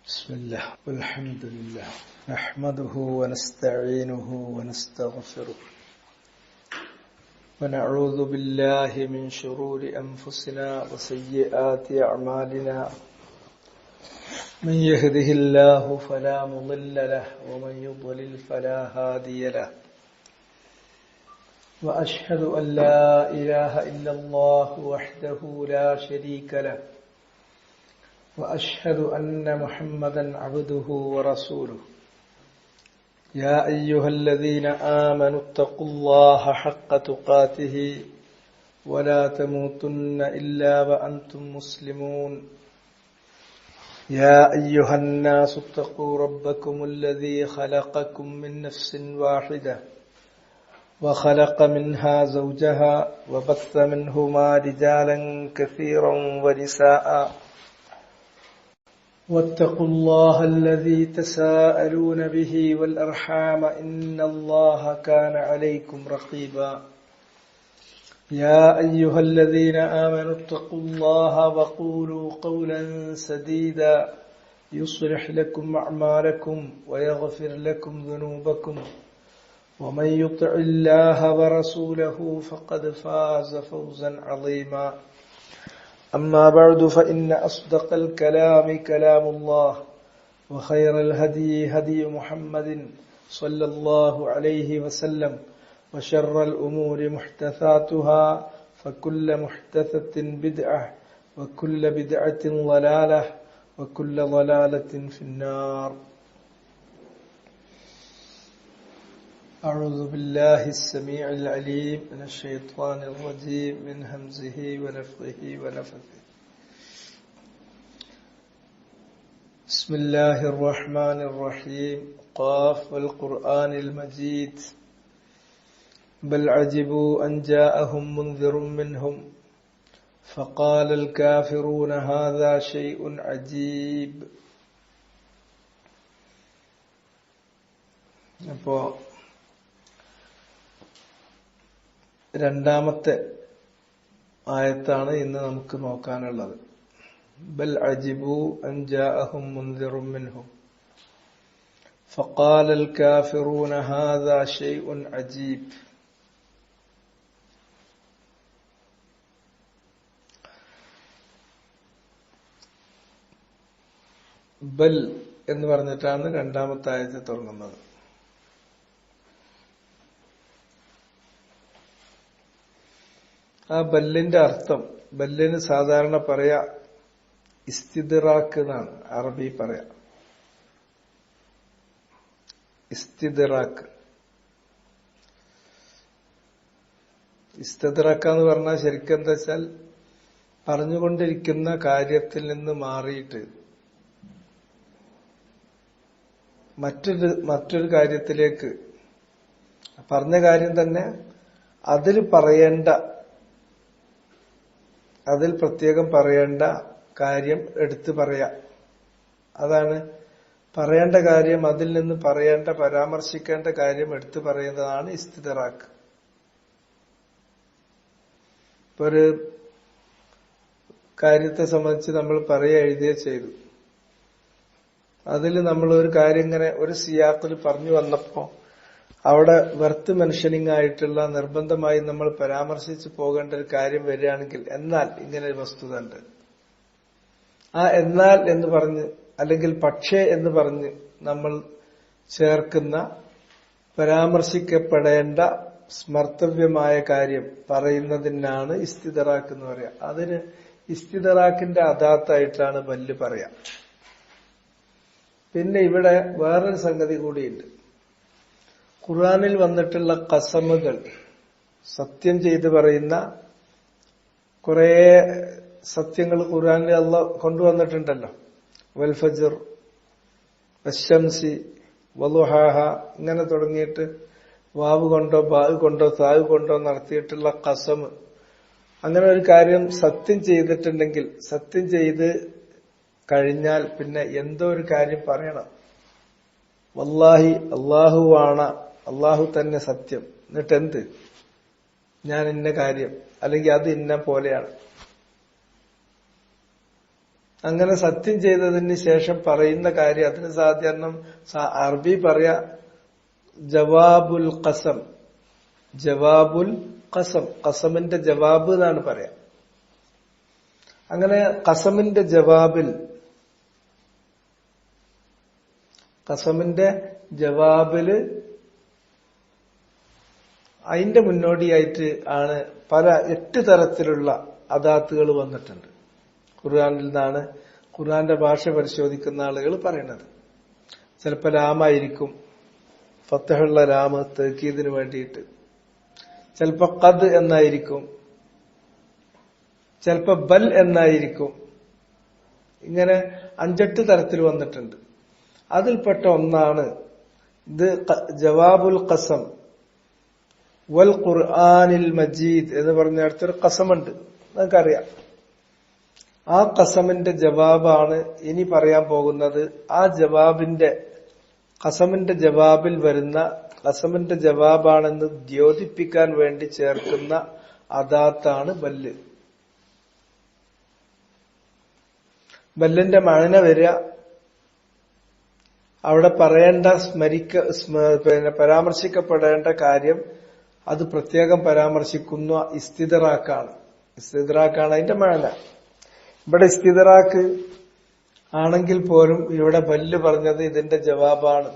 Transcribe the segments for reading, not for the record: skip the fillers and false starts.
بسم الله والحمد لله نحمده ونستعينه ونستغفره ونعوذ بالله من شرور أنفسنا وسيئات أعمالنا من يهده الله فلا مضل له ومن يضلل فلا هادي له وأشهد أن لا إله إلا الله وحده لا شريك له وأشهد أن محمدا عبده ورسوله يا أيها الذين آمنوا اتقوا الله حق تقاته ولا تموتن إلا وأنتم مسلمون يا أيها الناس اتقوا ربكم الذي خلقكم من نفس واحدة وخلق منها زوجها وبث منهما رجالا كثيرا ونساء واتقوا الله الذي تساءلون به والأرحام إن الله كان عليكم رقيبا يا أيها الذين آمنوا اتقوا الله وقولوا قولا سديدا يصلح لكم أعمالكم ويغفر لكم ذنوبكم ومن يطع الله ورسوله فقد فاز فوزا عظيما أما بعد فإن أصدق الكلام كلام الله وخير الهدي هدي محمد صلى الله عليه وسلم وشر الأمور محدثاتها فكل محدثة بدعة وكل بدعة ضلالة وكل ضلالة في النار. أعوذ بالله السميع العليم من الشيطان الرجيم من همزه ونفخه ونفثه. بسم الله الرحمن الرحيم. قاف والقرآن المجيد بل عجبوا أن جاءهم منذر منهم فقال الكافرون هذا شيء عجيب. അപ്പോൾ രണ്ടാമത്തെ ആയത്താണ് ഇന്ന് നമുക്ക് നോക്കാനുള്ളത്. ബൽ അജിബു അൻ ജാഅഹും മുൻദിറും മിൻഹും ഫഖാല അൽ കാഫിറൂന ഹാദാ ശൈഉൻ അജീബ്. ബൽ എന്ന് പറഞ്ഞിട്ടാണ് രണ്ടാമത്തെ ആയത്ത് തുടങ്ങുന്നത്. ആ ബല്ലിന്റെ അർത്ഥം, ബല്ലിന് സാധാരണ പറയാ ഇസ്തിദ്റാക്ക് എന്നാണ് അറബി പറയാ. ഇസ്തിദ്റാക്ക് ഇസ്തിദ്റാക്കാന്ന് പറഞ്ഞാൽ ശരിക്കും എന്താ വെച്ചാൽ പറഞ്ഞുകൊണ്ടിരിക്കുന്ന കാര്യത്തിൽ നിന്ന് മാറിയിട്ട് മറ്റൊരു കാര്യത്തിലേക്ക്, പറഞ്ഞ കാര്യം തന്നെ അതിൽ പ്രത്യേകം പറയേണ്ട കാര്യം എടുത്തു പറയാം. അതാണ് പറയേണ്ട കാര്യം, അതിൽ നിന്ന് പരാമർശിക്കേണ്ട കാര്യം എടുത്തു പറയുന്നതാണ് ഇസ്തിദ്റാക്ക്. ഇപ്പൊ ഒരു കാര്യത്തെ സംബന്ധിച്ച് നമ്മൾ എഴുതിയ ചെയ്തു, അതിൽ നമ്മൾ ഒരു കാര്യം ഇങ്ങനെ ഒരു സിയാഖിൽ പറഞ്ഞു വന്നപ്പോ അവിടെ വെർത്ത് മെൻഷനിങ് ആയിട്ടുള്ള നിർബന്ധമായി നമ്മൾ പരാമർശിച്ചു പോകേണ്ട ഒരു കാര്യം വരികയാണെങ്കിൽ എന്നാൽ ഇങ്ങനെ ഒരു വസ്തുത ഉണ്ട്, ആ എന്നാൽ എന്ന് പറഞ്ഞ് അല്ലെങ്കിൽ പക്ഷേ എന്ന് പറഞ്ഞ് നമ്മൾ ചേർക്കുന്ന പരാമർശിക്കപ്പെടേണ്ട സ്മർത്തവ്യമായ കാര്യം പറയുന്നതിനാണ് ഇസ്തിദ്റാക്ക് എന്ന് പറയാ. അതിന് ഇസ്തിദ്റാക്കിന്റെ അദാത്തായിട്ടാണ് ബല്ല് പറയാ. പിന്നെ ഇവിടെ വേറൊരു സംഗതി കൂടിയുണ്ട്. ഖുർആനിൽ വന്നിട്ടുള്ള ഖസമുകൾ, സത്യം ചെയ്ത് പറയുന്ന കുറെ സത്യങ്ങൾ ഖുർആനിൽ അല്ലാഹ് കൊണ്ടുവന്നിട്ടുണ്ടല്ലോ. വൽ ഫജ്ർ വശംസി വളുഹാഹ ഇങ്ങനെ തുടങ്ങിയിട്ട് വാവ് കൊണ്ടോ ബാവ് കൊണ്ടോ സാവ് കൊണ്ടോ നടത്തിയിട്ടുള്ള ഖസം. അങ്ങനെ ഒരു കാര്യം സത്യം ചെയ്തിട്ടുണ്ടെങ്കിൽ, സത്യം ചെയ്ത് കഴിഞ്ഞാൽ പിന്നെ എന്തോ ഒരു കാര്യം പറയണം. വല്ലാഹി അല്ലാഹുവാണ്, അല്ലാഹു തന്നെ സത്യം, എന്നിട്ട് എന്ത്, ഞാൻ ഇന്ന കാര്യം അല്ലെങ്കിൽ അത് ഇന്ന പോലെയാണ്. അങ്ങനെ സത്യം ചെയ്തതിന് ശേഷം പറയുന്ന കാര്യം അതിന് സാധാരണ അറബി പറയാ ജവാബുൽ ഖസം. ജവാബുൽ ഖസം, ഖസമിന്റെ ജവാബ് എന്നാണ് പറയാ. അങ്ങനെ ഖസമിന്റെ ജവാബില് അതിന്റെ മുന്നോടിയായിട്ട് ആണ് 8 തരത്തിലുള്ള അദാത്തുകൾ വന്നിട്ടുണ്ട്. ഖുർആനിൽ നിന്നാണ് ഖുർആന്റെ ഭാഷ പരിശോധിക്കുന്ന ആളുകൾ പറയുന്നത്. ചിലപ്പോൾ ലാമായിരിക്കും, ഫത്തഹുള്ള ലാമ് തഅ്കീദിന് വേണ്ടിയിട്ട്. ചിലപ്പോ ഖദ് എന്നായിരിക്കും, ചിലപ്പോ ബൽ എന്നായിരിക്കും. ഇങ്ങനെ 5-8 തരത്തിൽ വന്നിട്ടുണ്ട്. അതിൽപ്പെട്ട ഒന്നാണ് ഇത് ജവാബുൽ ഖസം വൽ ഖുർആനിൽ മജീദ് എന്ന് പറഞ്ഞ അടുത്തൊരു ഖസമുണ്ട്, നമുക്കറിയാം. ആ ഖസമിന്റെ ജവാബാണ് ഇനി പറയാൻ പോകുന്നത്. ആ ഖസമിന്റെ ജവാബിൽ വരുന്ന ഖസമിന്റെ ജവാബാണെന്ന് ദ്യോതിപ്പിക്കാൻ വേണ്ടി ചേർക്കുന്ന അദാത്താണ് ബല്ല്. ബല്ലിന്റെ മഅന വരിക അവിടെ പറയേണ്ട പരാമർശിക്കപ്പെടേണ്ട കാര്യം അത് പ്രത്യേകം പരാമർശിക്കുന്ന ഇസ്തിദ്റാക്കാണ്. ഇസ്തിദ്റാക്കാണ് അതിന്റെ മഅന. ഇവിടെ ഇസ്തിദ്റാക്ക് ആണെങ്കിൽ പോലും ഇവിടെ ബല്ല് പറഞ്ഞത് ഇതിന്റെ ജവാബാണ്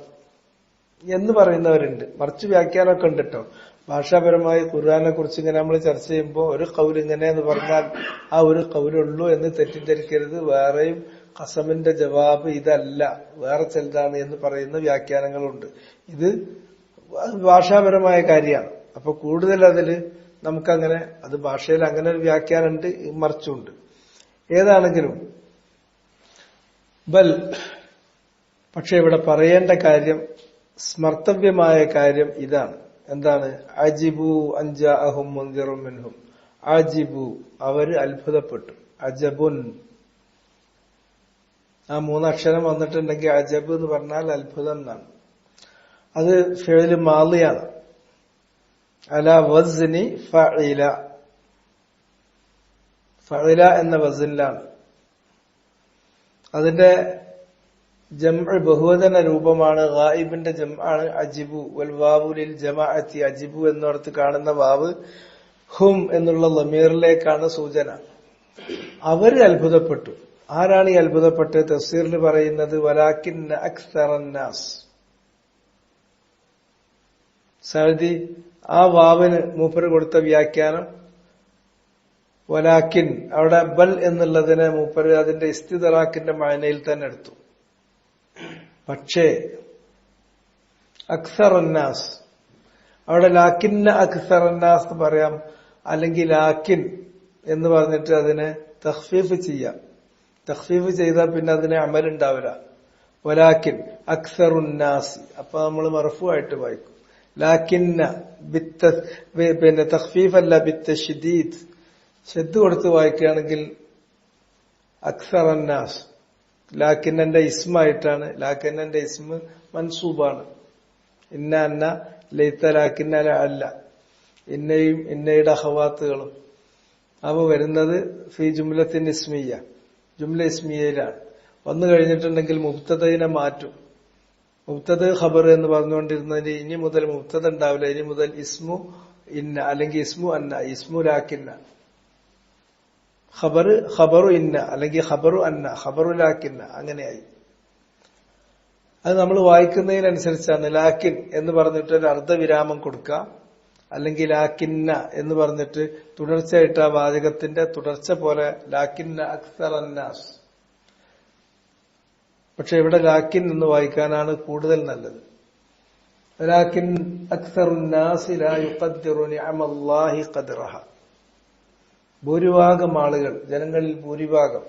എന്ന് പറയുന്നവരുണ്ട്. മറിച്ച് വ്യാഖ്യാനമൊക്കെ ഉണ്ട് കേട്ടോ. ഭാഷാപരമായി ഖുർആനെ കുറിച്ച് ഇങ്ങനെ നമ്മൾ ചർച്ച ചെയ്യുമ്പോൾ ഒരു ഖൗൽ ഇങ്ങനെ എന്ന് പറഞ്ഞാൽ ആ ഒരു ഖൗലുള്ളൂ എന്ന് തെറ്റിദ്ധരിക്കരുത്. വേറെയും ഖസമിന്റെ ജവാബ് ഇതല്ല, വേറെ ചിലതാണ് എന്ന് പറയുന്ന വ്യാഖ്യാനങ്ങളുണ്ട്. ഇത് ഭാഷാപരമായ കാര്യമാണ്. അപ്പൊ കൂടുതൽ അതില് നമുക്കങ്ങനെ അത് ഭാഷയിൽ അങ്ങനെ ഒരു വ്യാഖ്യാനമുണ്ട്, മറിച്ചുണ്ട്. ഏതാണെങ്കിലും ബൽ, പക്ഷെ ഇവിടെ പറയേണ്ട കാര്യം, സ്മർത്തവ്യമായ കാര്യം ഇതാണ്. എന്താണ്? അജിബു അൻജാഅഹും മുൻദിറും മിൻഹും. അജിബു, അവര് അത്ഭുതപ്പെട്ടു. അജബുൻ, ആ 3 അക്ഷരം വന്നിട്ടുണ്ടെങ്കിൽ അജബ് എന്ന് പറഞ്ഞാൽ അത്ഭുതം എന്നാണ്. അത് ഫിഅ്ൽ മാളിയാണ്. അലാ വസ്നി ഫഇല, ഫഇല എന്ന വസ്നിലാണ്. അതിന്റെ ജംഅ് ബഹുവചന രൂപമാണ്. ഗായിബിന്റെ ജംഅാണ് അജിബു. വൽ വാവു ലിൽ ജമാഅത്തി, അജിബു എന്നിടത്ത് കാണുന്ന വാവ് ഹും എന്നുള്ള ലമീറിലേക്കാണ് സൂചന. അവര് അത്ഭുതപ്പെട്ടു. ആരാണ് ഈ അത്ഭുതപ്പെട്ട്? തഫ്സീറിൽ പറയുന്നത് വലാകിന്ന അക്സറന്നാസ്. സഅദി ആ വാവിന് മൂപ്പര് കൊടുത്ത വ്യാഖ്യാനം വലാക്കിൻ, അവിടെ ബൽ എന്നുള്ളതിനെ മൂപ്പര് അതിന്റെ ഇസ്തിദ്റാക്കിന്റെ മഅനയിൽ തന്നെ എടുത്തു. പക്ഷേ അക്സറന്നാസ്, അവിടെ ലാക്കിന്ന അക്സറന്നാസ് എന്ന് പറയാം, അല്ലെങ്കിൽ ലാക്കിൻ എന്ന് പറഞ്ഞിട്ട് അതിനെ തഖ്ഫീഫ് ചെയ്യാം. തഖ്ഫീഫ് ചെയ്താൽ പിന്നെ അതിന് അമലുണ്ടാവില്ല. വലാക്കിൻ അക്സറുന്നാസി, അപ്പൊ നമ്മൾ മർഫൂആയിട്ട് വായിക്കും. ലാക്കിന്ന പിന്നെ തഖ്ഫീഫ് അല്ല, ബിത്തശ്ദീദ്, ഷദ്ദ് കൊടുത്ത് വായിക്കുകയാണെങ്കിൽ അക്സറന്നാസ്. ലാക്കിന്നന്റെ ഇസ്മായിട്ടാണ്. ലാക്കിന്നന്റെ ഇസ്മ മൻസൂബാണ്. ഇന്ന അന്ന ലൈത്ത ലാക്കിന്ന അല്ല, ഇന്നയും ഇന്നയുടെ അഖവാത്തുകളും അവ വരുന്നത് ഫി ജുംലത്തിൻ ഇസ്മിയ്യ, ജുംല ഇസ്മിയയിലാണ്. വന്നു കഴിഞ്ഞിട്ടുണ്ടെങ്കിൽ മുബ്തദയിനെ മാറ്റും. മുബ്തദ ഖബർ എന്ന് പറഞ്ഞുകൊണ്ടിരുന്നതിന് ഇനി മുതൽ മുബ്തദ ഉണ്ടാവില്ല. ഇനി മുതൽ ഇസ്മു ഇന്ന അല്ലെങ്കിൽ ഇസ്മു അന്ന, ഇസ്മു ലാക്കിന്ന. ഖബറു ഇന്ന അല്ലെങ്കിൽ ഖബറു അന്ന, ഖബറു ലാക്കിന്ന, അങ്ങനെയായി. അത് നമ്മൾ വായിക്കുന്നതിനനുസരിച്ചാണ്. ലാക്കിൻ എന്ന് പറഞ്ഞിട്ട് ഒരു അർദ്ധവിരാമം കൊടുക്കാം, അല്ലെങ്കിൽ ലാക്കിന്ന എന്ന് പറഞ്ഞിട്ട് തുടർച്ചയായിട്ട് ആ വാചകത്തിന്റെ തുടർച്ച പോലെ ലാക്കിന്ന അക്സറന്നാസ്. പക്ഷെ ഇവിടെ ലാക്കിൻ എന്ന് വായിക്കാനാണ് കൂടുതൽ നല്ലത്. ലാക്കിൻ അക്സറുന്നാസി ലാ യുഖദ്ദിറു നിഅമല്ലാഹി ഖദ്റഹ. ഭൂരിഭാഗം ആളുകൾ, ജനങ്ങളിൽ ഭൂരിഭാഗം,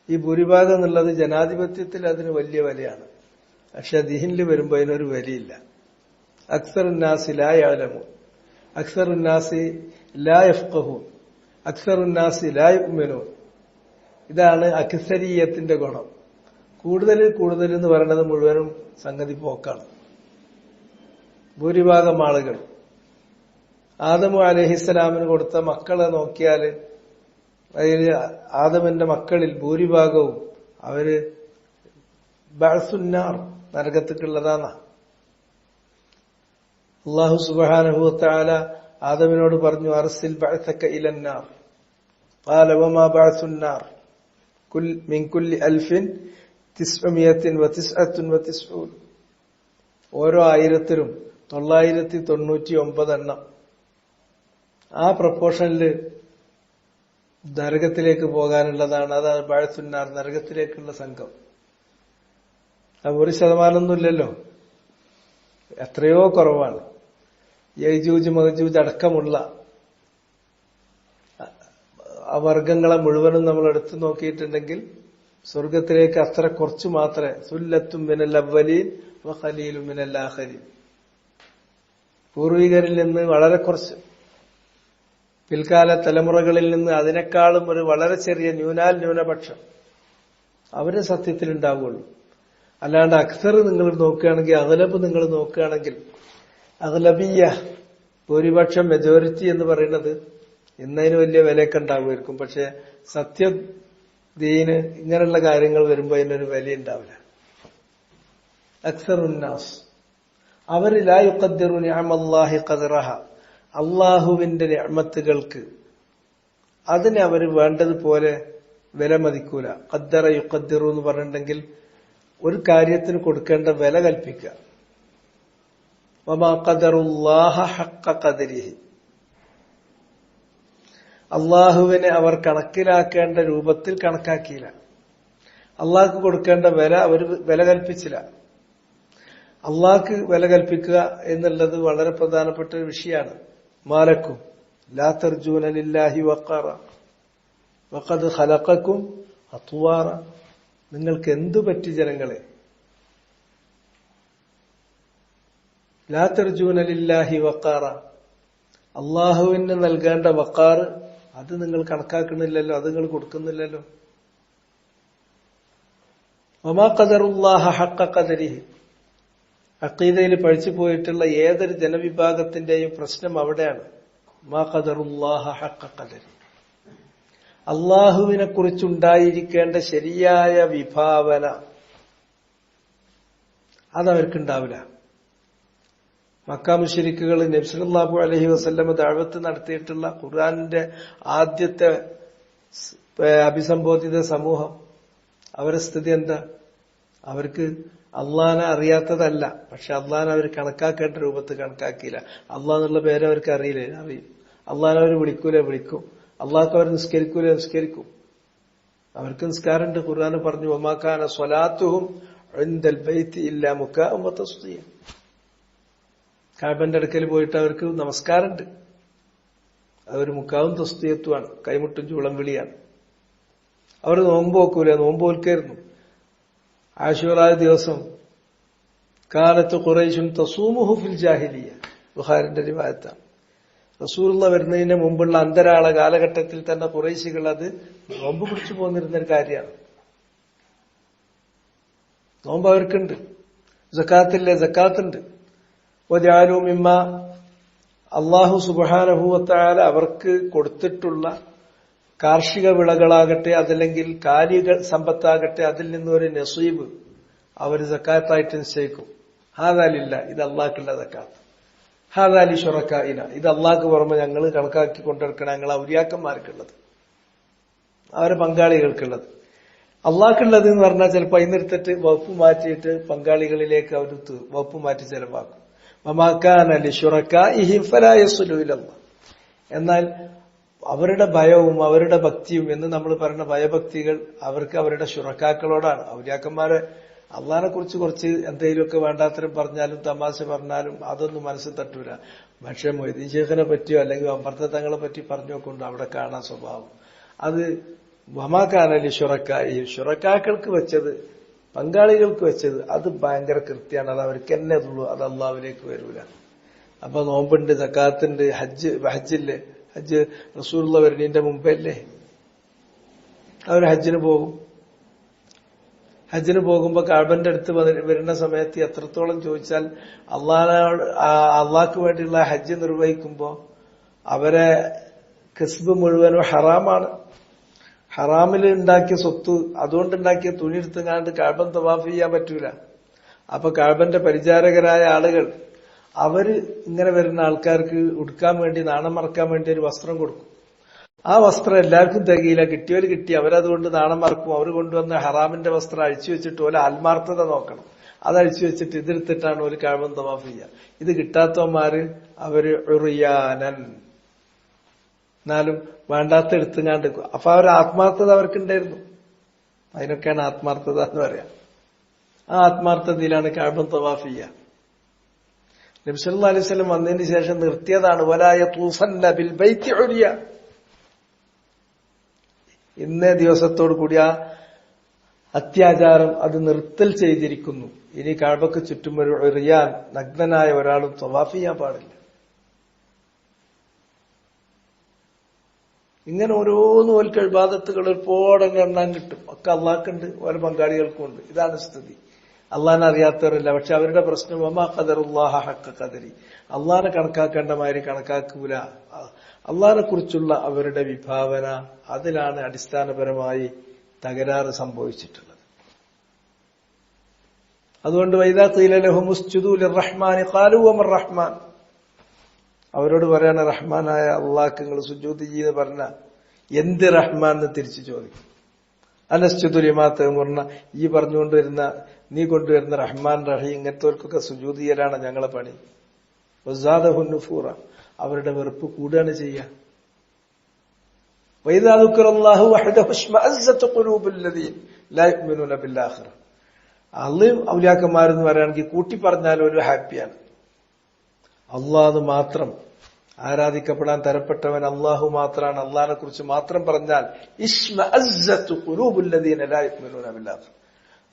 ഈ ഭൂരിഭാഗം എന്നുള്ളത് ജനാധിപത്യത്തിൽ അതിന് വലിയ വിലയാണ്. പക്ഷെ ദീനിൽ വരുമ്പോൾ അതിനൊരു വിലയില്ല. അക്സറുന്നാസി ലാ യഅലമൂൻ, അക്സറുന്നാസി ലാ യഫ്ഖഹൂൻ, അക്സറുന്നാസി ലാ യുഅ്മിനൂൻ. ഇതാണ് അക്സരിയത്തിന്റെ ഗുണം. കൂടുതൽ എന്ന് പറയുന്നത് മുഴുവനും സംഗതി പോക്കാണ്. ഭൂരിഭാഗം ആളുകൾ ആദമു അലൈഹിസ്സലാമിന് കൊടുത്ത മക്കളെ നോക്കിയാൽ അതിൽ ആദമിന്റെ മക്കളിൽ ഭൂരിഭാഗവും അവര് ബഅസുന്നാർ നരകത്തിക്കുള്ളതാണ്. അല്ലാഹു സുബ്ഹാനഹു വ തആല ആദമിനോട് പറഞ്ഞു, അർസിൽ ബഅസക ഇലന്നാർ ഖാല വമാ ബഅസുന്നാർ മിൻ കുല്ലി അൽഫിൻ 999. ഓരോ 1000-ലും 999 എണ്ണം. ആ പ്രപ്പോർഷനിൽ നരകത്തിലേക്ക് പോകാനുള്ളതാണ്. അതാണ് ബഅസുന്നാർ, നരകത്തിലേക്കുള്ള സംഘം. അത് 1% എത്രയോ കുറവാണ്. യജൂജ് മഅജൂജ് അടക്കമുള്ള ആ വർഗങ്ങളെ മുഴുവനും നമ്മൾ എടുത്തു നോക്കിയിട്ടുണ്ടെങ്കിൽ സ്വർഗത്തിലേക്ക് അത്ര കുറച്ചു മാത്രമേ. സുല്ലത്തും മിനൽ അവ്വലീൻ വ ഖലീലും മിനൽ ആഖിരീൻ. പൂർവികരിൽ നിന്ന് വളരെ കുറച്ച്, പിൽക്കാല തലമുറകളിൽ നിന്ന് അതിനേക്കാളും ഒരു വളരെ ചെറിയ ന്യൂനപക്ഷം അവര് സത്യത്തിലുണ്ടാവുകയുള്ളൂ. അല്ലാണ്ട് അക്സർ നിങ്ങൾ നോക്കുകയാണെങ്കിൽ, അഗ്ലബ് നിങ്ങൾ നോക്കുകയാണെങ്കിൽ, അഗ്ലബിയ്യ ഭൂരിപക്ഷം, മെജോറിറ്റി എന്ന് പറയുന്നത് ഇന്നതിന് വലിയ വിലയൊക്കെ ഉണ്ടാവുമായിരിക്കും. പക്ഷെ സത്യം, ദീന്, ഇങ്ങനെയുള്ള കാര്യങ്ങൾ വരുമ്പോൾ അതിനൊരു വില ഉണ്ടാവില്ല. അക്സറുന്നാസ് അവര് ലാ യുഖദ്ദിറു നിഅമല്ലാഹി ഖദ്റഹ, അള്ളാഹുവിന്റെ നിഅമത്തുകൾക്ക് അതിനെ അവര് വേണ്ടതുപോലെ വില മതിക്കൂല. ഖദ്ദറ യുഖദ്ദിറു എന്ന് പറഞ്ഞിട്ടുണ്ടെങ്കിൽ ഒരു കാര്യത്തിന് കൊടുക്കേണ്ട വില കൽപ്പിക്കുക. വമാ ഖദറുല്ലാഹ ഹഖ്ഖ ഖദ്രിഹി, അള്ളാഹുവിനെ അവർ കണക്കിലാക്കേണ്ട രൂപത്തിൽ കണക്കാക്കിയില്ല. അള്ളാഹ്ക്ക് കൊടുക്കേണ്ട വില അവർ വില കൽപ്പിച്ചില്ല. അള്ളാഹ്ക്ക് വില കൽപ്പിക്കുക എന്നുള്ളത് വളരെ പ്രധാനപ്പെട്ട ഒരു വിഷയമാണ്. മാലക്കും ലാ തർജൂന ലില്ലാഹി വഖാറ വഖദ് ഖലഖക്കും അത്വാറ. നിങ്ങൾക്ക് എന്തു പറ്റി ജനങ്ങളെ? ലാ തർജൂന ലില്ലാഹി വഖാറ, അള്ളാഹുവിന് നൽകേണ്ട വഖാറ് അത് നിങ്ങൾ കണക്കാക്കുന്നില്ലല്ലോ, അത് നിങ്ങൾ കൊടുക്കുന്നില്ലല്ലോ. വമാ ഖദറുല്ലാഹ ഹഖ്ഖ ഖദ്രിഹി, അഖീദയിൽ പഴിച്ചു പോയിട്ടുള്ള ഏതൊരു ജനവിഭാഗത്തിന്റെയും പ്രശ്നം അവിടെയാണ്. മാ ഖദറുല്ലാഹ ഹഖ്ഖ ഖദ്രിഹി, അള്ളാഹുവിനെ കുറിച്ചുണ്ടായിരിക്കേണ്ട ശരിയായ വിഭാവന അതവർക്കുണ്ടാവില്ല. മക്ക മുശ്രിക്കുകൾ നബി സല്ലല്ലാഹു അലൈഹി വസല്ലം ദഅവത്ത് നടത്തിയിട്ടുള്ള ഖുർആനിന്റെ ആദ്യത്തെ അഭിസംബോധിത സമൂഹം, അവരുടെ സ്ഥിതി എന്താ? അവർക്ക് അള്ളാഹിനെ അറിയാത്തതല്ല, പക്ഷെ അള്ളാഹിനെ അവർ കണക്കാക്കേണ്ട രൂപത്തിൽ കണക്കാക്കിയില്ല. അള്ളാഹ് എന്നുള്ള പേര് അവർക്ക് അറിയില്ലേ? അറിയും. അള്ളാഹിനെ അവർ വിളിക്കും. അള്ളാഹ്ക്ക് അവർ നിസ്കരിക്കും. അവർക്ക് നിസ്കാരമുണ്ട്. ഖുർആൻ പറഞ്ഞു, വമാ കാന സ്വലാത്തുഹും ഇൻദൽ ബൈത്തി ഇല്ലാ മുകാഅൻ വ തസ്ദിയ. കാബന്റെ അടുക്കൽ പോയിട്ട് അവർക്ക് നമസ്കാരമുണ്ട്. അതൊരു മുക്കാവും തസ്ദിയത്തുമാണ്, കൈമുട്ടും ചൂളം വിളിയാണ്. അവർ നോമ്പ് നോക്കൂല, നോമ്പ് നോൽക്കായിരുന്നു. ആശൂറാ ദിവസം കാലത്ത് ഖുറൈശുൻ തസൂമുഹു ഫിൽ ജാഹിലിയ്യ, ബുഖാരിന്റെ റിവായത്താണ്. റസൂലുള്ള വരുന്നതിന് മുമ്പുള്ള അന്തരാള കാലഘട്ടത്തിൽ തന്നെ ഖുറൈശികൾ അത് നോമ്പ് പിടിച്ചു പോന്നിരുന്ന ഒരു കാര്യമാണ്. നോമ്പ് അവർക്കുണ്ട്. സക്കാത്തില്ലേ? സക്കാത്തുണ്ട്. വജഅലൂ മിമ്മ, അല്ലാഹു സുബ്ഹാനഹു വ തആല അവർക്ക് കൊടുത്തിട്ടുള്ള കാർഷിക വിളകളാകട്ടെ അതല്ലെങ്കിൽ കാലിക സമ്പത്താകട്ടെ അതിൽ നിന്നൊരു നസീബ് അവർ സക്കാത്തായിട്ട് നിശ്ചയിക്കും. ഹാദാലില്ല, ഇത് അള്ളാഹ്ക്കുള്ള സക്കാത്ത്. ഹാദാലി ശുറക്കാഇന, ഇത് അള്ളാഹ്ക്ക് പുറമെ ഞങ്ങൾ കണക്കാക്കി കൊണ്ടെടുക്കണം, ഞങ്ങൾ ഔലിയാക്കന്മാർക്കുള്ളത്, അവരെ പങ്കാളികൾക്കുള്ളത്. അള്ളാഹ്ക്കുള്ളത് എന്ന് പറഞ്ഞാൽ ചിലപ്പോൾ അതിനെടുത്തിട്ട് വകുപ്പ് മാറ്റിയിട്ട് പങ്കാളികളിലേക്ക് അവർ വകുപ്പ് മാറ്റി ചെലവാക്കും. വമാ കാന ലിശുറക്കാഇഹിം ഫലാ യസ്ലു ഇലല്ലാഹ്. എന്നാൽ അവരുടെ ഭയവും അവരുടെ ഭക്തിയും എന്ന് നമ്മൾ പറയുന്ന ഭയഭക്തികൾ അവർക്ക് അവരുടെ ശുറക്കാക്കളോടാണ്. ഔലിയാക്കന്മാരെ അള്ളാഹിനെ കുറിച്ച് കുറച്ച് എന്തെങ്കിലുമൊക്കെ വേണ്ടാത്തരം പറഞ്ഞാലും തമാശ പറഞ്ഞാലും അതൊന്നും മനസ്സിൽ തട്ടൂല. പക്ഷെ മൊയ്തീൻ ശേഖനെ പറ്റിയോ അല്ലെങ്കിൽ അമർത്തങ്ങളെ പറ്റി പറഞ്ഞോക്കൊണ്ട് അവിടെ കാണാൻ സ്വഭാവം. അത് വമാക്കാനല്ലി ശുറക്കാക്കൾക്ക് വെച്ചത്, പങ്കാളികൾക്ക് വെച്ചത് അത് ഭയങ്കര കൃത്യമാണ്. അത് അവർക്ക് തന്നെ ഉള്ളൂ, അത് അള്ളാഹുവിലേക്ക് വരൂല. അപ്പൊ നോമ്പുണ്ട്, സക്കാത്തുണ്ട്, ഹജ്ജില്ലേ? ഹജ്ജ് റസൂലുള്ള വരുന്നതിന്റെ മുമ്പല്ലേ അവർ ഹജ്ജിന് പോകും. ഹജ്ജിന് പോകുമ്പോ കാബന്റെ അടുത്ത് വരുന്ന സമയത്ത് എത്രത്തോളം ചോദിച്ചാൽ അള്ളാഹ്ക്ക് വേണ്ടിയുള്ള ഹജ്ജ് നിർവഹിക്കുമ്പോ അവരെ കസ്ബ് മുഴുവനും ഹറാമാണ്. ഹറാമിൽ ഉണ്ടാക്കിയ സ്വത്ത് അതുകൊണ്ടുണ്ടാക്കിയ തുണി എടുത്തുങ്ങാണ്ട് കഅബ തവാഫ് ചെയ്യാൻ പറ്റൂല. അപ്പൊ കഅബന്റെ പരിചാരകരായ ആളുകൾ അവര് ഇങ്ങനെ വരുന്ന ആൾക്കാർക്ക് ഉടുക്കാൻ വേണ്ടി, നാണം മറക്കാൻ വേണ്ടി ഒരു വസ്ത്രം കൊടുക്കും. ആ വസ്ത്രം എല്ലാവർക്കും തികയില്ല, കിട്ടിയവര് കിട്ടി, അവരതുകൊണ്ട് നാണം മറക്കും. അവർ കൊണ്ടുവന്ന ഹറാമിന്റെ വസ്ത്രം അഴിച്ചു വെച്ചിട്ട് ഓല ആത്മാർത്ഥത നോക്കണം. അത് അഴിച്ചു വെച്ചിട്ട് ഇതെടുത്തിട്ടാണ് ഒരു കഅബ തവാഫ് ചെയ്യുക. ഇത് കിട്ടാത്തവന്മാര് അവര് ഉറിയാനൻ, എന്നാലും വേണ്ടാത്ത എടുത്തുങ്ങാണ്ട്. അപ്പൊ അവർ ആത്മാർത്ഥത അവർക്കുണ്ടായിരുന്നു. അതിനൊക്കെയാണ് ആത്മാർത്ഥത എന്ന് പറയാം. ആ ആത്മാർത്ഥതയിലാണ് കഅബ തവാഫ് ചെയ്യുക. നബി സല്ലല്ലാഹു അലൈഹി വസല്ലം വന്നതിന് ശേഷം നിർത്തിയതാണ് വലായ തൂഫന്ന ബിൽ ബൈത്തി ഉരിയ. ഇന്നേ ദിവസത്തോടു കൂടി ആ അത്യാചാരം അത് നിർത്തൽ ചെയ്തിരിക്കുന്നു. ഇനി കഅബക്ക് ചുറ്റും ഒരു ഉറിയാൻ, നഗ്നനായ ഒരാളും തവാഫ് ചെയ്യാൻ പാടില്ല. ഇങ്ങനെ ഓരോന്ന് ഓൽക്ക് ഇബാദത്തുകൾ ഒരുപാട് എണ്ണാൻ കിട്ടും. ഒക്കെ അള്ളാഹ്ക്കുണ്ട്, ഓരോ പങ്കാളികൾക്കും ഉണ്ട്. ഇതാണ് സ്ഥിതി. അള്ളാഹിനെ അറിയാത്തവരല്ല. പക്ഷെ അവരുടെ പ്രശ്നം വമാ ഖദറുല്ലാഹ ഹഖ്ഖ ഖദരി, അള്ളാഹിനെ കണക്കാക്കേണ്ട മാതിരി കണക്കാക്കൂല. അള്ളാഹിനെ കുറിച്ചുള്ള അവരുടെ വിഭാവന, അതിലാണ് അടിസ്ഥാനപരമായി തകരാറ് സംഭവിച്ചിട്ടുള്ളത്. അതുകൊണ്ട് വൈദാ ഖീല ലഹും ഉസ്ജുദൂ ലിർറഹ്മാനി ഖാലൂ വമർ റഹ്മാൻ, അവരോട് പറയാണ് റഹ്മാനായ അള്ളാഹ്ക്ക് നിങ്ങൾ സുജൂദ് ചെയ്യുന്ന പറഞ്ഞ എന്ത് റഹ്മാൻ എന്ന് തിരിച്ചു ചോദിക്കും. അനസ്ജുദു ലിമാ തഅ്മുറുന, ഈ പറഞ്ഞുകൊണ്ടുവരുന്ന, നീ കൊണ്ടുവരുന്ന റഹ്മാൻ റഹീം ഇങ്ങനത്തെവർക്കൊക്കെ സുജൂദ് ചെയ്യലാണ് ഞങ്ങളെ പണി. വസാദഹു നുഫൂറ, അവരുടെ വെറുപ്പ് കൂടുകയാണ് ചെയ്യുക. വഇദാ ദുക്കിറല്ലാഹു വഹദഹു ഇശ്മഅസ്സത് ഖുലൂബുൽ ലദീന ലാ യുഅ്മിനൂന ബിൽ ആഖിറ, അള്ളാഹും ഔലിയാക്കന്മാരെന്ന് പറയുകയാണെങ്കിൽ കൂട്ടി പറഞ്ഞാൽ ഒരു ഹാപ്പിയാണ്. അള്ളാഹ് മാത്രം ആരാധിക്കപ്പെടാൻ തരപ്പെട്ടവൻ അള്ളാഹു മാത്രമാണ്. അള്ളാഹിനെ കുറിച്ച് മാത്രം പറഞ്ഞാൽ ഇശ്മഅസ്സത് ഖുലൂബുൽ ലദീന ലാ യുഅ്മിനൂന ബിൽ ആഖിറ,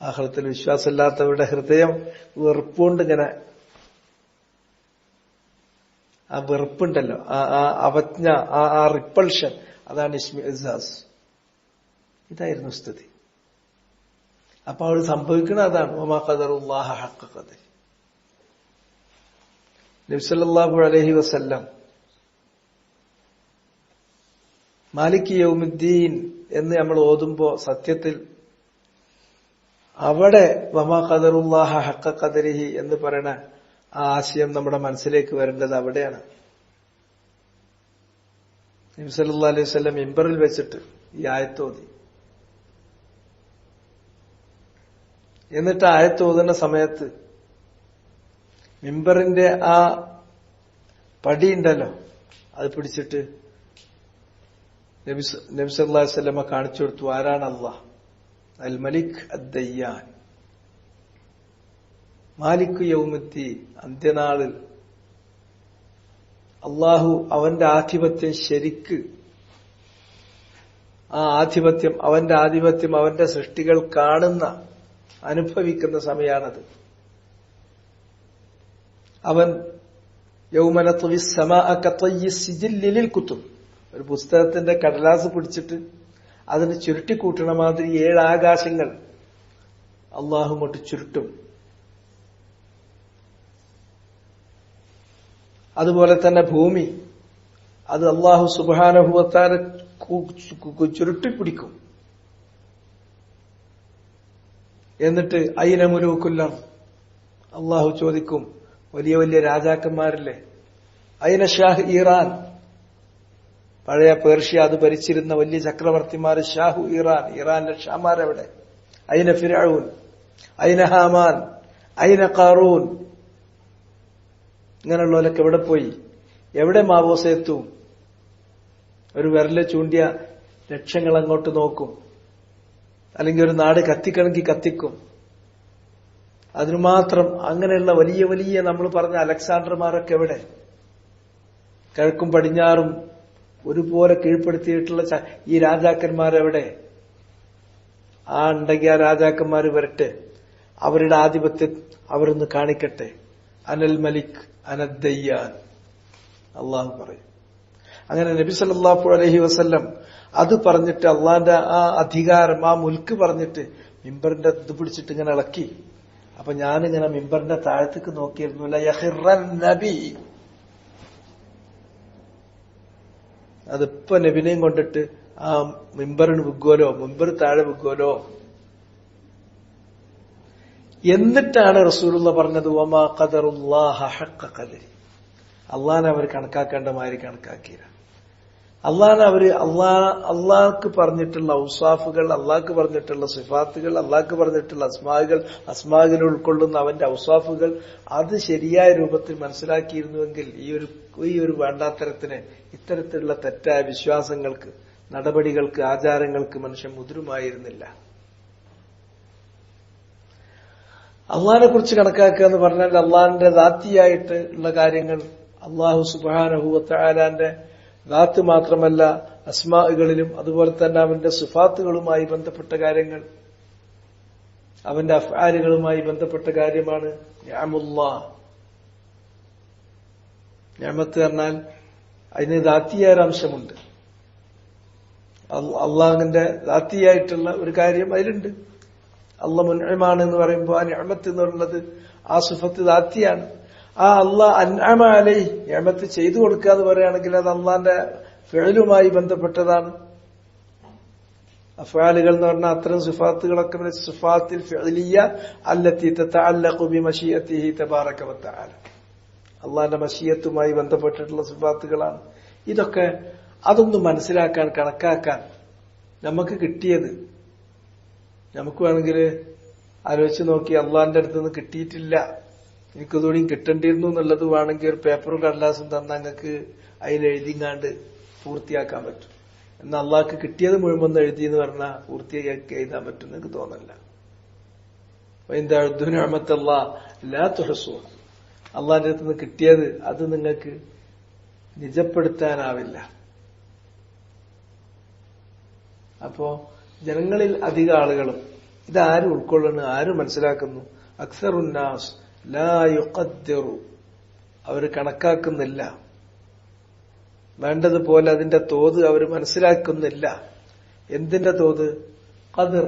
ആഖിറത്തിൽ വിശ്വാസമില്ലാത്തവരുടെ ഹൃദയം വെറുപ്പുകൊണ്ട് ഇങ്ങനെ, ആ വെറുപ്പുണ്ടല്ലോ, ആ അവജ്ഞ, ആ റിപ്പൾഷൻ, അതാണ് ഇശ്മിഅസാസ്. ഇതായിരുന്നു സ്ഥിതി. അപ്പൊ അവിടെ സംഭവിക്കുന്നത് അതാണ് വമാ ഖദറുല്ലാഹ ഹഖ്ഖ ഖദരി. നബി സല്ലല്ലാഹു അലൈഹി വസല്ലം മാലിക് യൗമുദ്ദീൻ എന്ന് നമ്മൾ ഓതുമ്പോ സത്യത്തിൽ അവിടെ വമാ ഖദറുല്ലാഹ ഹഖ്ഖ ഖദരിഹി എന്ന് പറയുന്ന ആ ആശയം നമ്മുടെ മനസ്സിലേക്ക് വരേണ്ടത് അവിടെയാണ്. നബി സല്ലല്ലാഹു അലൈഹി വസല്ലം മിമ്പറിൽ വെച്ചിട്ട് ഈ ആയത്ത് ഓതി. എന്നിട്ട് ആയത്ത് ഓതുന്ന സമയത്ത് മിമ്പറിന്റെ ആ പടിയുണ്ടല്ലോ, അത് പിടിച്ചിട്ട് നബി സല്ലല്ലാഹു അലൈഹി വസല്ലമ കാണിച്ചു കൊടുത്തു, ആരാണ് അല്ലാഹ്, അൽ മലിക് അദ്ദയ്യാൻ, മാലിക് യൗമുദ്ദീൻ, അന്ത്യനാളിൽ അള്ളാഹു അവന്റെ ആധിപത്യം ശരിക്ക്, ആ ആധിപത്യം, അവന്റെ ആധിപത്യം അവന്റെ സൃഷ്ടികൾ കാണുന്ന, അനുഭവിക്കുന്ന സമയമാണത്. അവൻ യൗമ നത്വി സ്സമാഅ കത്വയ്യി സിജില്ലി ലിൽ കുതുബ്, ഒരു പുസ്തകത്തിന്റെ കടലാസ് പിടിച്ചിട്ട് അതിന് ചുരുട്ടിക്കൂട്ടണ മാതിരി 7 ആകാശങ്ങൾ അള്ളാഹു മൊട്ട് ചുരുട്ടും. അതുപോലെ തന്നെ ഭൂമി, അത് അള്ളാഹു സുബ്ഹാനഹു വ തആല ചുരുട്ടിപ്പിടിക്കും. എന്നിട്ട് അയ്ന മുലൂക്കുൽ അർദ്, അള്ളാഹു ചോദിക്കും, വലിയ വലിയ രാജാക്കന്മാരില്ലേ, അയ്ന ഷാഹ് ഇറാൻ, പഴയ പേർഷ്യ അത് ഭരിച്ചിരുന്ന വലിയ ചക്രവർത്തിമാർ, ഷാഹു ഇറാൻ, ഇറാന്റെ ഷാമാരെവിടെ, അയ്ന ഫിർഔൻ, അയ്ന ഹാമാൻ, അയ്ന ഖാറൂൻ, ഇങ്ങനെയുള്ളവരൊക്കെ എവിടെ പോയി, എവിടെ മാവോസെത്തും. ഒരു വിരല് ചൂണ്ടിയ ലക്ഷങ്ങൾ അങ്ങോട്ട് നോക്കും. അല്ലെങ്കിൽ ഒരു നാട് കത്തിക്കണമെങ്കിൽ കത്തിക്കും. അതിനു മാത്രം അങ്ങനെയുള്ള വലിയ വലിയ നമ്മൾ പറഞ്ഞ അലക്സാണ്ടർമാരൊക്കെ എവിടെ, കിഴക്കും പടിഞ്ഞാറും ഒരുപോലെ കീഴ്പ്പെടുത്തിയിട്ടുള്ള ഈ രാജാക്കന്മാരെവിടെ? ആ ഉണ്ടെങ്കിൽ ആ രാജാക്കന്മാർ വരട്ടെ, അവരുടെ ആധിപത്യം അവരൊന്ന് കാണിക്കട്ടെ. അനൽ മലിക് അനദ്ദയ്യാൻ, അള്ളാഹു പറയും. അങ്ങനെ നബി സല്ലല്ലാഹു അലൈഹി വസല്ലം അത് പറഞ്ഞിട്ട്, അള്ളാന്റെ ആ അധികാരം, ആ മുൽക്ക് പറഞ്ഞിട്ട് മിമ്പറിന്റെ ഇത് പിടിച്ചിട്ട് ഇങ്ങനെ ഇളക്കി. അപ്പൊ ഞാനിങ്ങനെ മിമ്പറിന്റെ താഴത്തേക്ക് നോക്കിയിരുന്നു. ലയഖിറൻ നബി, അതിപ്പോ നബിനെയും കൊണ്ടിട്ട് ആ മിമ്പറിന് വിഗ്ഗോലോ, മിമ്പർ താഴെ വിഗ്ഗോലോ. എന്നിട്ടാണ് റസൂലുള്ള പറഞ്ഞത് വമാ ഖദറുല്ലാഹ ഹഖ്ഖ ഖദരി, അള്ളാനെ അവർ കണക്കാക്കേണ്ട മാതിരി കണക്കാക്കിയില്ല. അള്ളാനെ അവര് അള്ളാഹ്ക്ക് പറഞ്ഞിട്ടുള്ള ഔസാഫുകൾ, അള്ളാഹ്ക്ക് പറഞ്ഞിട്ടുള്ള സിഫാത്തുകൾ, അള്ളാഹ്ക്ക് പറഞ്ഞിട്ടുള്ള അസ്മാകൾ ഉൾക്കൊള്ളുന്ന അവന്റെ ഔസാഫുകൾ അത് ശരിയായ രൂപത്തിൽ മനസ്സിലാക്കിയിരുന്നുവെങ്കിൽ ഈ ഒരു വേണ്ടാത്തരത്തിന്, ഇത്തരത്തിലുള്ള തെറ്റായ വിശ്വാസങ്ങൾക്ക്, നടപടികൾക്ക്, ആചാരങ്ങൾക്ക് മനുഷ്യൻ മുതിരുമായിരുന്നില്ല. അള്ളാഹിനെ കുറിച്ച് കണക്കാക്കുക എന്ന് പറഞ്ഞാൽ അള്ളാഹിന്റെ ദാത്തിയായിട്ട് ഉള്ള കാര്യങ്ങൾ, അള്ളാഹു സുബ്ഹാനഹു വ തആലാന്റെ ദാത്ത് മാത്രമല്ല അസ്മാകളിലും അതുപോലെ തന്നെ അവന്റെ സിഫാത്തുകളുമായി ബന്ധപ്പെട്ട കാര്യങ്ങൾ, അവന്റെ അഫ്ആലുകളുമായി ബന്ധപ്പെട്ട കാര്യമാണ് നിഅമുല്ലാഹ്. നിഅമത്ത് പറഞ്ഞാൽ അതിന് ദാത്തിയായ അംശമുണ്ട്. അള്ളാഹിന്റെ ദാത്തിയായിട്ടുള്ള ഒരു കാര്യം അതിലുണ്ട്. അള്ളാഹ് മുൻഇമാണ് എന്ന് പറയുമ്പോൾ ആ നിഅമത്ത് എന്ന് പറയുന്നത് ആ സിഫത്ത് ദാത്തിയാണ്. ആ അള്ളാഹ് അൻഅമ അലൈഹി, നിഅമത്ത് ചെയ്തു കൊടുക്കുക എന്ന് പറയുകയാണെങ്കിൽ അത് അള്ളാന്റെ ഫിഅലുമായി ബന്ധപ്പെട്ടതാണ്. അഫ്ആലുകൾ എന്ന് പറഞ്ഞാൽ അത്തരം സിഫാത്തുകളൊക്കെ സിഫാത്തിൽ ഫിഅലിയ്യ അല്ലത്തി തതഅല്ലഖു ബിമശീഅത്തിഹി തബാറക വ തആല, അള്ളാന്റെ മശീയത്തുമായി ബന്ധപ്പെട്ടിട്ടുള്ള സിഫാത്തുകളാണ് ഇതൊക്കെ. അതൊന്നും മനസ്സിലാക്കാൻ, കണക്കാക്കാൻ നമുക്ക് കിട്ടിയത്, നമുക്ക് വേണമെങ്കിൽ ആലോചിച്ച് നോക്കി, അള്ളാന്റെ അടുത്ത് നിന്ന് കിട്ടിയിട്ടില്ല, എനിക്കതോടെയും കിട്ടേണ്ടിയിരുന്നു എന്നുള്ളത് വേണമെങ്കിൽ ഒരു പേപ്പറും കടലാസും തന്നാൽ നിങ്ങൾക്ക് അതിലെഴുതിങ്ങാണ്ട് പൂർത്തിയാക്കാൻ പറ്റും. എന്നാൽ അള്ളാഹ്ക്ക് കിട്ടിയത് മുഴുവൻ എഴുതി എന്ന് പറഞ്ഞാൽ പൂർത്തിയാക്കി എഴുതാൻ പറ്റും എനിക്ക് തോന്നല്ല. അള്ളാന്റെ അടുത്ത് നിന്ന് കിട്ടിയത് അത് നിങ്ങൾക്ക് നിജപ്പെടുത്താനാവില്ല. അപ്പോ ജനങ്ങളിൽ അധിക ആളുകളും ഇതാരും ഉൾക്കൊള്ളുന്നു, ആരും മനസ്സിലാക്കുന്നു. അക്സറുന്നാസ് ലാ യുഖദ്ദിറു, അവർ കണക്കാക്കുന്നില്ല, വേണ്ടതുപോലെ അതിന്റെ തോത് അവർ മനസ്സിലാക്കുന്നില്ല. എന്തിന്റെ തോത്? ഖദർ.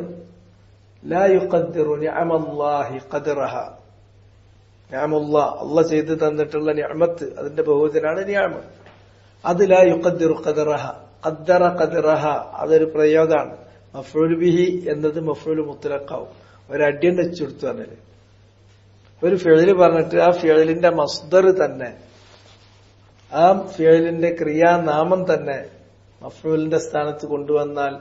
ലാ യുഖദ്ദിറു നിഅമല്ലാഹി ഖദറഹ. നിഅമുല്ലാഹ്, അല്ലാഹ് ചെയ്തു തന്നിട്ടുള്ള നിഅമത്ത്, അതിന്റെ ബഹുവചനാണ് നിഅമ. അത് ലാ യുഖദ്ദിറു ഖദറഹ, ഖദ്ദറ ഖദറഹ, അതൊരു പ്രയോഗമാണ്. മഫ്ഊൽ ബിഹി എന്നത് മഫ്ഊൽ മുത്ലഖാവും. ഒരടിയൻ വെച്ചെടുത്തു പറഞ്ഞാല് ഒരു ഫിഅല് പറഞ്ഞിട്ട് ആ ഫിഅലിന്റെ മസ്ദർ തന്നെ, ആ ഫിഅലിന്റെ ക്രിയാനാമം തന്നെ മഫ്ഊലിന്റെ സ്ഥാനത്ത് കൊണ്ടുവന്നാൽ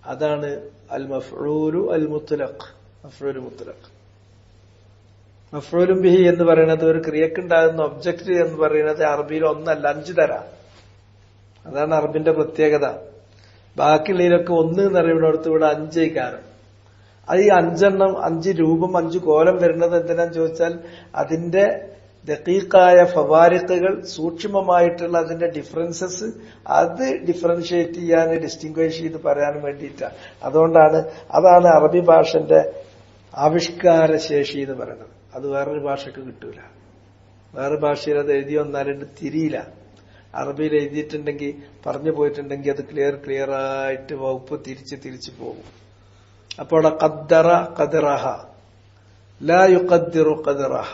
അതാണ് അൽ മഫ്ഊലു അൽ മുത്ലഖ്. മഫ്ഊൽ മുത്ലഖ്. മഫ്ഊലും ബിഹി എന്ന് പറയുന്നത് ഒരു ക്രിയക്കുണ്ടാകുന്ന ഒബ്ജക്റ്റ് എന്ന് പറയുന്നത് അറബിയിൽ ഒന്നല്ല, 5 തരാം. അതാണ് അറബിന്റെ പ്രത്യേകത. ബാക്കിയുള്ളതിലൊക്കെ 1 എന്ന് പറയുന്നിടത്ത് ഇവിടെ 5 കാരണം. അത് ഈ 5 എണ്ണം, 5 രൂപം, 5 കോലം വരുന്നത് എന്തിനാന്ന് ചോദിച്ചാൽ അതിന്റെ ദഖീഖായ ഫവാരിഖുകൾ, സൂക്ഷ്മമായിട്ടുള്ള അതിന്റെ ഡിഫറൻസസ്, അത് ഡിഫറൻഷിയേറ്റ് ചെയ്യാൻ, ഡിസ്റ്റിംഗ്വിഷ് ചെയ്ത് പറയാൻ വേണ്ടിയിട്ടാണ്. അതാണ് അറബി ഭാഷന്റെ ആവിഷ്കാര ശേഷി എന്ന് പറയുന്നത്. അത് വേറൊരു ഭാഷക്ക് കിട്ടൂല. വേറെ ഭാഷയിൽ അത് എഴുതി വന്നാലുണ്ട് തിരിയില്ല. അറബിയിൽ എഴുതിയിട്ടുണ്ടെങ്കിൽ, പറഞ്ഞു പോയിട്ടുണ്ടെങ്കിൽ അത് ക്ലിയർ ആയിട്ട് വകുപ്പ് തിരിച്ചു പോകും. അപ്പോൾ ഖദ്ദറ ഖദറഹ ലാ യുഖദ്ദിറു ഖദറഹ.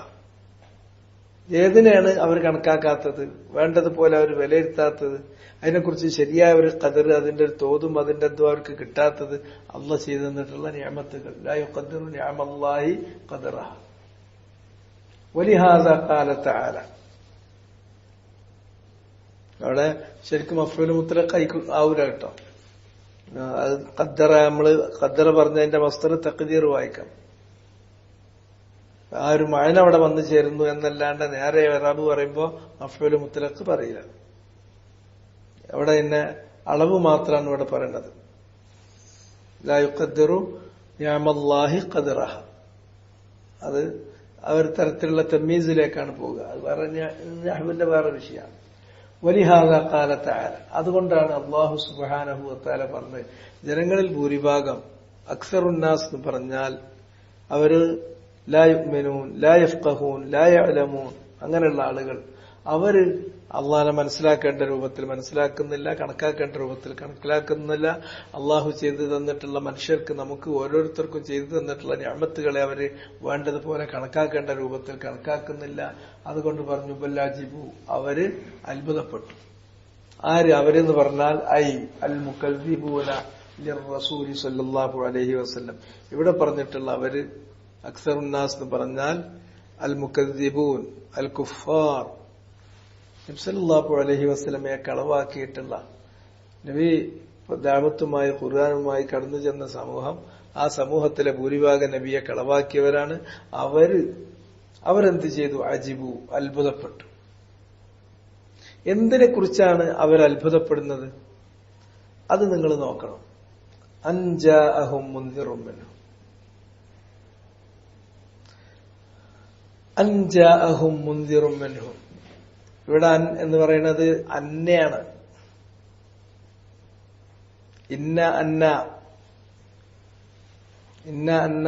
ഏതിനെയാണ് അവർ കണക്കാക്കാത്തത്, വേണ്ടതുപോലെ അവർ വിലയിരുത്താത്തത്, അതിനെക്കുറിച്ച് ശരിയായ ഒരു ഖദർ, അതിന്റെ ഒരു തോതും അതിന്റെ എന്തോ അവർക്ക് കിട്ടാത്തത്? അള്ളാഹ് ചെയ്തു തന്നിട്ടുള്ള നിഅമത്തുകൾ. ലാ യുഖദ്ദിറു നിഅമല്ലാഹി ഖദറഹ. വലിഹാദ ഖാല തആല. അവിടെ ശരിക്കും മഫ്ഊൽ മുത്ലഖ് ആവൂല കേട്ടോ. അത് ഖദ്ദറ, നമ്മള് ഖദ്ദറ പറഞ്ഞതിന്റെ മസ്ദർ തഖ്ദീർ വായിക്കാം. ആ ഒരു മഴ അവിടെ വന്നു ചേരുന്നു എന്നല്ലാണ്ട് നേരെ ഇറാബ് പറയുമ്പോ മഫ്ഊൽ മുത്ലഖ് പറയില്ല. അവിടെ പിന്നെ അളവ് മാത്രമാണ് ഇവിടെ പറയേണ്ടത്. ലാ യുഖദ്ദിറു നിഅമല്ലാഹി ഖദറഹ. അത് ആ ഒരു തരത്തിലുള്ള തമീസിലേക്കാണ് പോവുക. അത് നഹ്വിന്റെ വേറെ വിഷയമാണ്. വലിഹാദ ഖാല തആല. അതുകൊണ്ടാണ് അല്ലാഹു സുബ്ഹാനഹു വ തആല പറഞ്ഞത്, ജനങ്ങളിൽ ഭൂരിഭാഗം, അക്സറുന്നാസ് എന്ന് പറഞ്ഞാൽ അവര് ലാ യുഅ്മിനൂൻ ലാ യഫ്ഖഹൂൻ ലാ യഅലമൂൻ, അങ്ങനെയുള്ള ആളുകൾ അവര് അള്ളാഹനെ മനസ്സിലാക്കേണ്ട രൂപത്തിൽ മനസ്സിലാക്കുന്നില്ല, കണക്കാക്കേണ്ട രൂപത്തിൽ കണക്കിലാക്കുന്നില്ല. അള്ളാഹു ചെയ്തു തന്നിട്ടുള്ള മനുഷ്യർക്ക്, നമുക്ക് ഓരോരുത്തർക്കും ചെയ്തു തന്നിട്ടുള്ള നിഅമത്തുകളെ അവര് വേണ്ടതുപോലെ കണക്കാക്കേണ്ട രൂപത്തിൽ കണക്കാക്കുന്നില്ല. അതുകൊണ്ട് പറഞ്ഞു ബല്ലാജിബു, അവര് അത്ഭുതപ്പെട്ടു. ആര് അവരെന്ന് പറഞ്ഞാൽ ഐ അൽ മുകദ്ദിബൂന ലിർറസൂലി സ്വല്ലല്ലാഹു അലൈഹി വസല്ലം. ഇവിടെ പറഞ്ഞിട്ടുള്ള അവര് അക്സറുന്നാസ് എന്ന് പറഞ്ഞാൽ അൽ മുകദ്ദിബൂൻ അൽ കുഫാർ, നബി സല്ലല്ലാഹു അലൈഹി വസല്ലമയെ കളവാക്കിയിട്ടുള്ള, നബി ദഅവത്തുമായി ഖുർആനുമായി കടന്നു ചെന്ന സമൂഹം, ആ സമൂഹത്തിലെ ഭൂരിഭാഗം നബിയെ കളവാക്കിയവരാണ്. അവരെന്ത് ചെയ്തു? അജിബു, അത്ഭുതപ്പെട്ടു. എന്തിനെ കുറിച്ചാണ് അവർ അത്ഭുതപ്പെടുന്നത്? അത് നിങ്ങൾ നോക്കണം. അൻജാഅഹും മുൻദിറും മിൻഹും, അൻജാഅഹും മുൻദിറും മിൻഹും. ഇവിടെ അൻ എന്ന് പറയുന്നത് അന്നയാണ്. ഇന്ന അന്ന, ഇന്ന അന്ന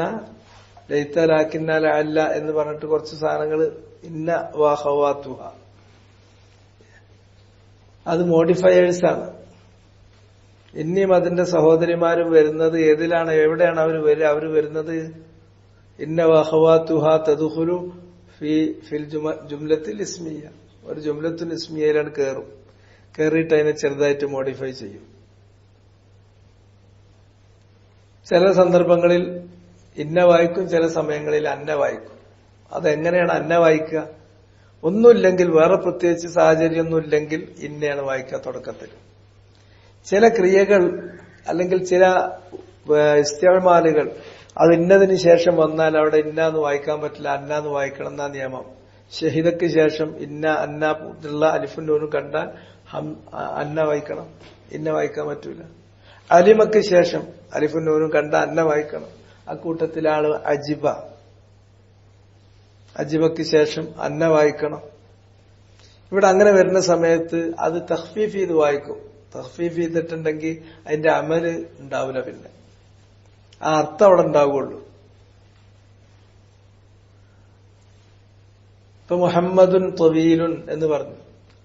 ലൈത ലാകിന്ന ലഅല്ല എന്ന് പറഞ്ഞിട്ട് കുറച്ച് സാധനങ്ങൾ ഇന്ന വഖവാതുഹ, അത് മോഡിഫയേഴ്സ് ആണ്. ഇനിയും അതിന്റെ സഹോദരിമാരും വരുന്നത് ഏതിലാണ്? എവിടെയാണ് അവർ വരിക? അവർ വരുന്നത് ഇന്ന വഖവാതുഹ തദ്ഖുലു ഫിൽ ജുംലത്തിൽ ഇസ്മിയ, ഒരു ജുംലത്തുൽ ഇസ്മിയയിലാണ് കയറിയിട്ട് അതിനെ ചെറുതായിട്ട് മോഡിഫൈ ചെയ്യും. ചില സന്ദർഭങ്ങളിൽ ഇന്ന വായിക്കും, ചില സമയങ്ങളിൽ അന്ന വായിക്കും. അതെങ്ങനെയാണ് അന്ന വായിക്കുക? ഒന്നുമില്ലെങ്കിൽ, വേറെ പ്രത്യേകിച്ച് സാഹചര്യമൊന്നുമില്ലെങ്കിൽ ഇന്നയാണ് വായിക്കുക തുടക്കത്തിൽ. ചില ക്രിയകൾ അല്ലെങ്കിൽ ചില ഇസ്തിഅമാലുകൾ അത് ഇന്നതിന് ശേഷം വന്നാൽ അവിടെ ഇന്നാന്ന് വായിക്കാൻ പറ്റില്ല, അന്നാന്ന് വായിക്കണം എന്നാ നിയമം. ഷഹിദക്ക് ശേഷം ഇന്ന അന്ന ഉള്ള അലിഫും നൂനും കണ്ടാൽ അന്ന വായിക്കണം, ഇന്ന വായിക്കാൻ പറ്റൂല. അലിമക്ക് ശേഷം അലിഫും നൂനും കണ്ട അന്ന വായിക്കണം. അക്കൂട്ടത്തിലാണ് അജിബ, അജിബക്ക് ശേഷം അന്ന വായിക്കണം. ഇവിടെ അങ്ങനെ വരുന്ന സമയത്ത് അത് തഖ്ഫീഫ് ചെയ്ത് വായിക്കും. തഖ്ഫീഫ് ചെയ്തിട്ടുണ്ടെങ്കിൽ അതിന്റെ അമല് ഉണ്ടാവില്ല, പിന്നെ ആ അർത്ഥം അവിടെ ഉണ്ടാവുകയുള്ളൂ. ഇപ്പൊ മുഹമ്മദുൻ ത്വീലുൻ എന്ന് പറഞ്ഞു,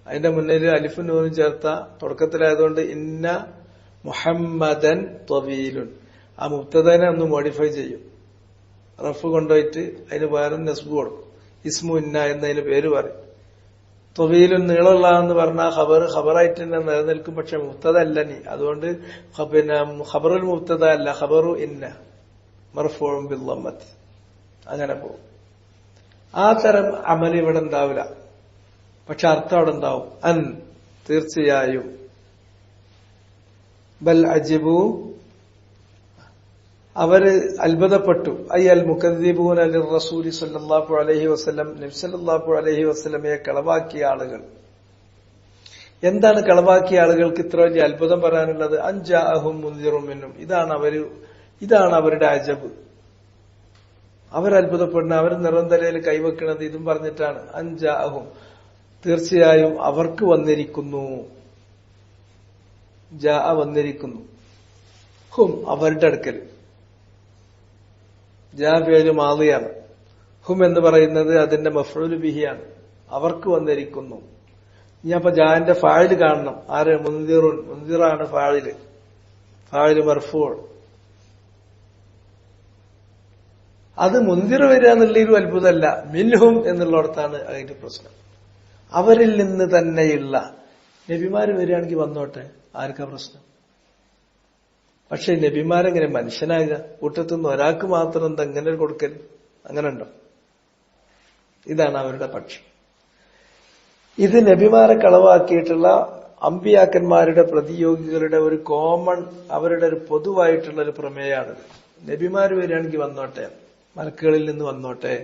അതിന്റെ മുന്നിൽ അലിഫും നൂനും ചേർത്ത തുടക്കത്തിലായതുകൊണ്ട് ഇന്ന മുഹമ്മദൻ ത്വീലുൻ. ആ മുബ്തദനെ ഒന്ന് മോഡിഫൈ ചെയ്യും, റഫ് കൊണ്ടുപോയിട്ട് അതിന് വേറെ നസ്ബ് കൊടുക്കും, ഇസ്മു ഇന്ന എന്നതിന് പേര് പറയും. ത്വീലുൻ നീളമുള്ളതെന്ന് പറഞ്ഞാൽ ഖബറായിട്ട് തന്നെ നിലനിൽക്കും, പക്ഷെ മുബ്തദ അല്ല നീ. അതുകൊണ്ട് പിന്നെ ഖബറുൽ മുബ്തദ അല്ല, ഖബറു ഇന്ന മർഫൂഉൻ ബിൽ ളമ്മത്തി, അങ്ങനെ പോകും. ആ തരം അമൽ ഇവിടെ ഉണ്ടാവില്ല, പക്ഷെ അർത്ഥം അവിടെ ഉണ്ടാവും. അൻ, തീർച്ചയായും. ബൽ അജിബു, അവര് അത്ഭുതപ്പെട്ടു. അൽ മുകദ്ദിബൂന ലിർറസൂലി സ്വല്ലല്ലാഹു അലൈഹി വസല്ലം, നബി സല്ലല്ലാഹു അലൈഹി വസല്ലമയെ കളവാക്കിയ ആളുകൾ. എന്താണ് കളവാക്കിയ ആളുകൾക്ക് ഇത്ര വലിയ അത്ഭുതം പറയാനുള്ളത്? അൻജാഅഹും മുൻദിറും മിൻഹും, ഇതാണ് അവരുടെ അജബ്. അവരത്ഭുതപ്പെടുന്ന, അവർ നിറന്തലയിൽ കൈവെക്കുന്നത് ഇതും പറഞ്ഞിട്ടാണ്. അൻജാഅഹും, തീർച്ചയായും അവർക്ക് വന്നിരിക്കുന്നു. ജാഅ വന്നിരിക്കുന്നു. ഹും, അവരുടെ അടുക്കൽ. ജാ ഫിഅ്ലു മാദിയാണ്. ഹും എന്ന് പറയുന്നത് അതിന്റെ മഫ്ഊലു ബിഹിയാണ്. അവർക്ക് വന്നിരിക്കുന്നു. ഇനി അപ്പൊ ജാന്റെ ഫാഇല് കാണണം. ആര്? മുൻദിറുൻ. മുൻദിറാണ് ഫാഇല് മർഫൂഉ. അത് മുൻദിർ വരിക എന്നുള്ളൊരു അത്ഭുതമല്ല, മിൻഹും എന്നുള്ളിടത്താണ് അതിന്റെ പ്രശ്നം. അവരിൽ നിന്ന് തന്നെയുള്ള നബിമാര് വരികയാണെങ്കിൽ വന്നോട്ടെ, ആർക്കാ പ്രശ്നം? പക്ഷെ നബിമാരെങ്ങനെ മനുഷ്യനാകുക? കൂട്ടത്തുനിന്ന് ഒരാൾക്ക് മാത്രം എന്താ എങ്ങനെ കൊടുക്കൽ? അങ്ങനെ ഉണ്ടോ? ഇതാണ് അവരുടെ പക്ഷം. ഇത് നബിമാരെ കളവാക്കിയിട്ടുള്ള അമ്പിയാക്കന്മാരുടെ പ്രതിയോഗികളുടെ ഒരു കോമൺ, അവരുടെ ഒരു പൊതുവായിട്ടുള്ള ഒരു പ്രമേയമാണിത്. നബിമാര് വരികയാണെങ്കിൽ വന്നോട്ടെ, മലക്കുകളിൽ നിന്ന് വന്നോട്ടെ,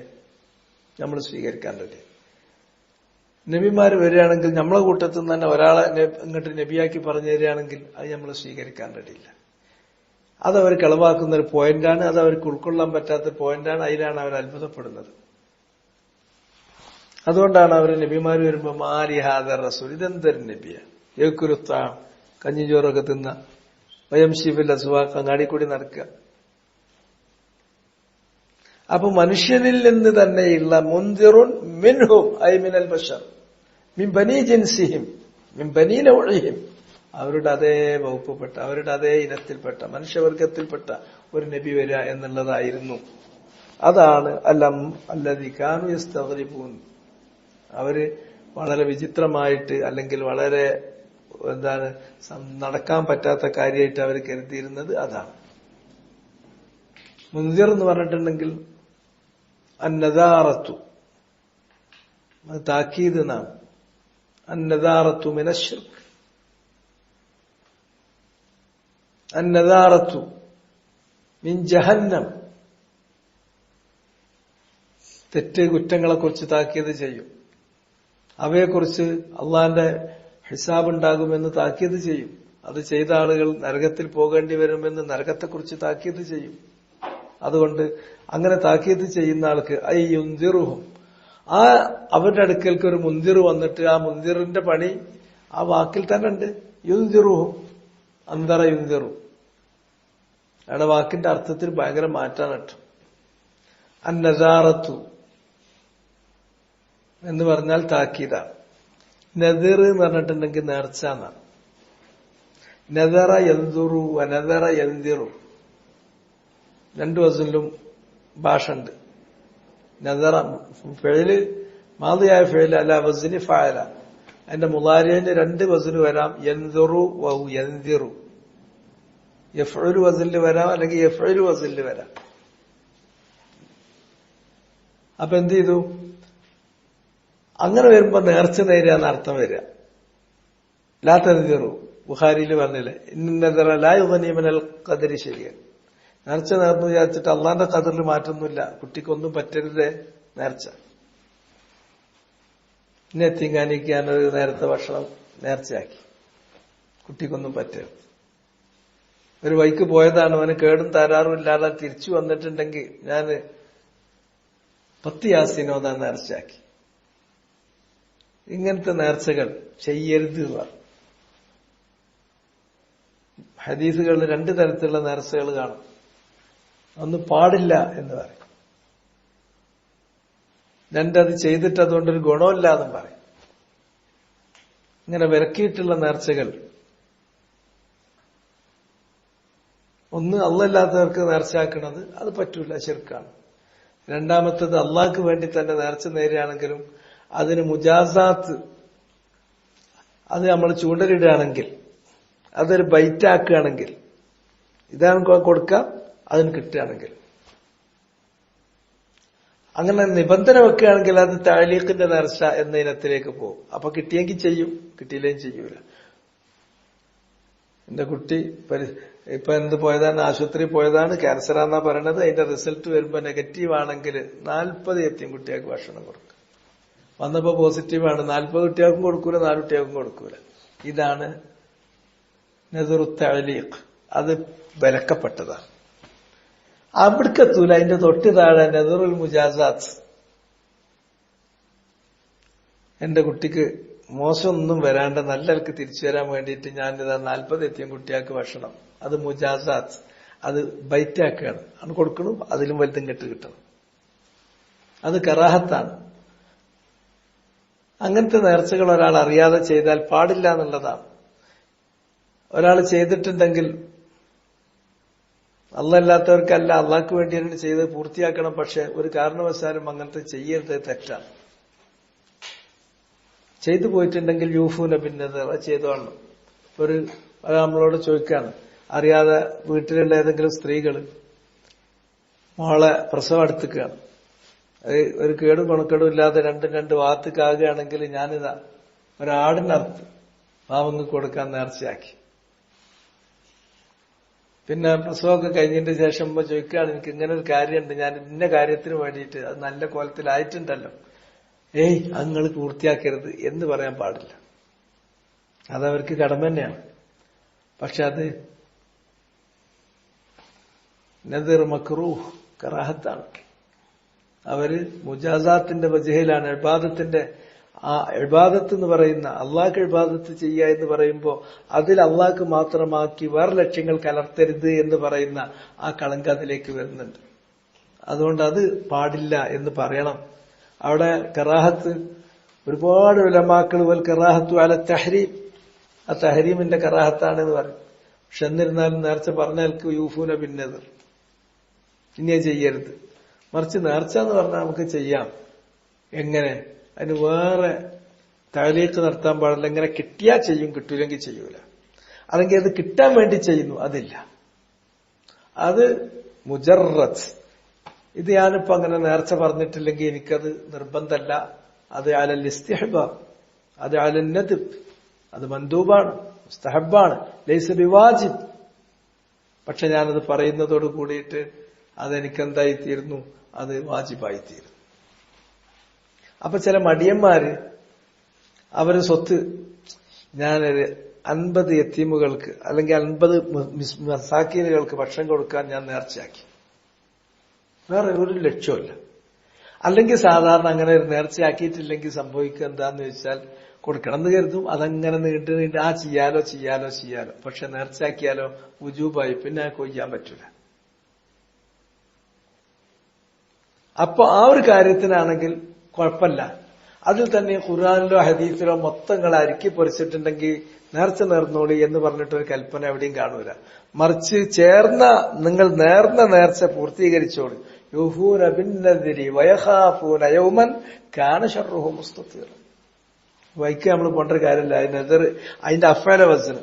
നമ്മൾ സ്വീകരിക്കാൻ റെഡി. നബിമാര് വരികയാണെങ്കിൽ നമ്മളെ കൂട്ടത്തിൽ നിന്ന് തന്നെ ഒരാളെ ഇങ്ങോട്ട് നബിയാക്കി പറഞ്ഞു തരികയാണെങ്കിൽ അത് നമ്മൾ സ്വീകരിക്കാൻ റെഡിയില്ല. അതവർ കളവാക്കുന്ന ഒരു പോയിന്റാണ്, അത് അവർക്ക് ഉൾക്കൊള്ളാൻ പറ്റാത്ത പോയിന്റാണ്. അതിലാണ് അവർ അത്ഭുതപ്പെടുന്നത്. അതുകൊണ്ടാണ് അവർ നബിമാര് വരുമ്പോ മാരി ഹാദർ റസൂൽ, ഇതെന്തൊരു നബിയാ, ഏക്കുരുത്താ കഞ്ഞിച്ചോറൊക്കെ തിന്ന, വയംശീഫിൽ അസ്വാഖ്, അങ്ങാടി കൂടി നടക്കുക. അപ്പൊ മനുഷ്യനിൽ നിന്ന് തന്നെയുള്ള മുൻദിറുൻ മിൻഹും ഐ മിനൽ ബശർ മിൻ ബനി ജിൻസിഹിം മിൻ ബനി നൗഇഹിം, അവരുടെ അതേ വകുപ്പുപെട്ട, അവരുടെ അതേ ഇനത്തിൽപ്പെട്ട, മനുഷ്യവർഗത്തിൽപ്പെട്ട ഒരു നബി വരിക എന്നുള്ളതായിരുന്നു. അതാണ് അലം അല്ലദീ കാനൂ യസ്തഗ്രിബൂൻ. അവര് വളരെ വിചിത്രമായിട്ട് അല്ലെങ്കിൽ വളരെ എന്താണ് നടക്കാൻ പറ്റാത്ത കാര്യമായിട്ട് അവർ കരുതിയിരുന്നത് അതാണ്. മുൻസിർ എന്ന് പറഞ്ഞിട്ടുണ്ടെങ്കിൽ അന്നദാറത്തു, അത് താക്കീത് എന്നാണ്. അന്നദാറത്തു മിനശ്ശിർക്ക്, അന്നദാറത്തു മിൻ ജഹന്നം, തെറ്റ് കുറ്റങ്ങളെ കുറിച്ച് താക്കീത് ചെയ്യും. അവയെക്കുറിച്ച് അള്ളാന്റെ ഹിസാബ് ഉണ്ടാകുമെന്ന് താക്കീത് ചെയ്യും. അത് ചെയ്ത ആളുകൾ നരകത്തിൽ പോകേണ്ടി വരുമെന്ന് നരകത്തെക്കുറിച്ച് താക്കീത് ചെയ്യും. അതുകൊണ്ട് അങ്ങനെ താക്കീത് ചെയ്യുന്ന ആൾക്ക് ഐ യുൻദിറുഹും, ആ അവരുടെ അടുക്കൽക്ക് ഒരു മുൻദിർ വന്നിട്ട് ആ മുൻദിറിന്റെ പണി ആ വാക്കിൽ തന്നെ ഉണ്ട്. യുൻദിറുഹും, അന്തറ യുൻദിറു, അവിടെ വാക്കിന്റെ അർത്ഥത്തിൽ ഭയങ്കര മാറ്റാണ് കേട്ടോ. അന്നദാറത്തു എന്ന് പറഞ്ഞാൽ താക്കീതാണ്. നദിർ എന്ന് പറഞ്ഞിട്ടുണ്ടെങ്കിൽ നേർച്ച എന്നാണ്. നദറ യൻദുറു വനദറ യൻദിറു, രണ്ടു വസനിലും ഭാഷ ഉണ്ട്. നദറ ഫെയില് മാദിയായ ഫെയില് അല്ല വസ്നി ഫഅല, അതിന്റെ മുളാരിന് രണ്ട് വസന് വരാം. യൻദുറു വ യൻദിറു, യഫ്ഉലു വസനിൽ വരാം, അല്ലെങ്കിൽ യഫ്ഉലു വസനിൽ വരാം. അപ്പൊ എന്ത് ചെയ്തു? അങ്ങനെ വരുമ്പോ നേർച്ച നേരാന്ന് അർത്ഥം വരിക. ലാ തൻദിറു, ബുഖാരിയിൽ പറഞ്ഞില്ലേ, ഇന്നദറ ലാ യുഗ്നി മിനൽ ഖദരി ശരിയാ. നേർച്ച നേർന്നു വിചാരിച്ചിട്ട് അള്ളാന്റെ ഖദറിൽ മാറ്റൊന്നുമില്ല. കുട്ടിക്കൊന്നും പറ്റരുതേ നേർച്ച. ഇന്നെ എത്തിങ്ങാനിക്കാനൊരു നേരത്തെ ഭക്ഷണം നേർച്ചയാക്കി, കുട്ടിക്കൊന്നും പറ്റരുത്. ഒരു വൈക്ക് പോയതാണ്, അവന് കേടും തരാറും ഇല്ലാതെ തിരിച്ചു വന്നിട്ടുണ്ടെങ്കിൽ ഞാൻ 10 യാസീനോ താൻ നേർച്ചയാക്കി. ഇങ്ങനത്തെ നേർച്ചകൾ ചെയ്യരുത്. ഹദീസുകളിൽ 2 തരത്തിലുള്ള നേർച്ചകൾ കാണും. ഒന്ന് പാടില്ല എന്ന് പറയും, 2 അത് ചെയ്തിട്ട് അതുകൊണ്ടൊരു ഗുണമില്ല എന്നും പറയും. ഇങ്ങനെ വിലക്കിയിട്ടുള്ള നേർച്ചകൾ, ഒന്ന് അള്ളാഹല്ലാത്തവർക്ക് നേർച്ചയാക്കുന്നത് അത് പറ്റൂല, ശിർക്കാണ്. രണ്ടാമത്തത് അള്ളാഹ്ക്ക് വേണ്ടി തന്നെ നേർച്ച നേരുകയാണെങ്കിലും അതിന് മുജാസാത്ത്, അത് നമ്മൾ ചൂണ്ടലിടുകയാണെങ്കിൽ, അതൊരു ബൈറ്റാക്കുകയാണെങ്കിൽ, ഇതാണ് കൊടുക്കാം, അതിന് കിട്ടുകയാണെങ്കിൽ, അങ്ങനെ നിബന്ധന വെക്കുകയാണെങ്കിൽ അത് തഅലീഖിന്റെ നേർച്ച എന്ന ഇനത്തിലേക്ക് പോകും. അപ്പൊ കിട്ടിയെങ്കിൽ ചെയ്യും, കിട്ടിയില്ലെങ്കിൽ ചെയ്യൂല. എന്റെ കുട്ടി ഇപ്പൊ എന്ത് പോയതാണ്, ആശുപത്രി പോയതാണ്, ക്യാൻസറാന്നാ പറയണത്. അതിന്റെ റിസൾട്ട് വരുമ്പോ നെഗറ്റീവ് ആണെങ്കിൽ 40 എത്തിയും കുട്ടികൾക്ക് ഭക്ഷണം കൊടുക്കും. വന്നപ്പോ പോസിറ്റീവാണ്, 40 കുട്ടികൾക്കും കൊടുക്കൂല, 4 കുട്ടികൾക്കും കൊടുക്കൂല. ഇതാണ് നദറു തഅലീഖ്. അത് വിലക്കപ്പെട്ടതാണ്. അവിടക്കെത്തൂല. അതിന്റെ തൊട്ട് താഴെ നദറുൽ മുജാസാത്ത്. എന്റെ കുട്ടിക്ക് മോശമൊന്നും വരാണ്ട് നല്ലവർക്ക് തിരിച്ചു വരാൻ വേണ്ടിയിട്ട് ഞാനിതാ 40 എത്തിയും കുട്ടികൾക്ക് ഭക്ഷണം, അത് മുജാസാത്ത്, അത് ബൈറ്റാക്കുകയാണ്. അത് കൊടുക്കണം, അതിലും വലുതും കിട്ടണം. അത് കറാഹത്താണ്. അങ്ങനത്തെ നേർച്ചകൾ ഒരാൾ അറിയാതെ ചെയ്താൽ പാടില്ല എന്നുള്ളതാണ്. ഒരാൾ ചെയ്തിട്ടുണ്ടെങ്കിൽ അല്ലാത്തവർക്കല്ല, അള്ളാഹ്ക്ക് വേണ്ടിയാണ് ചെയ്ത് പൂർത്തിയാക്കണം. പക്ഷെ ഒരു കാരണവശാലും അങ്ങനത്തെ ചെയ്യരുത്, തെറ്റാണ്. ചെയ്തു പോയിട്ടുണ്ടെങ്കിൽ യൂഫൂന ബിന്നദർ, ചെയ്തോളണം. ഒരു നമ്മളോട് ചോദിക്കാണ്, അറിയാതെ വീട്ടിലുള്ള ഏതെങ്കിലും സ്ത്രീകൾ മോളെ പ്രസവം എടുത്തുകയാണ്, ഒരു കേടും കൊണക്കേടും ഇല്ലാതെ 2 ഭാഗത്തേക്കാകുകയാണെങ്കിൽ ഞാനിതാ ഒരാടിനറുത്ത് പാവങ്ങ് കൊടുക്കാൻ നേർച്ചയാക്കി. പിന്നെ പ്രസവമൊക്കെ കഴിഞ്ഞതിന്റെ ശേഷം ചോദിക്കുകയാണ്, എനിക്ക് ഇങ്ങനെ ഒരു കാര്യമുണ്ട്, ഞാൻ ഇന്ന കാര്യത്തിന് വേണ്ടിയിട്ട്, അത് നല്ല കോലത്തിലായിട്ടുണ്ടല്ലോ, അത് നിങ്ങൾ പൂർത്തിയാക്കരുത് എന്ന് പറയാൻ പാടില്ല. അതവർക്ക് കടമ തന്നെയാണ്. പക്ഷെ അത് നദർ മക്റൂഹ്, കറാഹത്താണ്. അവര് മുജാസാത്തിന്റെ വജഹയിലാണ്. ഇബാദത്തിന്റെ ആ ഇബാദത്ത് എന്ന് പറയുന്ന, അള്ളാഹ്ക്ക് ഇബാദത്ത് ചെയ്യുക എന്ന് പറയുമ്പോൾ അതിൽ അള്ളാഹ്ക്ക് മാത്രമാക്കി വേറെ ലക്ഷ്യങ്ങൾ കലർത്തരുത് എന്ന് പറയുന്ന ആ കളങ്കം അതിലേക്ക് വരുന്നുണ്ട്. അതുകൊണ്ട് അത് പാടില്ല എന്ന് പറയണം. അവിടെ കറാഹത്ത് ഒരുപാട് ഉലമാക്കൾ വൽ കറാഹത്തു അല തഹരീം, ആ തഹരീമിന്റെ കറാഹത്താണെന്ന് പറയും. പക്ഷെ എന്നിരുന്നാലും നേർച്ച പറഞ്ഞാൽക്ക് യൂഫൂന ബിന്നദർ, ഇനി ചെയ്യരുത്. മറിച്ച് നേർച്ച എന്ന് പറഞ്ഞാൽ നമുക്ക് ചെയ്യാം. എങ്ങനെ? അതിന് വേറെ തഅലീഖ് നടത്താൻ പാടില്ല. ഇങ്ങനെ കിട്ടിയാ ചെയ്യും, കിട്ടൂലെങ്കിൽ ചെയ്യൂല. അല്ലെങ്കിൽ അത് കിട്ടാൻ വേണ്ടി ചെയ്യുന്നു, അതില്ല. അത് മുജറദ്. ഇത് ഞാനിപ്പോ അങ്ങനെ നേർച്ച പറഞ്ഞിട്ടില്ലെങ്കിൽ എനിക്കത് നിർബന്ധമല്ല. അത് അലൽ ഇസ്തിഹ്ബാബ്, അത് അലൽ നദ്ബ്, അത് മന്ദൂബാണ്, മുസ്തഹബാണ്, ലൈസ ബിവാജിബ്. പക്ഷെ ഞാനത് പറയുന്നതോട് കൂടിയിട്ട് അതെനിക്കെന്തായിത്തീരുന്നു? അത് വാജിബായിത്തീരുന്നു. അപ്പൊ ചില മടിയന്മാര് അവര് സ്വത്ത്, ഞാനൊരു 50 യത്തീമുകൾക്ക് അല്ലെങ്കിൽ 50 മസാക്കീനുകൾക്ക് ഭക്ഷണം കൊടുക്കാൻ ഞാൻ നേർച്ചയാക്കി, വേറെ ഒരു ലക്ഷ്യമില്ല. അല്ലെങ്കിൽ സാധാരണ അങ്ങനെ ഒരു നേർച്ചയാക്കിയിട്ടില്ലെങ്കിൽ സംഭവിക്കുക എന്താന്ന് വെച്ചാൽ കൊടുക്കണം എന്ന് കരുതും, അതങ്ങനെ നീണ്ടു ചെയ്യാലോ. പക്ഷെ നേർച്ചയാക്കിയാലോ വുജൂബായി, പിന്നെ കൊയ്യാൻ പറ്റൂല. അപ്പൊ ആ ഒരു കാര്യത്തിനാണെങ്കിൽ കുഴപ്പമില്ല. അതിൽ തന്നെ ഖുർആനിലോ ഹദീസിലോ മൊത്തങ്ങൾ അരുക്കി പൊരിച്ചിട്ടുണ്ടെങ്കിൽ നേർച്ച നേർന്നോളി എന്ന് പറഞ്ഞിട്ടൊരു കൽപ്പന എവിടെയും കാണൂല. മറിച്ച് നിങ്ങൾ നേർന്ന നേർച്ച പൂർത്തീകരിച്ചോളി. യുഫൂന ബിന്നദിരി വയഖാഫൂന യൗമൻ കാന ശർറുഹു മുസ്തതീറ. വൈക്ക് നമ്മൾ പോണ്ടൊരു കാര്യമില്ല. അതിന്റെ അഫ്അല വസ്ന്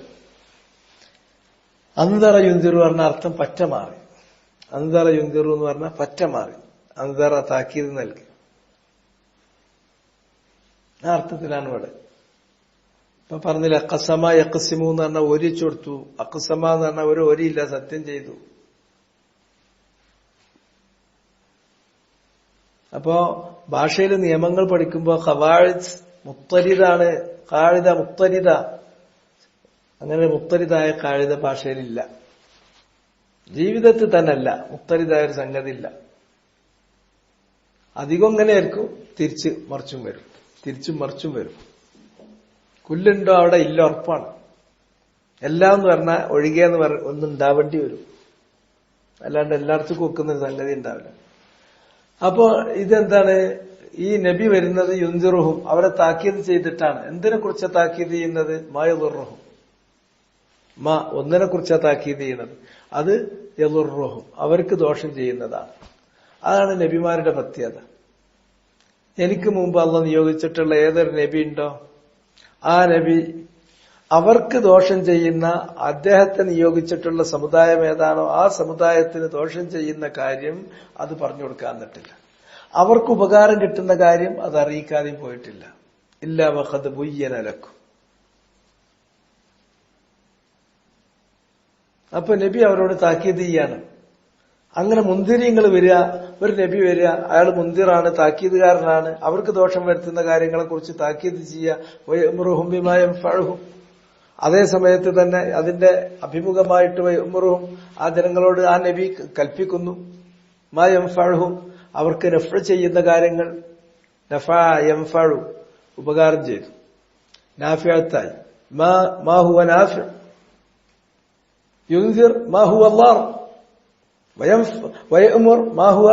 അൻദറ യുൻദിറു പറഞ്ഞ അർത്ഥം പറ്റ മാറി. അൻദറ യുൻദിറു എന്ന് പറഞ്ഞാൽ പറ്റ മാറി. അൻദറ താക്കീത് നൽകി, ആ അർത്ഥത്തിലാണ് ഇവിടെ. ഇപ്പൊ പറഞ്ഞില്ല, അഖസമ യഖ്സിമു എന്ന് പറഞ്ഞാൽ ഒരിച്ചു കൊടുത്തു, അഖ്സമ എന്ന് പറഞ്ഞാൽ ഒരു ഒരിയില്ല, സത്യം ചെയ്തു. അപ്പോ ഭാഷയിൽ നിയമങ്ങൾ പഠിക്കുമ്പോ ഖവാഇദ് മുത്തരിദാണ്, ഖാഇദ മുത്തരിദ. അങ്ങനെ മുത്തരിദായ ഖാഇദ ഭാഷയിലില്ല, ജീവിതത്തിൽ തന്നെ അല്ല, മുത്തരിദായ ഒരു സംഗതി ഇല്ല. അധികം ഇങ്ങനെയായിരിക്കും, തിരിച്ചും മറിച്ചും വരും. കുല്ലുണ്ടോ അവിടെ ഇല്ല, ഉറപ്പാണ്. എല്ലാം എന്ന് പറഞ്ഞാൽ ഒഴികെന്ന് ഒന്നുണ്ടാവേണ്ടി വരും, അല്ലാണ്ട് എല്ലായിടത്തും വെക്കുന്നൊരു സംഗതി ഉണ്ടാവില്ല. അപ്പോ ഇതെന്താണ്? ഈ നബി വരുന്നത് യുൻദിറുഹും, അവരെ താക്കീത് ചെയ്തിട്ടാണ്. എന്തിനെ കുറിച്ചാണ് താക്കീത് ചെയ്യുന്നത്? മാ യദുറുഹും, ഒന്നിനെ കുറിച്ചാണ് താക്കീത് ചെയ്യുന്നത്, അത് യദുറുഹും, അവർക്ക് ദോഷം ചെയ്യുന്നതാണ്. അതാണ് നബിമാരുടെ പ്രത്യേകത. എനിക്ക് മുമ്പ് അള്ളാഹ് നിയോഗിച്ചിട്ടുള്ള ഏതൊരു നബി ഉണ്ടോ, ആ നബി അവർക്ക് ദോഷം ചെയ്യുന്ന, അദ്ദേഹത്തെ നിയോഗിച്ചിട്ടുള്ള സമുദായം ഏതാണോ ആ സമുദായത്തിന് ദോഷം ചെയ്യുന്ന കാര്യം അത് പറഞ്ഞു കൊടുക്കാൻ പറ്റില്ല. അവർക്ക് ഉപകാരം കിട്ടുന്ന കാര്യം അത് അറിയിക്കാതെയും പോയിട്ടില്ല. ഇല്ലാ വഖദ് ബുയ്യന ലക്കും. അപ്പൊ നബി അവരോട് താക്കീത് ചെയ്യാണ്. അങ്ങനെ മുന്തിരിങ്ങൾ വരിക, ഒരു നബി വരിക, അയാൾ മുന്തിറാണ്, താക്കീതുകാരനാണ്, അവർക്ക് ദോഷം വരുത്തുന്ന കാര്യങ്ങളെ കുറിച്ച് താക്കീത് ചെയ്യുക. അതേ സമയത്ത് തന്നെ അതിന്റെ അഭിമുഖമായിട്ട് വയമുറുഹും, ആ ജനങ്ങളോട് ആ നബി കൽപ്പിക്കുന്നു, മാ യൻഫഉഹും, അവർക്ക് നഫ്അ ചെയ്യുന്ന കാര്യങ്ങൾ. നഫഅ യൻഫഉ, ഉപകാരം ചെയ്തു, നാഫിഅത്തായി. മാ ഹുവ നാഫിഅ, യുൻസിർ മാ ഹുവ ളാർ, വയമുർ മാ ഹുവ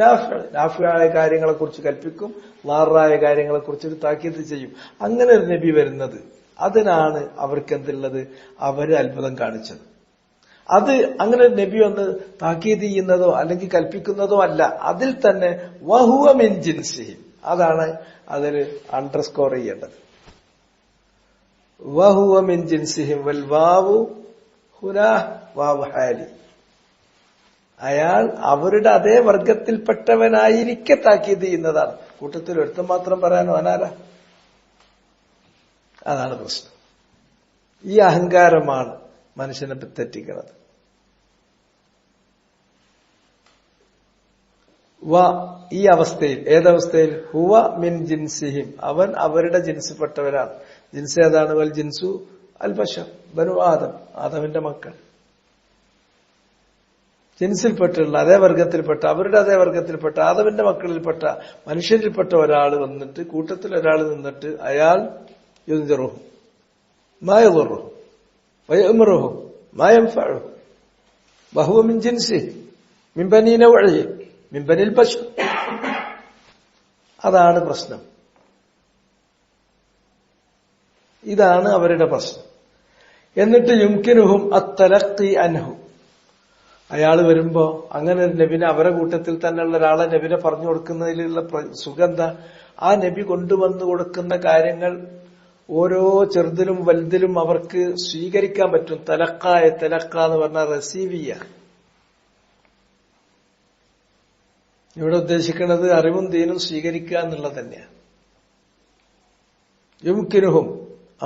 നാഫിഅ, നാഫിഅയായ കാര്യങ്ങളെ കുറിച്ച് കൽപ്പിക്കും, ളാറായ കാര്യങ്ങളെ കുറിച്ച് താക്കീത് ചെയ്യും. അങ്ങനെ ഒരു നബി വരുന്നത്, അതിനാണ് അവർക്ക് എന്തുള്ളത്, അവര് അത്ഭുതം കാണിച്ചത്. അത് അങ്ങനെ നബി ഒന്ന് താക്കീത് ചെയ്യുന്നതോ അല്ലെങ്കിൽ കൽപ്പിക്കുന്നതോ അല്ല, അതിൽ തന്നെ വഹുവ മിൻ ജിൻസിഹിം, അതാണ് അതിൽ അണ്ടർസ്കോർ ചെയ്യേണ്ടത്. വഹുവ മിൻ ജിൻസിഹിം വൽ വാവു ഹുനാ വാവു ഹാലി, അയാൾ അവരുടെ അതേ വർഗത്തിൽപ്പെട്ടവനായിരിക്കെ താക്കീത് ചെയ്യുന്നതാണ്. കൂട്ടത്തിൽ ഒരുത്തം മാത്രം പറയാനോ അനാരാ? അതാണ് പ്രശ്നം. ഈ അഹങ്കാരമാണ് മനുഷ്യനെ തെറ്റിക്കുന്നത്. ഈ അവസ്ഥയിൽ, ഏതവസ്ഥയിൽ? ഹുവ മിൻ ജിൻസിഹിം, അവൻ അവരുടെ ജിൻസിൽപ്പെട്ടവരാണ്. ജിൻസ് ഏതാണ്? വൽ ജിൻസു അൽ ബശർ, ബനു ആദം, ആദമിന്റെ മക്കൾ. ജിൻസിൽപ്പെട്ടുള്ള അതേ വർഗത്തിൽപ്പെട്ട, അവരുടെ അതേ വർഗത്തിൽപ്പെട്ട, ആദമിന്റെ മക്കളിൽപ്പെട്ട, മനുഷ്യരിൽപ്പെട്ട ഒരാൾ വന്നിട്ട്, കൂട്ടത്തിൽ ഒരാൾ നിന്നിട്ട്, അയാൾ യുൻദിറുഹും മാ യദുറുഹും വയഅ്മുറുഹും മാ യൻഫഉഹും വഹുവ മിൻ ജിൻസിഹി മിൻ ബനീ നൗഇഹി മിൻ ബനിൽ ബശർ. അതാണ് പ്രശ്നം. ഇതാണ് അവരുടെ പ്രശ്നം. എന്നിട്ട് യുംകിനുഹും അത്തലഖി അൻഹു, അയാൾ വരുമ്പോ അങ്ങനെ ഒരു നബിനെ അവരെ കൂട്ടത്തിൽ തന്നെയുള്ള ഒരാളെ നബിനെ പറഞ്ഞു കൊടുക്കുന്നതിലുള്ള സുഖം എന്താ? ആ നബി കൊണ്ടുവന്നു കൊടുക്കുന്ന കാര്യങ്ങൾ ഓരോ ചെറുതിലും വലുതിലും അവർക്ക് സ്വീകരിക്കാൻ പറ്റും. തലക്ക എന്ന് പറഞ്ഞാൽ റിസീവ് ചെയ്യുക. ഇവിടെ ഉദ്ദേശിക്കുന്നത് അറിവും ദീനും സ്വീകരിക്കുക എന്നുള്ളത് തന്നെയാണ്. യുംകിനുഹും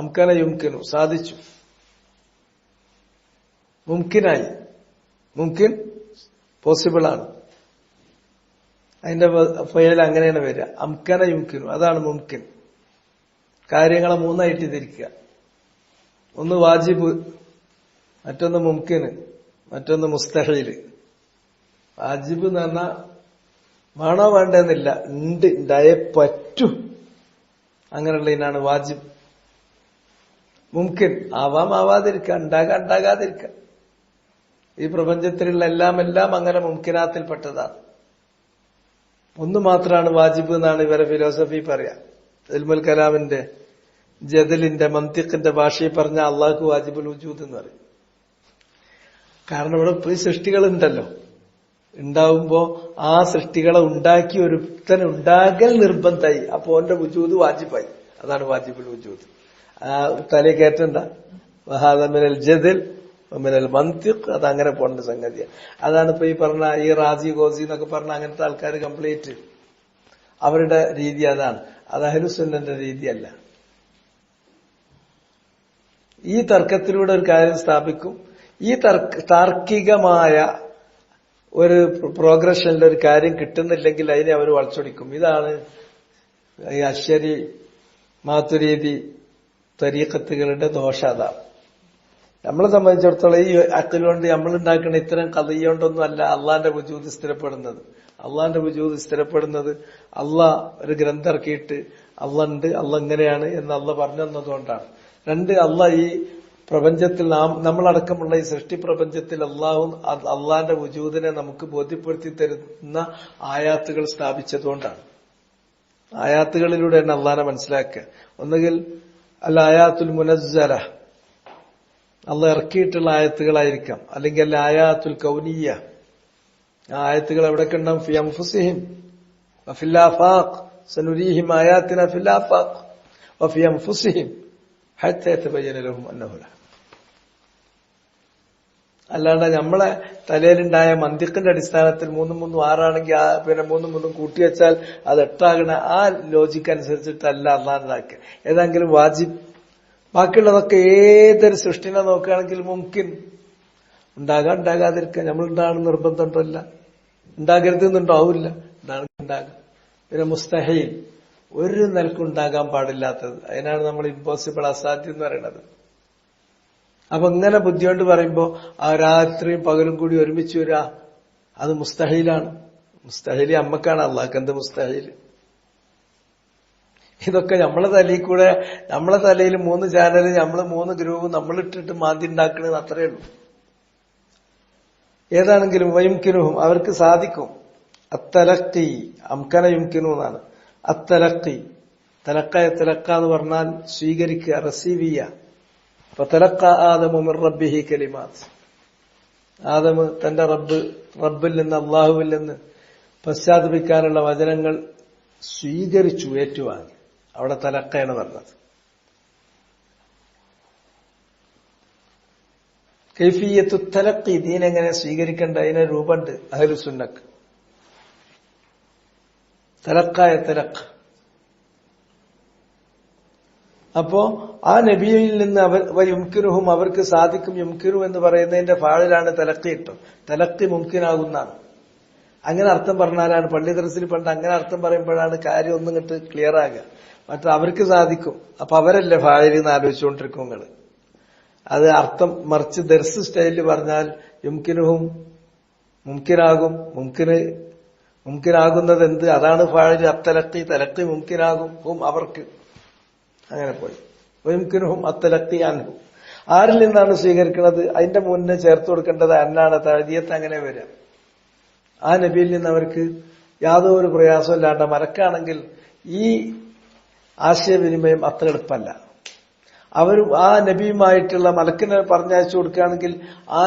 അംകന യുംകിനു, സാധിച്ചു, മുംകിനായി, മുംകിൻ പോസിബിൾ ആണ്. അതിന്റെ ഫയൽ അങ്ങനെയാണ് വരിക. അംകന യുംകിനു, അതാണ് മുംകിൻ. കാര്യങ്ങളെ മൂന്നായിട്ട് തിരിക്കുക. ഒന്ന് വാജിബ്, മറ്റൊന്ന് മുംകിന്, മറ്റൊന്ന് മുസ്തഹീല്. വാജിബ് എന്ന് പറഞ്ഞാൽ വേണോ വേണ്ടെന്നില്ല, ഉണ്ടായേ പറ്റൂ, അങ്ങനെയുള്ളതിനാണ് വാജിബ്. മുംകിൻ ആവാം ആവാതിരിക്കാം, ഉണ്ടാകാതിരിക്കാം. ഈ പ്രപഞ്ചത്തിലുള്ള എല്ലാം അങ്ങനെ മുംകിനാത്തിൽപ്പെട്ടതാണ്. ഒന്ന് മാത്രമാണ് വാജിബ് എന്നാണ് ഇവരെ ഫിലോസഫി പറയാ. ഇൽമുൽ കലാമിന്റെ ജദലിന്റെ മന്തിഖിന്റെ ഭാഷയിൽ പറഞ്ഞ അള്ളാഹു വാജിബുൽ വജൂദ് എന്ന് പറയും. കാരണം ഇവിടെ ഈ സൃഷ്ടികളുണ്ടല്ലോ, ഉണ്ടാവുമ്പോ ആ സൃഷ്ടികളെ ഉണ്ടാക്കി ഒരുത്തൻ ഉണ്ടാകൽ നിർബന്ധമായി. അപ്പൊ ഓന്റെ വജൂദ് വാജിബായി. അതാണ് വാജിബുൽ വജൂദ്. ആ തലേ കയറ്റണ്ട വഹാദമിനൽ ജദൽ മിനൽ മന്തിഖ്, അത് അങ്ങനെ പോകേണ്ട സംഗതിയാണ്. അതാണ് ഇപ്പൊ ഈ പറഞ്ഞ ഈ റാസി ഗോസി എന്നൊക്കെ പറഞ്ഞ അങ്ങനത്തെ ആൾക്കാർ കംപ്ലീറ്റ് അവരുടെ രീതി അതാണ്. അത് അഹ്ലുസുന്നന്റെ രീതിയല്ല. ഈ തർക്കത്തിലൂടെ ഒരു കാര്യം സ്ഥാപിക്കും. ഈ താർക്കികമായ ഒരു പ്രോഗ്രഷനിൽ ഒരു കാര്യം കിട്ടുന്നില്ലെങ്കിൽ അതിനെ അവർ വളച്ചൊടിക്കും. ഇതാണ് ഈ അശ്ശരി മാതുരീദി തരീഖത്തുകളുടെ ദോഷാതാണ്. നമ്മളെ സംബന്ധിച്ചിടത്തോളം ഈ അക്കലുകൊണ്ട് നമ്മൾ ഉണ്ടാക്കുന്ന ഇത്തരം കഥയൊണ്ടൊന്നും അല്ല അള്ളാന്റെ വജൂദ് സ്ഥിരപ്പെടുന്നത്. അള്ളാന്റെ വജൂദ് സ്ഥിരപ്പെടുന്നത് അള്ളാഹ് ഒരു ഗ്രന്ഥം ഇറക്കിയിട്ട് അള്ളണ്ട്, അള്ളാഹ് ഇങ്ങനെയാണ് എന്ന് അള്ളാഹ് പറഞ്ഞു തന്നതുകൊണ്ടാണ്. രണ്ട്, അള്ളാഹ് ഈ പ്രപഞ്ചത്തിൽ നമ്മളടക്കമുള്ള ഈ സൃഷ്ടി പ്രപഞ്ചത്തിൽ അള്ളാന്റെ വജൂദിനെ നമുക്ക് ബോധ്യപ്പെടുത്തി തരുന്ന ആയാത്തുകൾ സ്ഥാപിച്ചതുകൊണ്ടാണ്. ആയാത്തുകളിലൂടെയാണ് അള്ളാനെ മനസ്സിലാക്കുക. ഒന്നുകിൽ അൽ ആയാത്തുൽ മുനസ്സല, അള്ളാഹ് ഇറക്കിയിട്ടുള്ള ആയത്തുകളായിരിക്കാം, അല്ലെങ്കിൽ അല്ല ആയാത്തുൽ കൗനിയ. ആ ആയത്തുകൾ എവിടെയൊക്കെ ഉണ്ടാവും? ഫി അൻഫുസിഹിം വഫിൽ ആഫാഖ് സനുരീഹിം ആയാത്തിന ഫിൽ ആഫാഖ് വഫി അൻഫുസിഹിം ഹത്താ യതബയ്യന ലഹും അന്നഹു ലാ. അല്ലാണ്ട് നമ്മളെ തലയിലുണ്ടായ മന്തിഖിന്റെ അടിസ്ഥാനത്തിൽ 3 3 6 പിന്നെ 3 3 കൂട്ടിവെച്ചാൽ അത് 8 ആകണ ആ ലോജിക്ക് അനുസരിച്ചിട്ടല്ല അള്ളാഹിനാക്കുക. ഏതെങ്കിലും വാജിബ്. ബാക്കിയുള്ളതൊക്കെ ഏതൊരു സൃഷ്ടിനെ നോക്കുകയാണെങ്കിൽ മുംകിൻ, ഉണ്ടാകാതിരിക്കുക. നമ്മൾ ഉണ്ടാകണം നിർബന്ധമുണ്ടല്ല, ഉണ്ടാകരുത് എന്നുണ്ടാവില്ല, ഉണ്ടാകും. പിന്നെ മുസ്തഹീൽ, ഒരു നിലക്കുണ്ടാകാൻ പാടില്ലാത്തത്, അതിനാണ് നമ്മൾ ഇമ്പോസിബിൾ, അസാധ്യം എന്ന് പറയുന്നത്. അപ്പൊ ഇങ്ങനെ ബുദ്ധി കൊണ്ട് പറയുമ്പോ ആ രാത്രിയും പകലും കൂടി ഒരുമിച്ച് വരിക, അത് മുസ്തഹീലാണ്. മുസ്തഹീൽ അമ്മക്കാണ്, അള്ളാഹ്ക്ക് എന്ത് മുസ്തഹീൽ? ഇതൊക്കെ നമ്മളെ തലയിൽ കൂടെ, നമ്മളെ തലയിൽ 3 ചാനല്, നമ്മള് 3 ഗ്രൂപ്പ് നമ്മളിട്ടിട്ട് മാന്തി ഉണ്ടാക്കണത് അത്രയേ ഉള്ളൂ. ഏതാണെങ്കിലും വയുംകിനുഹും, അവർക്ക് സാധിക്കും. അത്തലക്കി അംകന യുംകിനു എന്നാണ്. അത്തലക്കി, തലക്ക എന്ന് പറഞ്ഞാൽ സ്വീകരിക്കുക, റിസീവ് ചെയ്യുക. അപ്പൊ തലക്ക ആദമു മിർ റബ്ബിഹി കലിമാത്ത്, ആദമ് തന്റെ റബ്ബിൽ നിന്ന്, അള്ളാഹുവിൽ നിന്ന് പശ്ചാത്തപിക്കാനുള്ള വചനങ്ങൾ സ്വീകരിച്ചു, ഏറ്റുവാങ്ങി. അവിടെ തലക്കയാണ് പറഞ്ഞത്. കൈഫിയത്തു തലക്കി, ദീൻ എങ്ങനെ സ്വീകരിക്കേണ്ട അതിന് രൂപമുണ്ട് അഹ്ലുസുന്നക്ക്. തലക്കായ തലക്ക്. അപ്പോ ആ നബിയിൽ നിന്ന് യുംകിനുഹും, അവർക്ക് സാധിക്കും. യുംകിനു എന്ന് പറയുന്നതിന്റെ ഫാളിലാണ് തലക്കി ഇട്ടു. തലക്കി മുംകിനാകുന്നതാണ്. അങ്ങനെ അർത്ഥം പറഞ്ഞാലാണ്, പള്ളി ദർസിൽ പണ്ട് അങ്ങനെ അർത്ഥം പറയുമ്പോഴാണ് കാര്യം ഒന്നും ഇങ്ങോട്ട് ക്ലിയർ ആകുക. മറ്റേ അവർക്ക് സാധിക്കും. അപ്പൊ അവരല്ലേ ഫായിൽ എന്ന് ആലോചിച്ചുകൊണ്ടിരിക്കും നിങ്ങള്. അത് അർത്ഥം മറിച്ച് ദർസ് സ്റ്റൈലിൽ പറഞ്ഞാൽ യുംകിനുഹും മുംകിനാകും. മുംകിനാകുന്നത് എന്ത്? അതാണ് ഫായിൽ. അത്തലക്കി, തലക്കി മുംകിനാകും. അവർക്ക് അങ്ങനെ പോയി. യുംകിനുഹും അത്തലക്കി അൻഹു. ആരിൽ നിന്നാണ് സ്വീകരിക്കുന്നത്? അതിന്റെ മുന്നേ ചേർത്ത് കൊടുക്കേണ്ടത് അന്നാണ്, തഅദിയത്ത് അങ്ങനെ വരിക. ആ നബിയിൽ നിന്ന് അവർക്ക് യാതൊരു പ്രയാസവും ഇല്ലാണ്ട. മലക്കാണെങ്കിൽ ഈ ആശയവിനിമയം അത്ര എളുപ്പമല്ല. അവരും ആ നബിയുമായിട്ടുള്ള മലക്കിനെ പറഞ്ഞയച്ചു കൊടുക്കുകയാണെങ്കിൽ ആ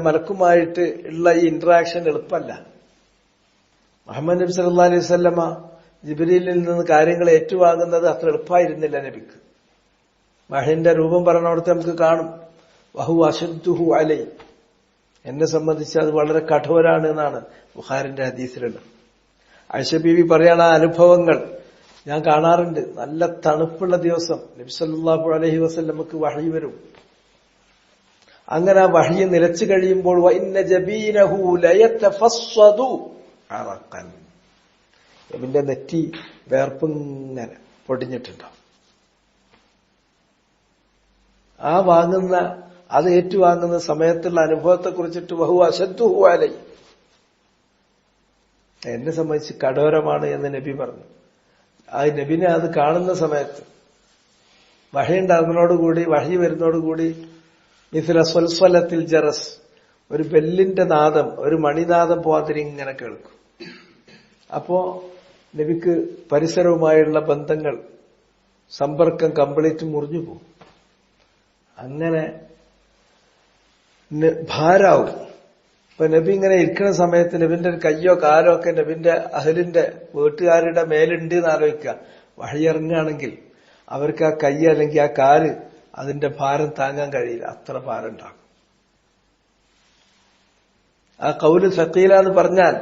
മലക്കുമായിട്ട് ഉള്ള ഈ ഇന്ററാക്ഷൻ എളുപ്പമല്ല. മുഹമ്മദ് നബി സല്ലല്ലാഹു അലൈഹി വസല്ലമ ജിബ്രീലിൽ നിന്ന് കാര്യങ്ങൾ ഏറ്റുവാങ്ങുന്നത് അത്ര എളുപ്പമായിരുന്നില്ല നബിക്ക്. വഹയിന്റെ രൂപം പറഞ്ഞവിടുത്തെ നമുക്ക് കാണും. വഹു അശദ്ദുഹു അലൈ, എന്നെ സംബന്ധിച്ച് അത് വളരെ കഠോരാണ് എന്നാണ് ബുഖാരിന്റെ ഹദീസിലുള്ളത്. ആയിഷ ബീവി പറയാണ് ആ അനുഭവങ്ങൾ ഞാൻ കാണാറുണ്ട്. നല്ല തണുപ്പുള്ള ദിവസം നബി സല്ലല്ലാഹു അലൈഹി വസല്ലമക്ക് വഹയി വരും. അങ്ങനെ ആ വഹയി നിലച്ചു കഴിയുമ്പോൾ വഇന്ന ജബീനഹു ലയതഫസ്സദു അറഖൻ, നബിന്റെ നെറ്റി വേർപ്പിങ്ങനെ പൊടിഞ്ഞിട്ടുണ്ടാവും. ആ അത് ഏറ്റുവാങ്ങുന്ന സമയത്തുള്ള അനുഭവത്തെ കുറിച്ചിട്ട് വഹു അശദ്ദുഹു അലൈ, എന്നെ സംബന്ധിച്ച് കഠോരമാണ് എന്ന് നബി പറഞ്ഞു. ആ നബിനെ അത് കാണുന്ന സമയത്ത് വഹി ഉണ്ടാകുന്നതോടുകൂടി, വഹി വരുന്നതോടുകൂടി മിഥില സ്വൽസ്വലത്തിൽ ജറസ്, ഒരു ബെല്ലിന്റെ നാദം, ഒരു മണിനാദം പോവാതിരി ഇങ്ങനെ കേൾക്കും. അപ്പോ നബിക്ക് പരിസരവുമായുള്ള ബന്ധങ്ങൾ, സമ്പർക്കം കംപ്ലീറ്റ് മുറിഞ്ഞു പോകും. അങ്ങനെ ഭാരാവും. ഇപ്പൊ നബി ഇങ്ങനെ ഇരിക്കുന്ന സമയത്ത് നബിന്റെ കയ്യോ കാലോ ഒക്കെ നബിന്റെ അഹലിന്റെ വീട്ടുകാരുടെ മേലുണ്ട് എന്ന് ആലോചിക്കുക. വഴിയിറങ്ങുകയാണെങ്കിൽ അവർക്ക് ആ കൈ അല്ലെങ്കിൽ ആ കാല് അതിന്റെ ഭാരം താങ്ങാൻ കഴിയില്ല, അത്ര ഭാരം ഉണ്ടാകും. ആ കൗല് സഖീല എന്ന് പറഞ്ഞാൽ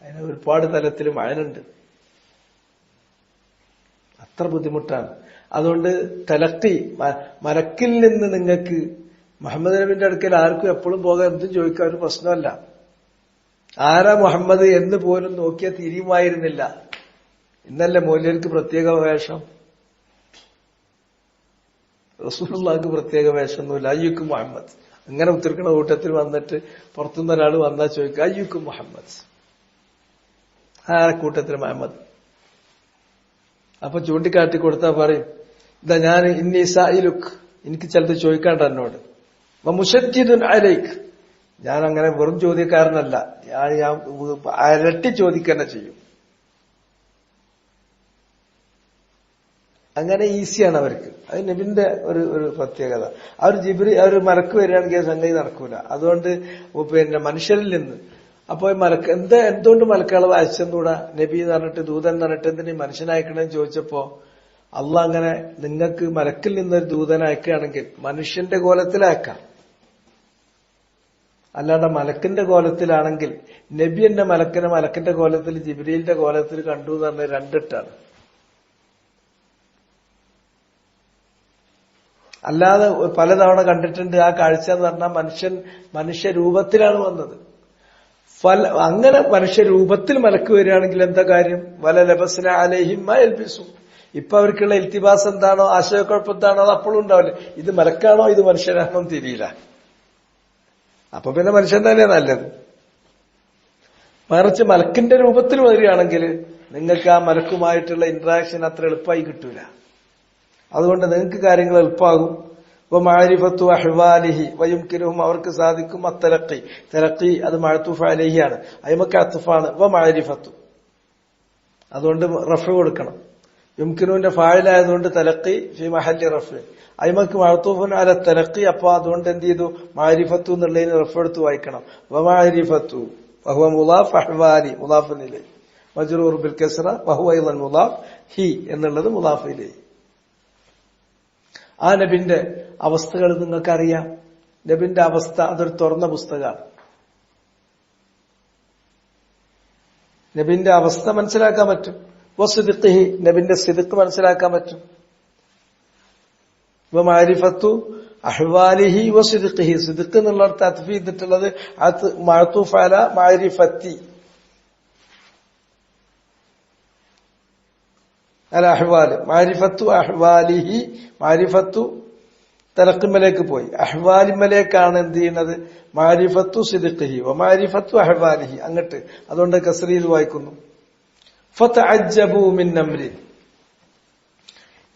അതിന് ഒരുപാട് തലത്തിൽ മഴനുണ്ട്, അത്ര ബുദ്ധിമുട്ടാണ്. അതുകൊണ്ട് തലക്കി മലക്കിൽ നിന്ന് നിങ്ങൾക്ക് മുഹമ്മദ് നബിന്റെ അടുക്കൽ ആർക്കും എപ്പോഴും പോകാൻ എന്തും ചോദിക്കാൻ ഒരു പ്രശ്നമല്ല. ആരാ മുഹമ്മദ് എന്ന് പോലും നോക്കിയാൽ തിരിയുമായിരുന്നില്ല. ഇന്നല്ലേ മൗലവിക്ക് പ്രത്യേക വേഷം, റസൂലുള്ളാഹിക്ക് പ്രത്യേക വേഷമൊന്നുമില്ല. അയ്യുക്കും മുഹമ്മദ് അങ്ങനെ ഉത്തരക്കണ കൂട്ടത്തിൽ വന്നിട്ട് പുറത്തുനിന്ന് ഒരാൾ വന്നാൽ ചോദിക്കുക അയ്യുക്കും മുഹമ്മദ്, ആരെ കൂട്ടത്തിൽ മുഹമ്മദ്. അപ്പൊ ചൂണ്ടിക്കാട്ടി കൊടുത്താൽ പറയും ഇതാ ഞാൻ ഇന്നി സായിലുക്ക്, എനിക്ക് ചിലത് ചോദിക്കാണ്ട് എന്നോട്. മുശദ്ദിദുൻ അലൈക്ക്, ഞാൻ അങ്ങനെ വെറും ചോദ്യക്കാരനല്ല, ഞാൻ അരട്ടി ചോദിക്കന്നെ ചെയ്യും. അങ്ങനെ ഈസിയാണ് അവർക്ക്. അത് നബിന്റെ ഒരു പ്രത്യേകത. ഒരു മലക്ക് വരികയാണെങ്കിൽ സംഗതി നടക്കൂല. അതുകൊണ്ട് മനുഷ്യരിൽ നിന്ന് അപ്പൊ എന്തുകൊണ്ട് മലക്കുകളെ അയച്ചെന്നൂടാ? നബി എന്ന് പറഞ്ഞിട്ട് ദൂതൻ എന്ന് പറഞ്ഞിട്ട് എന്തിനീ മനുഷ്യനയക്കണമെന്ന് ചോദിച്ചപ്പോ അള്ളാഹ് അങ്ങനെ നിങ്ങൾക്ക് മലക്കിൽ നിന്നൊരു ദൂതൻ അയക്കുകയാണെങ്കിൽ മനുഷ്യന്റെ കോലത്തിലയക്കാം. അല്ലാണ്ട് മലക്കിന്റെ കോലത്തിലാണെങ്കിൽ നബി എന്നെ മലക്കിന്റെ കോലത്തിൽ ജിബ്രീലിന്റെ കോലത്തിൽ കണ്ടു എന്ന് പറഞ്ഞ രണ്ടിട്ടാണ്. അല്ലാതെ പലതവണ കണ്ടിട്ടുണ്ട്. ആ കാഴ്ച എന്ന് പറഞ്ഞാൽ മനുഷ്യരൂപത്തിലാണ് വന്നത്. അങ്ങനെ മനുഷ്യരൂപത്തിൽ മലക്ക് വരികയാണെങ്കിൽ എന്താ കാര്യം? വല ലബസ്ന അലൈഹിം മാ യൽബിസു. ഇപ്പൊ അവർക്കുള്ള ഇൽത്തിബാസ് എന്താണോ, ആശയക്കുഴപ്പം എന്താണോ, അത് അപ്പോഴും ഉണ്ടാവില്ല. ഇത് മലക്കാണോ ഇത് മനുഷ്യനാണോ തിരിയില്ല. അപ്പൊ പിന്നെ മനുഷ്യൻ തന്നെ നല്ലത്. മറിച്ച് മലക്കിന്റെ രൂപത്തിൽ വരികയാണെങ്കിൽ നിങ്ങൾക്ക് ആ മലക്കുമായിട്ടുള്ള ഇന്ററാക്ഷൻ അത്ര എളുപ്പമായി കിട്ടൂല. അതുകൊണ്ട് നിങ്ങൾക്ക് കാര്യങ്ങൾ എളുപ്പമാകും. മാരിഫത്തു അഹ്വാലിഹി വയുംകിനുഹും, അവർക്ക് സാധിക്കും അത്തലഖി. തലഖി അത് മഅ്തൂഫ് അലൈഹിയാണ്, അയ്മക്ക് അത്ഫാണ്. മാരിഫത്തു അതുകൊണ്ട് റഫ് കൊടുക്കണം. യുംകിനുവിന്റെ ഫായിലായതുകൊണ്ട് തലഖി ഫി മഹല്ലി റഫ്, അയ്മക്ക് മഅ്തൂഫുൻ അല തലഖി. അപ്പൊ അതുകൊണ്ട് എന്ത് ചെയ്തു? മാരിഫത്തു എന്നുള്ളതിന് റഫ് എടുത്ത് വായിക്കണം. മാരിഫത്തു വഹുവ മുളാഫ് അഹ്വാലി മുളാഫുൻ ഇലൈഹി മജ്റൂർ ബിൽ കസ്റ വഹുവ അയ്ളൻ മുളാഫ് ഹി എന്നുള്ളത് മുളാഫ് ഇലൈഹി. ആ നബിന്റെ അവസ്ഥകൾ നിങ്ങൾക്കറിയാം. നബിന്റെ അവസ്ഥ അതൊരു തുറന്ന പുസ്തകമാണ്. നബിന്റെ അവസ്ഥ മനസ്സിലാക്കാൻ പറ്റും. വസിദ്ഖിഹി, നബിന്റെ സിദ്ഖ് മനസ്സിലാക്കാൻ പറ്റും. മാരിഫത്തു അഹ്വാലിഹി വസിദ്ഖിഹി, സിദ്ഖ് എന്നുള്ളടത്ത് അത്ഫി ചെയ്തിട്ടുള്ളത് മഅ്തൂഫ് അല മാരിഫത്തി അല അഹ്വാല്. മാരിഫത്തു അഹ്വാലിഹി, മാരിഫത്തു തലക്കിമലേക്ക് പോയി, അഹ്വാലിമലേക്കാണ് എന്ത് ചെയ്യുന്നത്? മാരിഫത്തു സിദ്ഖിഹി വമാരിഫത്തു അഹ്വാലിഹി. അങ്ങട്ട് അതുകൊണ്ട് കസ്രിയിൽ വായിക്കുന്നു. ഫതഅജ്ജബു മിൻ അംരി.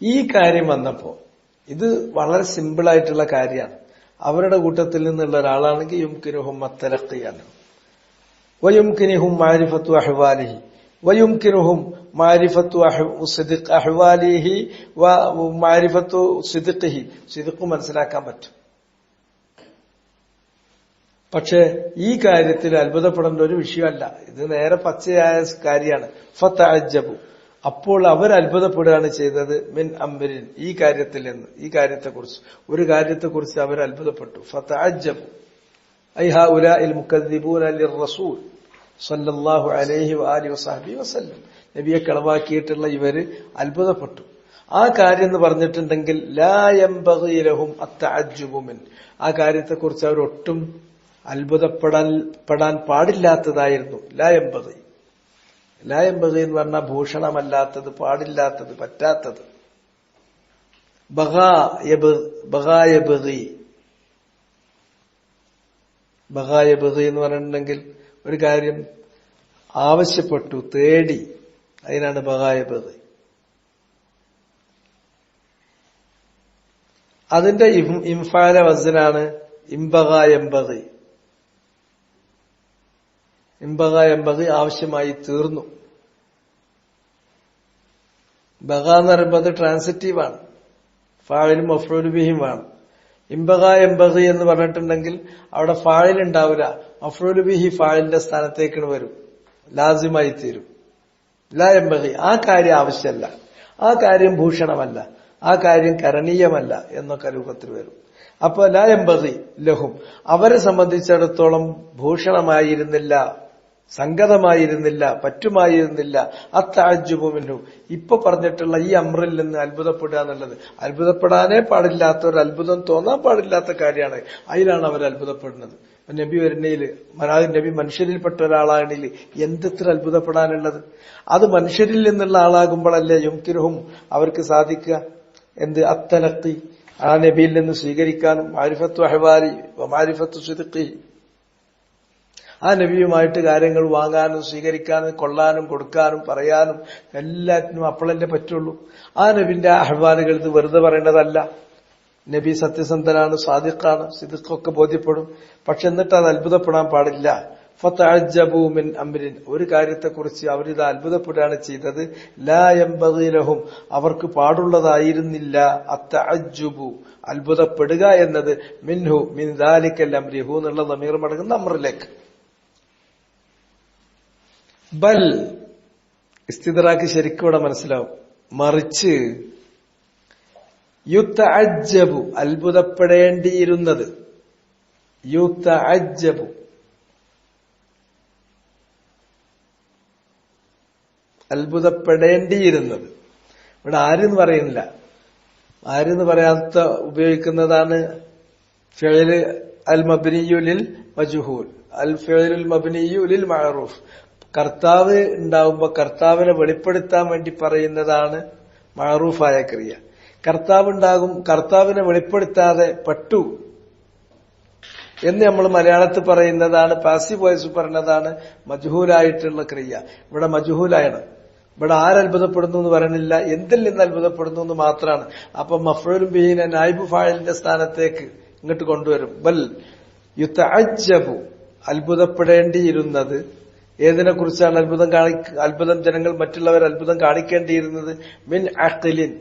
ഈ കാര്യം വന്നപ്പോ ഇത് വളരെ സിമ്പിൾ ആയിട്ടുള്ള കാര്യമാണ്. അവരുടെ കൂട്ടത്തിൽ നിന്നുള്ള ഒരാളാണെങ്കിൽ യുംകിനുഹും അത്തലഖിയാണ്, വയുംകിനുഹും മാരിഫത്തു അഹ്വാലിഹി, വയുംകിനുഹും മാരിഫത്തു സിദ്ഖ് അഹ്വാലിഹി വ മാരിഫത്തു സിദ്ഖിഹി, സിദ്ഖ് മനസ്സിലാക്കാൻ പറ്റും. പക്ഷെ ഈ കാര്യത്തിൽ അത്ഭുതപ്പെടേണ്ട ഒരു വിഷയമല്ല, ഇത് നേരെ പച്ചയായ കാര്യമാണ്. ഫതഅജ്ജബു, അപ്പോൾ അവർ അത്ഭുതപ്പെടുകയാണ് ചെയ്തത് മിൻ അംരിൻ, ഈ കാര്യത്തിൽ നിന്ന്, ഈ കാര്യത്തെക്കുറിച്ച്, ഒരു കാര്യത്തെക്കുറിച്ച് അവർ അത്ഭുതപ്പെട്ടു. ഫതഅജ്ജബു ഐ ഹൗലാഇൽ മുകദ്ദിബൂന ലിർറസൂൽ സല്ലല്ലാഹു അലൈഹി വആലിഹി വസഹ്ബിഹി വസല്ലം, നബിയെ കളവാക്കിയിട്ടുള്ള ഇവര് അത്ഭുതപ്പെട്ടു. ആ കാര്യം എന്ന് പറഞ്ഞിട്ടുണ്ടെങ്കിൽ ലാ യംബഗി ലഹും അത്തഅജ്ജുബു മിൻ, ആ കാര്യത്തെക്കുറിച്ച് അവർ ഒട്ടും അത്ഭുതപ്പെടാൻ പാടില്ലാത്തതായിരുന്നു. ലാ യംബഗി, ലാ യംബഗി എന്ന് പറഞ്ഞാൽ ഭൂഷണമല്ലാത്തത്, പാടില്ലാത്തത്, പറ്റാത്തത്. ബഗാ യബ്ഗി എന്ന് പറഞ്ഞിട്ടുണ്ടെങ്കിൽ ഒരു കാര്യം ആവശ്യപ്പെട്ടു, തേടി, അതിനാണ് ബഗാ യബ്ഗി. അതിന്റെ ഇംഫാല വസ്നാണ് ഇംബഗാ യംബഗി. ഇംബഗാ യംബഗി ആവശ്യമായി തീർന്നു. ബഗ എന്ന് പറയുമ്പോൾ അത് ട്രാൻസിറ്റീവാണ്, ഫായിലും മഫ്ഊലു ബിഹിയുമാണ്. ഇംബഗാ യംബഗി എന്ന് പറഞ്ഞിട്ടുണ്ടെങ്കിൽ അവിടെ ഫായിൽ ഉണ്ടാവില്ല, മഫ്ഊലു ബിഹി ഫായിലിന്റെ സ്ഥാനത്തേക്കാണ് വരും, ലാസിമായി തീരും. ലാ യംബഗി, ആ കാര്യം ആവശ്യമല്ല, ആ കാര്യം ഭൂഷണമല്ല, ആ കാര്യം കരണീയമല്ല എന്നൊക്കെ രൂപത്തിൽ വരും. അപ്പൊ ലാ യംബഗി ലഹും, അവരെ സംബന്ധിച്ചിടത്തോളം ഭൂഷണമായിരുന്നില്ല, സംഗതമായിരുന്നില്ല, പറ്റുമായിരുന്നില്ല അത്തഅജ്ജുബു മിൻഹു, ഇപ്പൊ പറഞ്ഞിട്ടുള്ള ഈ അമ്രിൽ നിന്ന് അത്ഭുതപ്പെടുക എന്നുള്ളത്. അത്ഭുതപ്പെടാനേ പാടില്ലാത്ത, ഒരു അത്ഭുതം തോന്നാൻ പാടില്ലാത്ത കാര്യമാണ്, അതിലാണ് അവർ അത്ഭുതപ്പെടുന്നത്. നബി വരുന്നതില്, നബി മനുഷ്യരിൽപ്പെട്ട ഒരാളാണെങ്കിൽ എന്തെത്ര അത്ഭുതപ്പെടാനുള്ളത്. അത് മനുഷ്യരിൽ നിന്നുള്ള ആളാകുമ്പോഴല്ലേ യുംകിനുഹും അവർക്ക് സാധിക്കുക, എന്ത് അത്തലഖി, ആ നബിയിൽ നിന്ന് സ്വീകരിക്കാനും, മാരിഫത്തു അഹ്വാലി മാരിഫത്തു സിദ്ഖി, ആ നബിയുമായിട്ട് കാര്യങ്ങൾ വാങ്ങാനും സ്വീകരിക്കാനും കൊള്ളാനും കൊടുക്കാനും പറയാനും എല്ലാറ്റിനും അപ്പോഴല്ലേ പറ്റുള്ളൂ. ആ നബിന്റെ അഹ്വാലുകൾ ഇത് വെറുതെ പറയേണ്ടതല്ല. നബി സത്യസന്ധനാണ്, സാദിഖാണ്, സിദ്ഖൊക്കെ ബോധ്യപ്പെടും. പക്ഷെ എന്നിട്ട് അത് അത്ഭുതപ്പെടാൻ പാടില്ല. ഫതഅജ്ജബു മിൻ അംരിൻ, ഒരു കാര്യത്തെക്കുറിച്ച് അവരിത് അത്ഭുതപ്പെടുകയാണ് ചെയ്തത്. ലാ യംബഗി ലഹും, അവർക്ക് പാടുള്ളതായിരുന്നില്ല അത്തഅജ്ജുബു, അത്ഭുതപ്പെടുക എന്നത്. മിൻഹു മിൻ ദാലിക്കൽ അംരി, ഹു എന്നുള്ള ദമീർ മടങ്ങുന്ന അമ്രിലേക്ക്. ബൽ, ഇസ്തിദ്റാക്ക് ശരിക്കും ഇവിടെ മനസ്സിലാവും. മറിച്ച് യുതഅജ്ജബു, അത്ഭുതപ്പെടേണ്ടിയിരുന്നത്, യുതഅജ്ജബു, അത്ഭുതപ്പെടേണ്ടിയിരുന്നത്. ഇവിടെ ആരെന്ന് പറയുന്നില്ല, ആരെന്ന് പറയാത്ത ഉപയോഗിക്കുന്നതാണ് ഫിഅല് അൽ മബ്നിയു ലിൽ മജ്ഹൂൽ, അൽ ഫിഅലുൽ മബ്നിയു ലിൽ മഅറൂഫ്. കർത്താവ് ഉണ്ടാവുമ്പോ കർത്താവിനെ വെളിപ്പെടുത്താൻ വേണ്ടി പറയുന്നതാണ് മഅറൂഫായ ക്രിയ. കർത്താവ് ഉണ്ടാകും, കർത്താവിനെ വെളിപ്പെടുത്താതെ പെട്ടു എന്ന് നമ്മൾ മലയാളത്തിൽ പറയുന്നതാണ്, പാസീവ് വോയിസ് പറയുന്നതാണ് മജ്ഹൂലായിട്ടുള്ള ക്രിയ. ഇവിടെ മജ്ഹൂലായാണ്. ഇവിടെ ആരത്ഭുതപ്പെടുന്നു എന്ന് പറയണില്ല, എന്തിൽ നിന്ന് അത്ഭുതപ്പെടുന്നു എന്ന് മാത്രമാണ്. അപ്പൊ മഫ്ഊലുൻ ബിഹിനെ നായിബ് ഫായിലിന്റെ സ്ഥാനത്തേക്ക് ഇങ്ങോട്ട് കൊണ്ടുവരും. ബൽ യുതഅജ്ജബു, അത്ഭുതപ്പെടേണ്ടിയിരുന്നത്. ഏതിനെ കുറിച്ചാണ് അത്ഭുതം ജനങ്ങൾ, മറ്റുള്ളവർ അത്ഭുതം കാണിക്കേണ്ടിയിരുന്നത്? മിൻ അഖ്ലിൻ,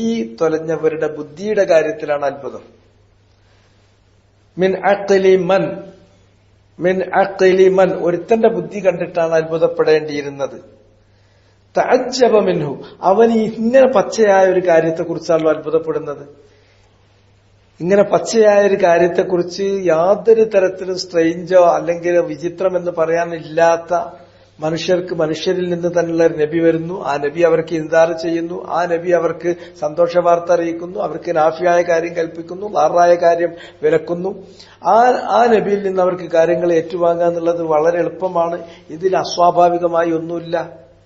ഈ തൊലഞ്ഞവരുടെ ബുദ്ധിയുടെ കാര്യത്തിലാണ് അത്ഭുതം. മിൻ അഖ്ലി മൻ, മിൻ അഖ്ലി മൻ, ഒരുത്തന്റെ ബുദ്ധി കണ്ടിട്ടാണ് അത്ഭുതപ്പെടേണ്ടിയിരുന്നത്. തഅജ്ജബ മിൻഹു, അവൻ ഇങ്ങനെ പച്ചയായ ഒരു കാര്യത്തെക്കുറിച്ചാണല്ലോ അത്ഭുതപ്പെടുന്നത്. ഇങ്ങനെ പച്ചയായ ഒരു കാര്യത്തെക്കുറിച്ച് യാതൊരു തരത്തിലും സ്ട്രെയിഞ്ചോ അല്ലെങ്കിൽ വിചിത്രം എന്ന് പറയാനില്ലാത്ത മനുഷ്യർക്ക്, മനുഷ്യരിൽ നിന്ന് തന്നെയുള്ള ഒരു നബി വരുന്നു. ആ നബി അവർക്ക് ഇൻദാർ ചെയ്യുന്നു, ആ നബി അവർക്ക് സന്തോഷ വാർത്ത അറിയിക്കുന്നു, അവർക്ക് നാഫിയായ കാര്യം കൽപ്പിക്കുന്നു, ളാറായ കാര്യം വിലക്കുന്നു. ആ നബിയിൽ നിന്ന് അവർക്ക് കാര്യങ്ങൾ ഏറ്റുവാങ്ങുക എന്നുള്ളത് വളരെ എളുപ്പമാണ്. ഇതിൽ അസ്വാഭാവികമായി ഒന്നുമില്ല,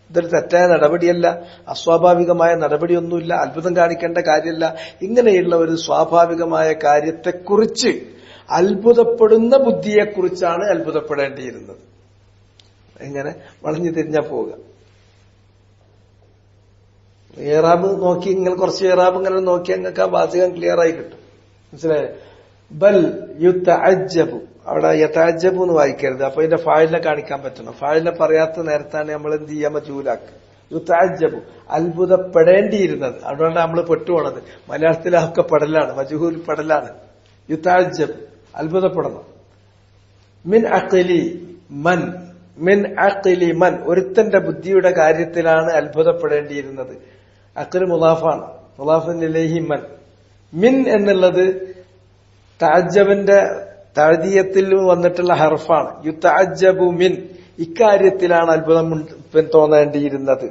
ഇതൊരു തെറ്റായ നടപടിയല്ല, അസ്വാഭാവികമായ നടപടിയൊന്നുമില്ല, അത്ഭുതം കാണിക്കേണ്ട കാര്യമല്ല. ഇങ്ങനെയുള്ള ഒരു സ്വാഭാവികമായ കാര്യത്തെക്കുറിച്ച് അത്ഭുതപ്പെടുന്ന ബുദ്ധിയെക്കുറിച്ചാണ് അത്ഭുതപ്പെടേണ്ടിയിരുന്നത്. എങ്ങനെ വളഞ്ഞു തിരിഞ്ഞാ പോവുക. ഏറാബ് നോക്കി, നിങ്ങൾ കുറച്ച് ഏറാബ് ഇങ്ങനെ നോക്കിയാൽ നിങ്ങൾക്ക് ആ വാചകം ക്ലിയർ ആയി കിട്ടും. മനസ്സിലായേ? ബൽ യുതഅജ്ജബു, അവിടെ യതഅജ്ജബു എന്ന് വായിക്കരുത്. അപ്പൊ ഇതിന്റെ ഫായിലിനെ കാണിക്കാൻ പറ്റണം. ഫായിലിനെ പറയാത്ത നേരത്താണ് നമ്മൾ എന്ത് ചെയ്യാൻ മജ്ഹൂലാക്കുക, യുതഅജ്ജബു അത്ഭുതപ്പെടേണ്ടിയിരുന്നത്. അതുകൊണ്ട് നമ്മൾ പെട്ടുപോണത്. മലയാളത്തിലൊക്കെ പെടലാണ്, മജ്ഹൂൽ പെടലാണ്. യുതഅജ്ജബ് അത്ഭുതപ്പെടണം. മിൻ അഖ്ലി മൻ, മിൻ അഖ്ലി മൻ ഒരുത്തന്റെ ബുദ്ധിയുടെ കാര്യത്തിലാണ് അത്ഭുതപ്പെടേണ്ടിയിരുന്നത്. അഖ്ല് മുളാഫാണ്, മുളാഫിൻ ഇലൈഹി മൻ. മിൻ എന്നുള്ളത് തഅജ്ജബിന്റെ തഅദിയത്തിൽ വന്നിട്ടുള്ള ഹർഫാണ്. യുതഅജ്ജബു മിൻ ഇക്കാര്യത്തിലാണ് അത്ഭുതം തോന്നേണ്ടിയിരുന്നത്.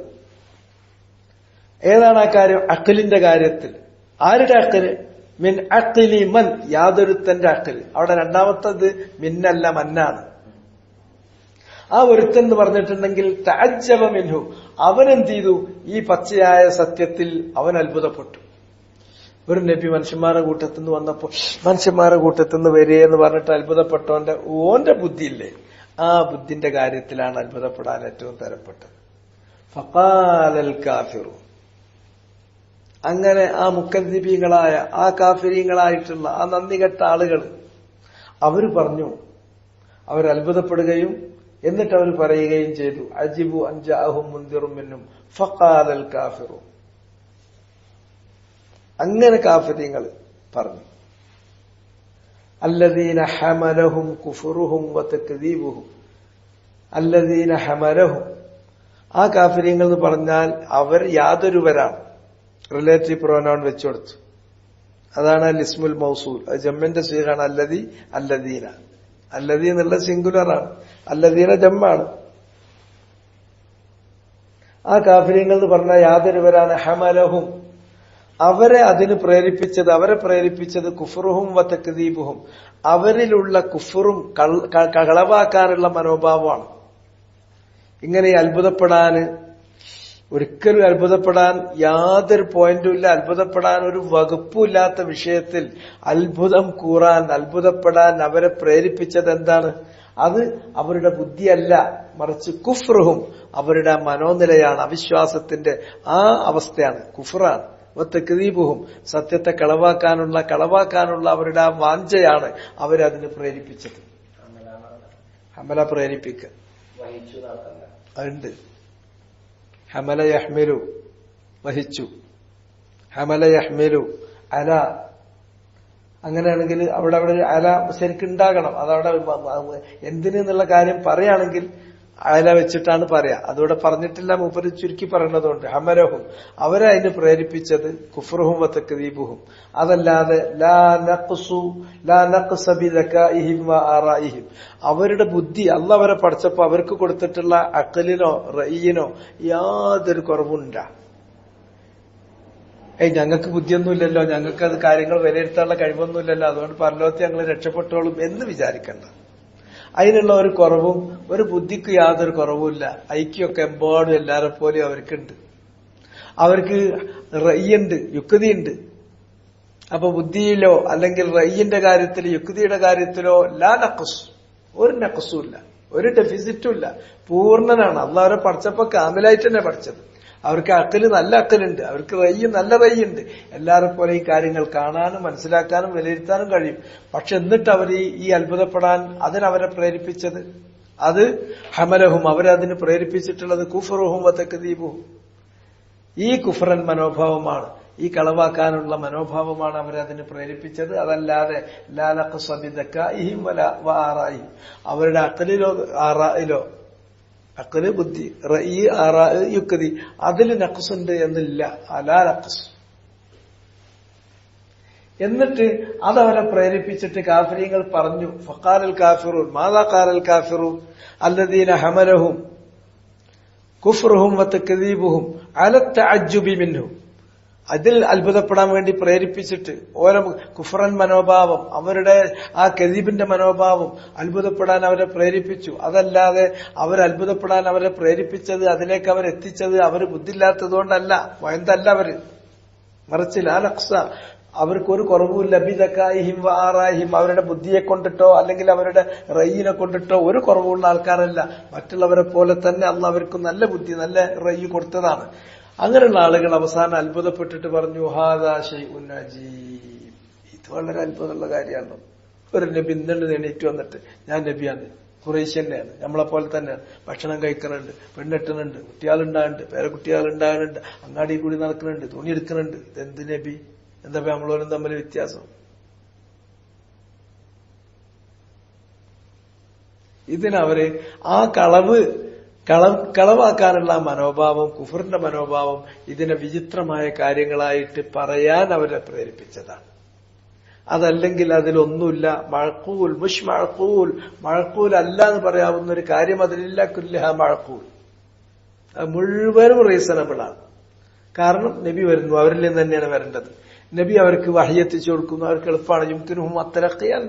ഏതാണ് ആ കാര്യം? അഖ്ലിന്റെ കാര്യത്തിൽ. ആരുടെ അഖ്ല്? മിൻ അഖ്ലി മൻ യാതൊരുത്തന്റെ അഖ്ല്. അവിടെ രണ്ടാമത്തത് മിന്നല്ല മന്നാണ്. ആ ഒരുത്തൻ എന്ന് പറഞ്ഞിട്ടുണ്ടെങ്കിൽ തഅജ്ജബ മിൻഹു അവനെന്ത് ചെയ്തു? ഈ പച്ചയായ സത്യത്തിൽ അവൻ അത്ഭുതപ്പെട്ടു. ഒരു നബി മനുഷ്യന്മാരുടെ കൂട്ടത്തിൽ നിന്ന് വന്നപ്പോ മനുഷ്യന്മാരുടെ കൂട്ടത്തിൽ നിന്ന് വരികയെന്ന് പറഞ്ഞിട്ട് അത്ഭുതപ്പെട്ടോന്റെ ഓന്റെ ബുദ്ധിയില്ലേ, ആ ബുദ്ധിന്റെ കാര്യത്തിലാണ് അത്ഭുതപ്പെടാൻ ഏറ്റവും തരപ്പെട്ടത്. ഫഖാലൽ കാഫിറു അങ്ങനെ ആ മുക്കദ്ദിബീങ്ങളായ ആ കാഫിരീങ്ങളായിട്ടുള്ള ആ നന്ദികെട്ട ആളുകൾ അവര് പറഞ്ഞു, അവർ അത്ഭുതപ്പെടുകയും എന്നിട്ട് അവർ പറയുകയും ചെയ്തു, അജിബു അൻജാഅഹും മുൻദിറും മിന്നും ഫഖാലൽ കാഫിറു. അങ്ങനെ കാഫിരീങ്ങൾ പറഞ്ഞു, അല്ലദീന ഹമലഹും കുഫറുഹും വതക്ദീബുഹും. അല്ലദീന ഹമലഹും ആ കാഫിരീങ്ങൾ എന്ന് പറഞ്ഞാൽ അവർ യാതൊരുവരാണ്. Relative pronoun വെച്ചുകൊടുത്തു. അതാണ് ലിസ്മുൽ മൗസൂൽ. അത് ജമ്മിന്റെ സീഗാണ് അല്ലദീ, അല്ലദീന. അല്ലദീ എന്നുള്ള സിംഗുലറാണ്, അല്ലദീന ജമ്മാണ്. ആ കാഫിരീങ്ങൾ എന്ന് പറഞ്ഞാൽ യാതൊരുവരാണ്. ഹമലഹും അവരെ അതിന് പ്രേരിപ്പിച്ചത്, അവരെ പ്രേരിപ്പിച്ചത് കുഫറുഹും വതക്ദീബുഹും അവരിലുള്ള കുഫറും കളവാക്കാനുള്ള മനോഭാവമാണ്. ഇങ്ങനെ അത്ഭുതപ്പെടാന് ഒരിക്കലും അത്ഭുതപ്പെടാൻ യാതൊരു പോയിന്റും ഇല്ല. അത്ഭുതപ്പെടാൻ ഒരു വകുപ്പുമില്ലാത്ത വിഷയത്തിൽ അത്ഭുതം കൂറാൻ, അത്ഭുതപ്പെടാൻ അവരെ പ്രേരിപ്പിച്ചത് എന്താണ്? അത് അവരുടെ ബുദ്ധിയല്ല, മറിച്ച് കുഫ്റുഹും അവരുടെ മനോനിലയാണ്, അവിശ്വാസത്തിന്റെ ആ അവസ്ഥയാണ്, കുഫ്റാണ്. വതക്ദീബുഹും സത്യത്തെ കളവാക്കാനുള്ള അവരുടെ ആ വാഞ്ചയാണ് അവരതിന് പ്രേരിപ്പിച്ചത്. ഹമല പ്രേരിപ്പിക്കുക അതുണ്ട്. ഹമല യഹ്മിലു വഹിച്ചു, ഹമല യഹ്മിലു അല. അങ്ങനെയാണെങ്കിൽ അവിടെ അല ശരിക്കുണ്ടാകണം. അതവിടെ എന്തിനെന്നുള്ള കാര്യം പറയുകയാണെങ്കിൽ അല വെച്ചിട്ടാണ് പറയാ. അതോടെ പറഞ്ഞിട്ടില്ല, മൂപ്പര് ചുരുക്കി പറയുന്നതുകൊണ്ട്. ഹമലഹും അവരെ അതിന് പ്രേരിപ്പിച്ചത് കുഫ്റുഹും വതക്ദീബുഹും അതല്ലാതെ ലാ നഖ്സ ബിദകാഇഹിം വആറാഇഹിം അവരുടെ ബുദ്ധി അല്ലാഹു അവരെ പഠിച്ചപ്പോ അവർക്ക് കൊടുത്തിട്ടുള്ള അഖലിനോ റഈനോ യാതൊരു കുറവുണ്ട. ഞങ്ങൾക്ക് ബുദ്ധിയൊന്നുമില്ലല്ലോ, ഞങ്ങൾക്ക് അത് കാര്യങ്ങൾ വിലയിരുത്താനുള്ള കഴിവൊന്നുമില്ലല്ലോ, അതുകൊണ്ട് പരലോകത്ത് ഞങ്ങൾ രക്ഷപ്പെട്ടോളും എന്ന് വിചാരിക്കണ്ട. അതിനുള്ള ഒരു കുറവും ഒരു ബുദ്ധിക്ക് യാതൊരു കുറവുമില്ല. ഐക്യമൊക്കെ എമ്പാടും എല്ലാരെ പോലെയും അവർക്കുണ്ട്. അവർക്ക് റയ്യുണ്ട്, യുക്തിയുണ്ട്. അപ്പൊ ബുദ്ധിയിലോ അല്ലെങ്കിൽ റയ്യിന്റെ കാര്യത്തിലോ യുക്തിയുടെ കാര്യത്തിലോ ലാ നഖ്സ് ഒരു നഖ്സും ഇല്ല, ഒരു ഡെഫിസിറ്റും ഇല്ല. പൂർണ്ണനാണ്. അല്ലാഹു അവരെ പഠിച്ചപ്പോ കാമിലായിട്ട് തന്നെ പഠിച്ചത്. അവർക്ക് അക്കല് നല്ല അക്കലുണ്ട്, അവർക്ക് റയ്യ് നല്ല റയ്യുണ്ട്. എല്ലാവരെ പോലെ ഈ കാര്യങ്ങൾ കാണാനും മനസ്സിലാക്കാനും വിലയിരുത്താനും കഴിയും. പക്ഷെ എന്നിട്ട് അവർ ഈ അത്ഭുതപ്പെടാൻ അതിനവരെ പ്രേരിപ്പിച്ചത് അത് ഹമലഹും അവരതിന് പ്രേരിപ്പിച്ചിട്ടുള്ളത് കുഫറുഹും വതക്ദീബുഹും ഈ കുഫറൻ മനോഭാവമാണ്, ഈ കളവാക്കാനുള്ള മനോഭാവമാണ് അവരതിന് പ്രേരിപ്പിച്ചത്. അതല്ലാതെ ലാ നഖ്സ ബിദകാഇഹിം വആറാഇഹിം അവരുടെ അഖലിലോ ആറായിലോ, അഖല് ബുദ്ധി, റഈ ആറാ യുക്തി അതിൽ നഖ്സുണ്ട് എന്നില്ല. അലാ നഖ്സ്. എന്നിട്ട് അതവരെ പ്രേരിപ്പിച്ചിട്ട് കാഫിരീങ്ങൾ പറഞ്ഞു, ഫഖാലൽ കാഫിറൂൻ മാദാ ഖാലൽ കാഫിറൂൻ അല്ലദീന ഹമലഹും കുഫ്റുഹും വതക്ദീബുഹും അല തഅജ്ജുബി മിൻഹു അതിൽ അത്ഭുതപ്പെടാൻ വേണ്ടി പ്രേരിപ്പിച്ചിട്ട് ഓരോ കുഫ്റൻ മനോഭാവം, അവരുടെ ആ കദീബിന്റെ മനോഭാവം അത്ഭുതപ്പെടാൻ അവരെ പ്രേരിപ്പിച്ചു. അതല്ലാതെ അത്ഭുതപ്പെടാൻ അവരെ പ്രേരിപ്പിച്ചത്, അതിലേക്ക് അവരെത്തിച്ചത് അവർ ബുദ്ധിയില്ലാത്തതുകൊണ്ടല്ല, വയന്തല്ല അവര്, മറിച്ച് ലാ നഖ്സ അവർക്കൊരു കുറവുമില്ല ബിദകാഇഹിം വആറാഇഹിം അവരുടെ ബുദ്ധിയെ കൊണ്ടിട്ടോ അല്ലെങ്കിൽ അവരുടെ റയ്യിനെ കൊണ്ടിട്ടോ ഒരു കുറവുള്ള ആൾക്കാരല്ല. മറ്റുള്ളവരെ പോലെ തന്നെ അല്ലാഹു അവർക്ക് നല്ല ബുദ്ധി, നല്ല റയ്യ് കൊടുത്തതാണ്. അങ്ങനെയുള്ള ആളുകൾ അവസാനം അത്ഭുതപ്പെട്ടിട്ട് പറഞ്ഞു, ഹാദാ ശൈഉൻ അജീബ് ഇത് വളരെ അത്ഭുതമുള്ള കാര്യമാണ്. ഒരു നബി ഇന്നലെ എണീറ്റ് വന്നിട്ട് ഞാൻ നബിയാണ്, ഖുറൈശി തന്നെയാണ്, നമ്മളെ പോലെ തന്നെയാണ്. ഭക്ഷണം കഴിക്കുന്നുണ്ട്, പെണ്ണെട്ടുന്നുണ്ട്, കുട്ടികളുണ്ടാകുന്നുണ്ട്, പേരക്കുട്ടികളുണ്ടാകുന്നുണ്ട്, അങ്ങാടി കൂടി നടക്കുന്നുണ്ട്, തുണി എടുക്കുന്നുണ്ട്. ഇതെന്ത് നബി? എന്താ നമ്മളോരും തമ്മിൽ വ്യത്യാസം? ഇതിനവര് ആ കളവാക്കാനുള്ള മനോഭാവം, കുഫറിന്റെ മനോഭാവം ഇതിനെ വിചിത്രമായ കാര്യങ്ങളായിട്ട് പറയാൻ അവരെ പ്രേരിപ്പിച്ചതാണ്. അതല്ലെങ്കിൽ അതിലൊന്നുമില്ല. മഴക്കൂൽ മുഷ് മഴക്കൂൽ അല്ല എന്ന് പറയാവുന്ന ഒരു കാര്യം അതിലില്ല. കുല്ലഹ മഴക്കൂൽ, അത് മുഴുവനും റീസണബിൾ ആണ്. കാരണം നബി വരുന്നു, അവരിൽ നിന്ന് തന്നെയാണ് വരേണ്ടത്. നബി അവർക്ക് വഹി എത്തിച്ചു കൊടുക്കുന്നു, അവർക്ക് എളുപ്പമാണ്. യുംകിനുഹും അത്തലഖിയൻ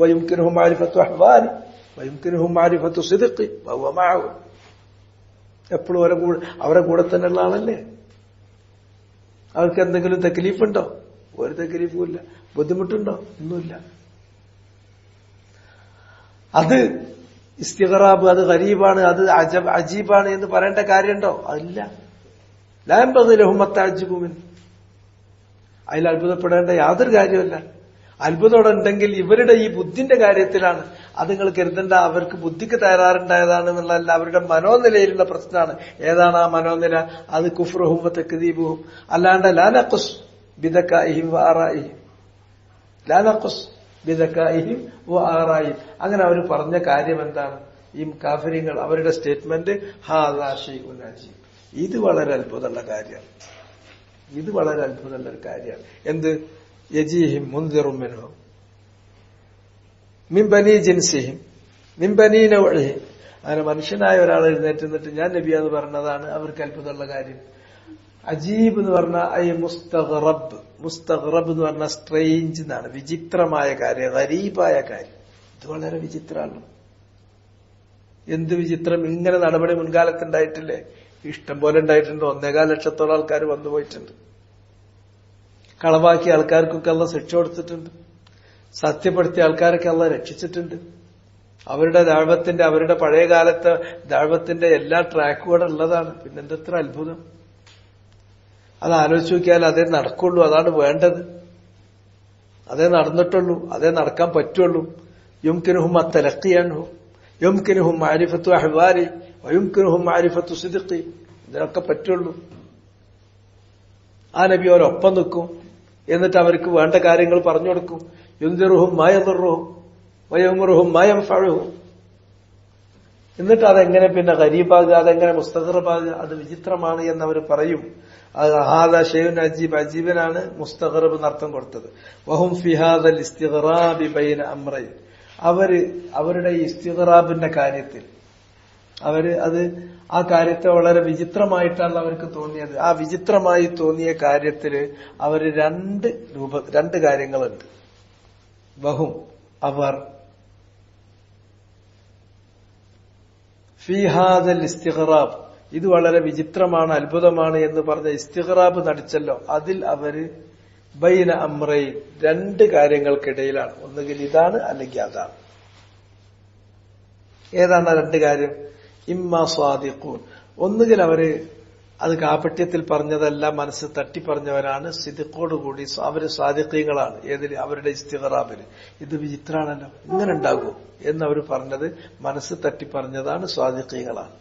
വയുംകിനുഹും മാരിഫത്തു അഹ്വാനി വയുംകിനുഹും മാരിഫത്തു സിദ്ഖി വഹുവ മഅഹും. എപ്പോഴും അവരെ കൂടെ തന്നെയുള്ള ആളല്ലേ. അവർക്ക് എന്തെങ്കിലും തക്ലീഫുണ്ടോ? ഒരു തക്ലീഫും ഇല്ല. ബുദ്ധിമുട്ടുണ്ടോ? ഒന്നുമില്ല. അത് ഇസ്തിഗ്റാബ്, അത് ഗരീബാണ്, അത് അജീബാണ് എന്ന് പറയേണ്ട കാര്യമുണ്ടോ? അതില്ല. ലാ യൻബഗി ലഹും അത്തഅജ്ജുബു മിൻ, അതിൽ അത്ഭുതപ്പെടേണ്ട യാതൊരു കാര്യമല്ല. അത്ഭുതം ഉണ്ടെങ്കിൽ ഇവരുടെ ഈ ബുദ്ധിന്റെ കാര്യത്തിലാണ്. അത് നിങ്ങൾ കരുതണ്ട അവർക്ക് ബുദ്ധിക്ക് തകരാറുണ്ടായതാണ് എന്നുള്ളതല്ല, അവരുടെ മനോനിലയിലുള്ള പ്രശ്നമാണ്. ഏതാണ് ആ മനോനില? അത് കുഫ്റുഹും തക്ദീബുഹും. അല്ലാണ്ട് ലാ നഖ്സ് ബിദക്കാഇഹിം വആറാഇഹിം, ലാ നഖ്സ് ബിദക്കാഇഹിം വആറാഇഹിം. അങ്ങനെ അവർ പറഞ്ഞ കാര്യം എന്താണ്? ഈ കാഫിരിങ്ങൾ അവരുടെ സ്റ്റേറ്റ്മെന്റ് ഹാദാ ശൈഉൻ അജീബ്, ഇത് വളരെ അത്ഭുതമുള്ള കാര്യമാണ്. ഇത് വളരെ അത്ഭുതമുള്ള ഒരു കാര്യമാണ്. എന്ത്? യജീഹിം മുൻദിറും മിൻഹും മിൻ ബനീ ജിൻസിഹിം മിൻ ബനീ നൗഇഹിം. അങ്ങനെ മനുഷ്യനായ ഒരാൾ എഴുന്നേറ്റ് നിന്നിട്ട് ഞാൻ നബിയാന്ന് പറഞ്ഞതാണ് അവർക്ക് അത്ഭുതമുള്ള കാര്യം. അജീബ് എന്ന് പറഞ്ഞാൽ മുസ്തഗ്റബ്, മുസ്തഗ്റബ് എന്ന് പറഞ്ഞാൽ സ്ട്രേഞ്ച് എന്നാണ്, വിചിത്രമായ കാര്യം, ഗരീബായ കാര്യം. ഇത് വളരെ വിചിത്രമാണ്. എന്ത് വിചിത്രം! ഇങ്ങനെ നടപടി മുൻകാലത്തുണ്ടായിട്ടില്ലേ? ഇഷ്ടം പോലെ ഉണ്ടായിട്ടുണ്ട്. 1.25 ലക്ഷത്തോളം ആൾക്കാർ വന്നുപോയിട്ടുണ്ട്. കളവാക്കിയ ആൾക്കാർക്കൊക്കെ അള്ള ശിക്ഷ കൊടുത്തിട്ടുണ്ട്. സത്യപ്പെടുത്തിയ ആൾക്കാരൊക്കെ അള്ള രക്ഷിച്ചിട്ടുണ്ട്. അവരുടെ ദഅവത്തിന്റെ, അവരുടെ പഴയ കാലത്തെ ദഅവത്തിന്റെ എല്ലാ ട്രാക്കുകളും ഉള്ളതാണ്. പിന്നെന്തെത്ര അത്ഭുതം! അത് ആലോചിച്ച് നോക്കിയാൽ അതേ നടക്കുള്ളൂ. അതാണ് വേണ്ടത്. അതേ നടന്നിട്ടുള്ളൂ, അതേ നടക്കാൻ പറ്റുള്ളൂ. യുംകിനുഹും അത്തലഖി അൻഹു യുംകിനുഹും മാരിഫത്തു അഹ്വാലി വയുംകിനുഹും മാരിഫത്തു സിദ്ഖി. ഇതിനൊക്കെ പറ്റുള്ളൂ. ആ നബി അവരൊപ്പം നിൽക്കും, എന്നിട്ട് അവർക്ക് വേണ്ട കാര്യങ്ങൾ പറഞ്ഞു കൊടുക്കും. യുൻദിറുഹും മാ യദുറുഹും വയഉമുറുഹും മാ യൻഫഉഹും. എന്നിട്ട് അതെങ്ങനെ പിന്നെ ഗരീബാകുക, അതെങ്ങനെ മുസ്തഗ്റബാകുക? അത് വിചിത്രമാണ് എന്നവർ പറയും. ഹാദാ ശൈഉൻ അജീബ്, അജീബനാണ് മുസ്തഗ്റബ് എന്നർത്ഥം കൊടുത്തത്. വഹും ഫി ഹാദൽ ഇസ്തിഗ്റാബി ബൈന അംറൈൻ. അവരുടെ ഈ ഇസ്തിഗ്റാബിന്റെ കാര്യത്തിൽ ആ കാര്യത്തെ വളരെ വിചിത്രമായിട്ടാണ് അവർക്ക് തോന്നിയത്. ആ വിചിത്രമായി തോന്നിയ കാര്യത്തില് അവര് രണ്ട് കാര്യങ്ങളുണ്ട്. വഹും, അവർ ഫീ ഹാദൽ ഇസ്തിഗ്റാബ്, ഇത് വളരെ വിചിത്രമാണ്, അത്ഭുതമാണ് എന്ന് പറഞ്ഞ ഇസ്തിഗ്റാബ് നടിച്ചല്ലോ, അതിൽ അവര് ബൈന അംറൈൻ, രണ്ട് കാര്യങ്ങൾക്കിടയിലാണ്. ഒന്നുകിൽ ഇതാണ്, അല്ലെങ്കിൽ അതാണ്. ഏതാണ് രണ്ട് കാര്യം? ഇമ്മാ സ്വാദിഖൂൻ, ഒന്നുകിൽ അവര് അത് കാപട്യത്തിൽ പറഞ്ഞതല്ല, മനസ്സ് തട്ടി പറഞ്ഞവരാണ്. സിദ്ഖോടുകൂടി അവര് സ്വാദിഖീങ്ങളാണ്. ഏതിൽ? അവരുടെ ഇസ്തിഗ്റാബില്. ഇത് വിചിത്രാണല്ലോ, ഇങ്ങനെ ഉണ്ടാകും എന്നവർ പറഞ്ഞത് മനസ്സ് തട്ടി പറഞ്ഞതാണ്, സ്വാദിഖീങ്ങളാണ്.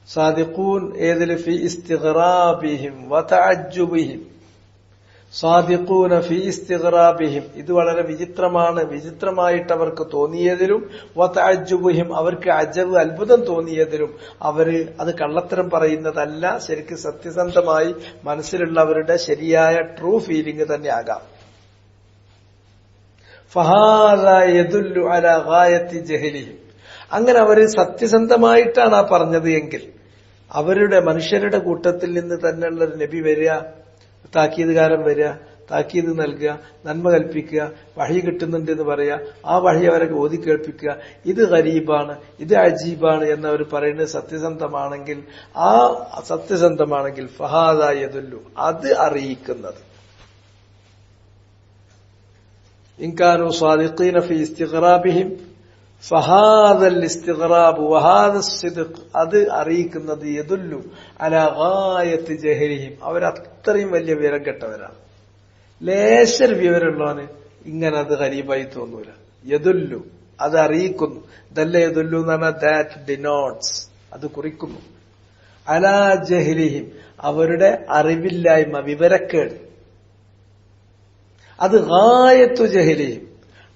സാദിഖൂൻ ഏതിൽ? ഫി ഇസ്തിഗ്റാബിഹിം വതഅജ്ജുബിഹിം. സാദിഖൂന ഫി ഇസ്തിഗ്റാബിഹിം, ഇത് വളരെ വിചിത്രമാണ്, വിചിത്രമായിട്ട് അവർക്ക് തോന്നിയതിലും, വതഅജ്ജുബിഹിം, അവർക്ക് അജബ്, അത്ഭുതം തോന്നിയതിലും അവര് അത് കള്ളത്തരം പറയുന്നതല്ല, ശരിക്കും സത്യസന്ധമായി മനസ്സിലുള്ളവരുടെ ശരിയായ ട്രൂ ഫീലിംഗ് തന്നെ ആകാം. ഫഹാദാ യദുല്ലു അലാ ഗായത്തി ജഹലിഹിം. അങ്ങനെ അവര് സത്യസന്ധമായിട്ടാണ് ആ പറഞ്ഞത് എങ്കിൽ അവരുടെ മനുഷ്യരുടെ കൂട്ടത്തിൽ നിന്ന് തന്നെയുള്ള ഒരു നബി വരിക, താക്കീതുകാരൻ വരിക, താക്കീത് നൽകുക, നന്മ കൽപ്പിക്കുക, വഹി കിട്ടുന്നുണ്ട് എന്ന് പറയുക, ആ വഹി അവരെ ഓതി കേൾപ്പിക്കുക, ഇത് ഗരീബാണ്, ഇത് അജീബാണ് എന്നവർ പറയുന്നത് സത്യസന്ധമാണെങ്കിൽ ഫഹാദാ യദുല്ലു, അത് അറിയിക്കുന്നത്, ഇൻകാനു സ്വാദിഖീന ഫി ഇസ്തിഗ്റാബിഹിം ഫഹാദൽ ഇസ്തിഗ്റാബ് വഹാദ സിദ്ഖ്, അത് അറിയിക്കുന്നത് യദുല്ലു അലാ ഗായത്തി ജഹലിഹിം, അവരത്രയും വലിയ വിവരം കെട്ടവരാണ്. ലേശർ വിവരമുള്ളവന് ഇങ്ങനെ അത് ഗരീബായി തോന്നൂല. യദുല്ലു അത് അറിയിക്കുന്നു. ദല്ലയദുല്ലു എന്ന് പറഞ്ഞാൽ ദാറ്റ് ഡിനോട്ട്സ്, അത് കുറിക്കുന്നു. അലാ ജഹ്ലിഹിം, അവരുടെ അറിവില്ലായ്മ, വിവരക്കേട്. അത് ഗായത്തു ജഹ്ലിഹിം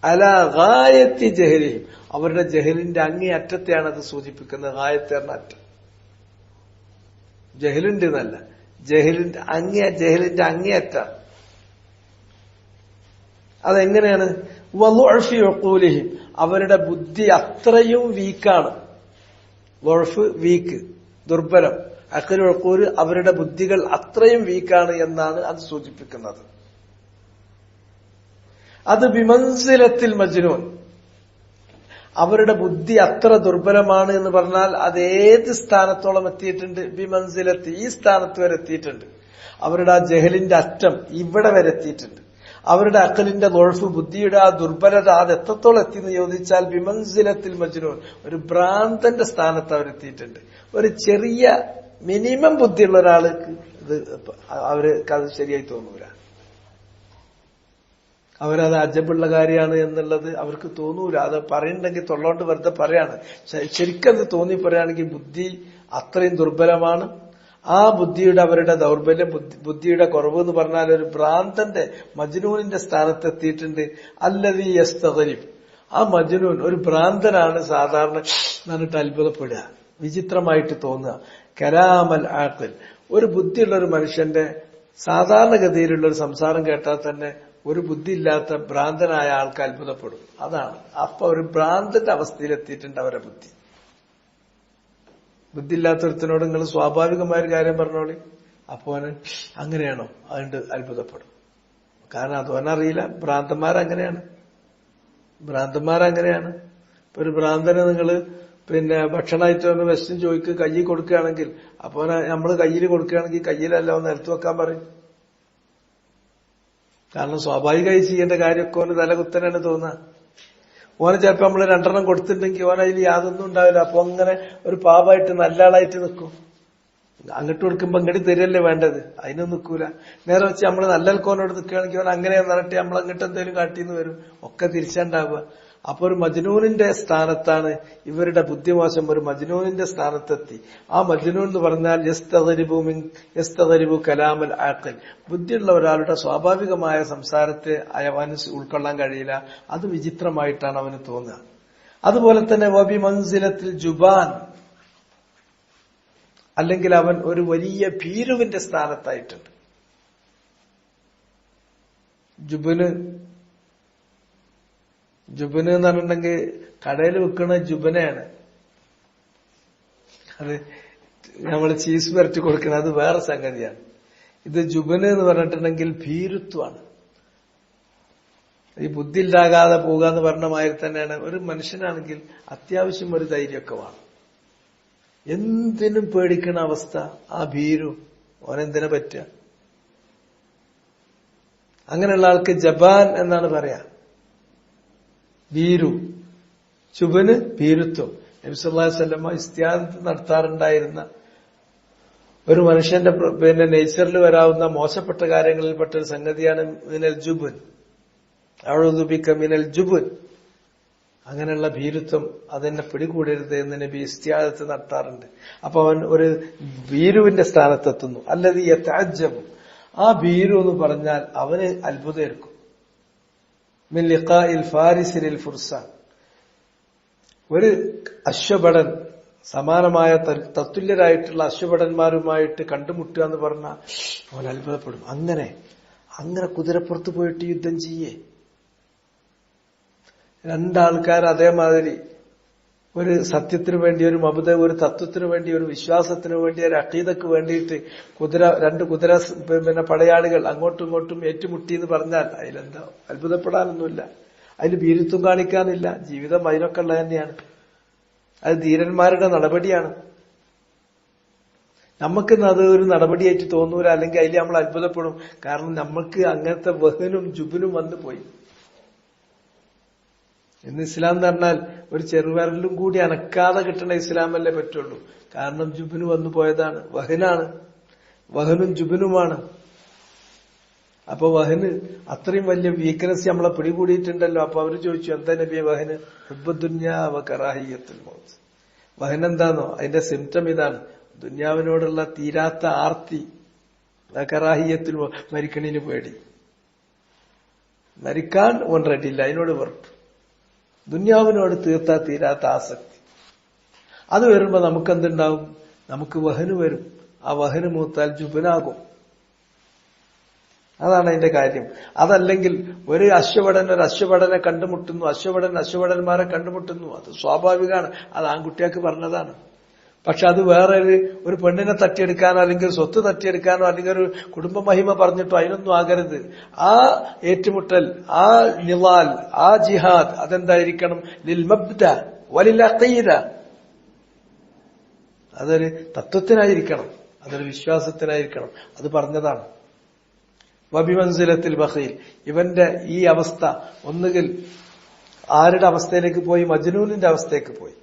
അലാ ഗായത്തി ജഹ്ലിഹിം, അവരുടെ ജഹലിന്റെ അങ്ങേയറ്റത്തെയാണ് അത് സൂചിപ്പിക്കുന്നത്. ഗായത്ത് പറഞ്ഞ അറ്റം, ജഹലുണ്ട് എന്നല്ല, ജഹലിന്റെ അങ്ങേയറ്റം. അതെങ്ങനെയാണ്? വളുഅഫി ഉഖൂലിഹിം, അവരുടെ ബുദ്ധി അത്രയും വീക്കാണ്. വളുഫ് വീക്ക്, ദുർബലം. അഖ്ലു ഉഖൂൽ, അവരുടെ ബുദ്ധികൾ അത്രയും വീക്കാണ് എന്നാണ് അത് സൂചിപ്പിക്കുന്നത്. അത് ബിമൻസിലത്തിൽ മജ്നൂൻ, അവരുടെ ബുദ്ധി അത്ര ദുർബലമാണ് എന്ന് പറഞ്ഞാൽ അത് ഏത് സ്ഥാനത്തോളം എത്തിയിട്ടുണ്ട്? ബിമൻസിലത്ത്, ഈ സ്ഥാനത്ത് വരെ എത്തിയിട്ടുണ്ട്. അവരുടെ ആ ജഹലിന്റെ അറ്റം ഇവിടെ വരെ എത്തിയിട്ടുണ്ട്. അവരുടെ അഖലിന്റെ ദുഅഫ്, ബുദ്ധിയുടെ ആ ദുർബലത, അത് എത്രത്തോളം എത്തിയെന്ന് ചോദിച്ചാൽ ബിമൻസിലത്തിൽ മജ്നൂൻ, ഒരു ഭ്രാന്തന്റെ സ്ഥാനത്ത് അവരെത്തിയിട്ടുണ്ട്. ഒരു ചെറിയ മിനിമം ബുദ്ധിയുള്ള ഒരാൾക്ക് അത് ശരിയായി തോന്നൂല. അവരത് അജബുള്ള കാര്യമാണ് എന്നുള്ളത് അവർക്ക് തോന്നൂല. അത് പറയുന്നുണ്ടെങ്കിൽ തൊള്ളോണ്ട് വെറുതെ പറയാണ്. ശരിക്കത് തോന്നി പറയുകയാണെങ്കിൽ ബുദ്ധി അത്രയും ദുർബലമാണ്. ആ ബുദ്ധിയുടെ, അവരുടെ ദൗർബല്യം, ബുദ്ധിയുടെ കുറവ് എന്ന് പറഞ്ഞാൽ ഒരു ഭ്രാന്തന്റെ, മജ്നൂനിന്റെ സ്ഥാനത്ത് എത്തിയിട്ടുണ്ട്. അല്ലദീ യസ്തഗ്രിബ്, ആ മജ്നൂൻ ഒരു ഭ്രാന്തനാണ് സാധാരണ എന്നിട്ട് അത്ഭുതപ്പെടുക, വിചിത്രമായിട്ട് തോന്നുക. കലാമൽ ആഖിൽ, ഒരു ബുദ്ധിയുള്ള ഒരു മനുഷ്യന്റെ സാധാരണഗതിയിലുള്ള ഒരു സംസാരം കേട്ടാൽ തന്നെ ഒരു ബുദ്ധിയില്ലാത്ത ഭ്രാന്തനായ ആൾക്ക് അത്ഭുതപ്പെടും. അതാണ്. അപ്പൊ ഒരു ഭ്രാന്തന്റെ അവസ്ഥയിലെത്തിയിട്ടുണ്ട് അവരുടെ ബുദ്ധി. ബുദ്ധിയില്ലാത്തൊരുത്തിനോട് നിങ്ങൾ സ്വാഭാവികമായ ഒരു കാര്യം പറഞ്ഞോളി, അപ്പോ അവന് അങ്ങനെയാണോ അതുകൊണ്ട് അത്ഭുതപ്പെടും. കാരണം അതോനറിയില്ല. ഭ്രാന്തന്മാരങ്ങനെയാണ്. ഇപ്പൊ ഒരു ഭ്രാന്തന് നിങ്ങള് ഭക്ഷണമായിട്ട് ഒന്ന് വെസ്റ്റും ചോദിക്ക് കയ്യിൽ കൊടുക്കുകയാണെങ്കിൽ, അപ്പോ നമ്മള് കയ്യിൽ കൊടുക്കുകയാണെങ്കിൽ കയ്യിലല്ല ഒന്ന് നിലത്ത് വെക്കാൻ പറയും. കാരണം സ്വാഭാവികമായി ചെയ്യേണ്ട കാര്യമൊക്കെ ഓന് തലകുത്തനാണ് തോന്നുക. ഓന് ചിലപ്പോ നമ്മള് 2 കൊടുത്തിട്ടുണ്ടെങ്കിൽ ഓൻ അതിൽ യാതൊന്നും ഉണ്ടാവില്ല. അപ്പൊ അങ്ങനെ ഒരു പാവമായിട്ട് നല്ല ആളായിട്ട് നിൽക്കും. അങ്ങോട്ട് കൊടുക്കുമ്പോ ഇങ്ങോട്ട് തരികയല്ലേ വേണ്ടത്, അതിനൊന്നും നിൽക്കൂല. നേരെ വെച്ച് നമ്മള് നല്ല ആൾക്കോനോട് നിൽക്കുകയാണെങ്കിൽ ഓൻ അങ്ങനെ നിറട്ടി നമ്മൾ അങ്ങോട്ട് എന്തെങ്കിലും കാട്ടിന്ന് വരും. ഒക്കെ തിരിച്ചുണ്ടാവുക. അപ്പൊ ഒരു മജ്നൂനിന്റെ സ്ഥാനത്താണ് ഇവരുടെ ബുദ്ധിമോശം. ഒരു മജ്നൂനിന്റെ സ്ഥാനത്തെത്തി. ആ മജ്നൂൻ എന്ന് പറഞ്ഞാൽ യസ്തഗ്രിബു കലാമൽ ആഖിൽ, ബുദ്ധിയുള്ള ഒരാളുടെ സ്വാഭാവികമായ സംസാരത്തെ അവന് ഉൾക്കൊള്ളാൻ കഴിയില്ല. അത് വിചിത്രമായിട്ടാണ് അവന് തോന്നുക. അതുപോലെ തന്നെ വബി മൻസിലത്തിൽ ജുബാൻ, അല്ലെങ്കിൽ അവൻ ഒരു വലിയ ഭീരുവിന്റെ സ്ഥാനത്തായിട്ടുണ്ട്. ജുബന് എന്ന് പറഞ്ഞിട്ടുണ്ടെങ്കിൽ കടയിൽ വിൽക്കുന്ന ജുബനയാണ്. അത് നമ്മൾ ചീസ് വരട്ടി കൊടുക്കുന്നത് അത് വേറെ സംഗതിയാണ്. ഇത് ജുബന് എന്ന് പറഞ്ഞിട്ടുണ്ടെങ്കിൽ ഭീരുത്വമാണ്. ഈ ബുദ്ധി ഇല്ലാകാതെ പോകുക എന്ന് പറഞ്ഞ മാതിരി തന്നെയാണ്. ഒരു മനുഷ്യനാണെങ്കിൽ അത്യാവശ്യം ഒരു ധൈര്യമൊക്കെ വേണം. എന്തിനും പേടിക്കണ അവസ്ഥ. ആ ഭീരു ഓനെന്തിനെ പറ്റുക? അങ്ങനെയുള്ള ആൾക്ക് ജബാൻ എന്നാണ് പറയാ. ഭീരു, ചുബന് ഭീരുത്വം. നബി സല്ലല്ലാഹു അലൈഹി വസല്ലം ഇസ്തിആദത്ത് നടത്താറുണ്ടായിരുന്ന ഒരു മനുഷ്യന്റെ നേച്ചറിൽ വരാവുന്ന മോശപ്പെട്ട കാര്യങ്ങളിൽപ്പെട്ട ഒരു സംഗതിയാണ് മിനൽ ജുബൻ. അഊദു ബിക മിനൽ ജുബൻ. അങ്ങനെയുള്ള ഭീരുത്വം അതെന്നെ പിടികൂടരുത് എന്ന് നബി ഇസ്തിആദത്ത് നടത്താറുണ്ട്. അപ്പൊ അവൻ ഒരു ഭീരുവിന്റെ സ്ഥാനത്തെത്തുന്നു. അല്ലദീ യതഅജ്ജബു, ആ ഭീരു എന്ന് പറഞ്ഞാൽ അവന് അത്ഭുതമായിരിക്കും. മിൻ ലിഖാഇൽ ഫാരിസി ലിൽ ഫുർസാൻ, ഒരു അശ്വഭടൻ സമാനമായ തത്തുല്യരായിട്ടുള്ള അശ്വഭടന്മാരുമായിട്ട് കണ്ടുമുട്ടുക എന്ന് പറഞ്ഞാൽ അവൻ അത്ഭുതപ്പെടും. അങ്ങനെ കുതിരപ്പുറത്ത് പോയിട്ട് യുദ്ധം ചെയ്യേ. 2 ആൾക്കാർ അതേമാതിരി ഒരു സത്യത്തിന് വേണ്ടി, ഒരു മബുദ, ഒരു തത്വത്തിന് വേണ്ടി, ഒരു വിശ്വാസത്തിന് വേണ്ടി, ഒരു അഖീദക്ക് വേണ്ടിയിട്ട് 2 കുതിര പടയാളികൾ അങ്ങോട്ടും ഇങ്ങോട്ടും ഏറ്റുമുട്ടി എന്ന് പറഞ്ഞാൽ അതിലെന്താ അത്ഭുതപ്പെടാനൊന്നുമില്ല. അതിൽ ഭീരുത്വം കാണിക്കാനില്ല. ജീവിതം അതിനൊക്കെ ഉള്ളത് തന്നെയാണ്. അത് ധീരന്മാരുടെ നടപടിയാണ്. നമുക്കിന്ന് അത് ഒരു നടപടിയായിട്ട് തോന്നൂല, അല്ലെങ്കിൽ അതിൽ നമ്മൾ അത്ഭുതപ്പെടും. കാരണം നമ്മൾക്ക് അങ്ങനത്തെ വഹനും ജുബിനും വന്നു പോയി. ഇന്ന് ഇസ്ലാം എന്ന് പറഞ്ഞാൽ ഒരു ചെറുവിരലും കൂടി അനക്കാതെ കിട്ടണ ഇസ്ലാമല്ലേ പറ്റുള്ളൂ. കാരണം ജുബിന് വന്നു പോയതാണ്, വഹനാണ്, വഹനും ജുബിനുമാണ്. അപ്പൊ വഹന് അത്രയും വലിയ വീക്ക്നെസ് നമ്മളെ പിടികൂടിയിട്ടുണ്ടല്ലോ. അപ്പൊ അവര് ചോദിച്ചു, എന്താ നബിയെ വഹന്? ഹുബ്ബുദ്ദുന്യാ വ കറാഹിയത്തുൽ മൗത്ത്. വഹൻ എന്താന്നോ? അതിന്റെ സിംറ്റം ഇതാണ്, ദുന്യാവിനോടുള്ള തീരാത്ത ആർത്തി, കറാഹിയത്തുൽ മൗത്ത്, മരിക്കണിന് പേടി, മരിക്കാൻ ഓൻ റെഡിയില്ല, അതിനോട് വെറുപ്പ്, ദുന്യാവിനോട് തീരാത്ത ആസക്തി. അത് വരുമ്പോ നമുക്കെന്തുണ്ടാവും? നമുക്ക് വഹന് വരും. ആ വഹന് മൂത്താൽ ജുബനാകും. അതാണ് അതിന്റെ കാര്യം. അതല്ലെങ്കിൽ ഒരു അശ്വഭടനെ കണ്ടുമുട്ടുന്നു, അശ്വഭടന്മാരെ കണ്ടുമുട്ടുന്നു, അത് സ്വാഭാവികമാണ്, അത് ആൺകുട്ടിയാക്ക് പറഞ്ഞതാണ്. പക്ഷെ അത് വേറെ ഒരു പെണ്ണിനെ തട്ടിയെടുക്കാനോ അല്ലെങ്കിൽ സ്വത്ത് തട്ടിയെടുക്കാനോ അല്ലെങ്കിൽ ഒരു കുടുംബ മഹിമ പറഞ്ഞിട്ടോ അതിനൊന്നും ആകരുത്. ആ ഏറ്റുമുട്ടൽ, ആ നിവാൽ, ആ ജിഹാദ് അതെന്തായിരിക്കണം? ലിൽ മബ്ദ വലിൽ അഖീദ. അതൊരു തത്വത്തിനായിരിക്കണം, അതൊരു വിശ്വാസത്തിനായിരിക്കണം. അത് പറഞ്ഞതാണ്. വബിമൻസിലത്തിൽ ബഖീൽ. ഇവന്റെ ഈ അവസ്ഥ ഒന്നുകിൽ ആരുടെ അവസ്ഥയിലേക്ക് പോയി? മജ്നൂനിന്റെ അവസ്ഥയിലേക്ക് പോയി,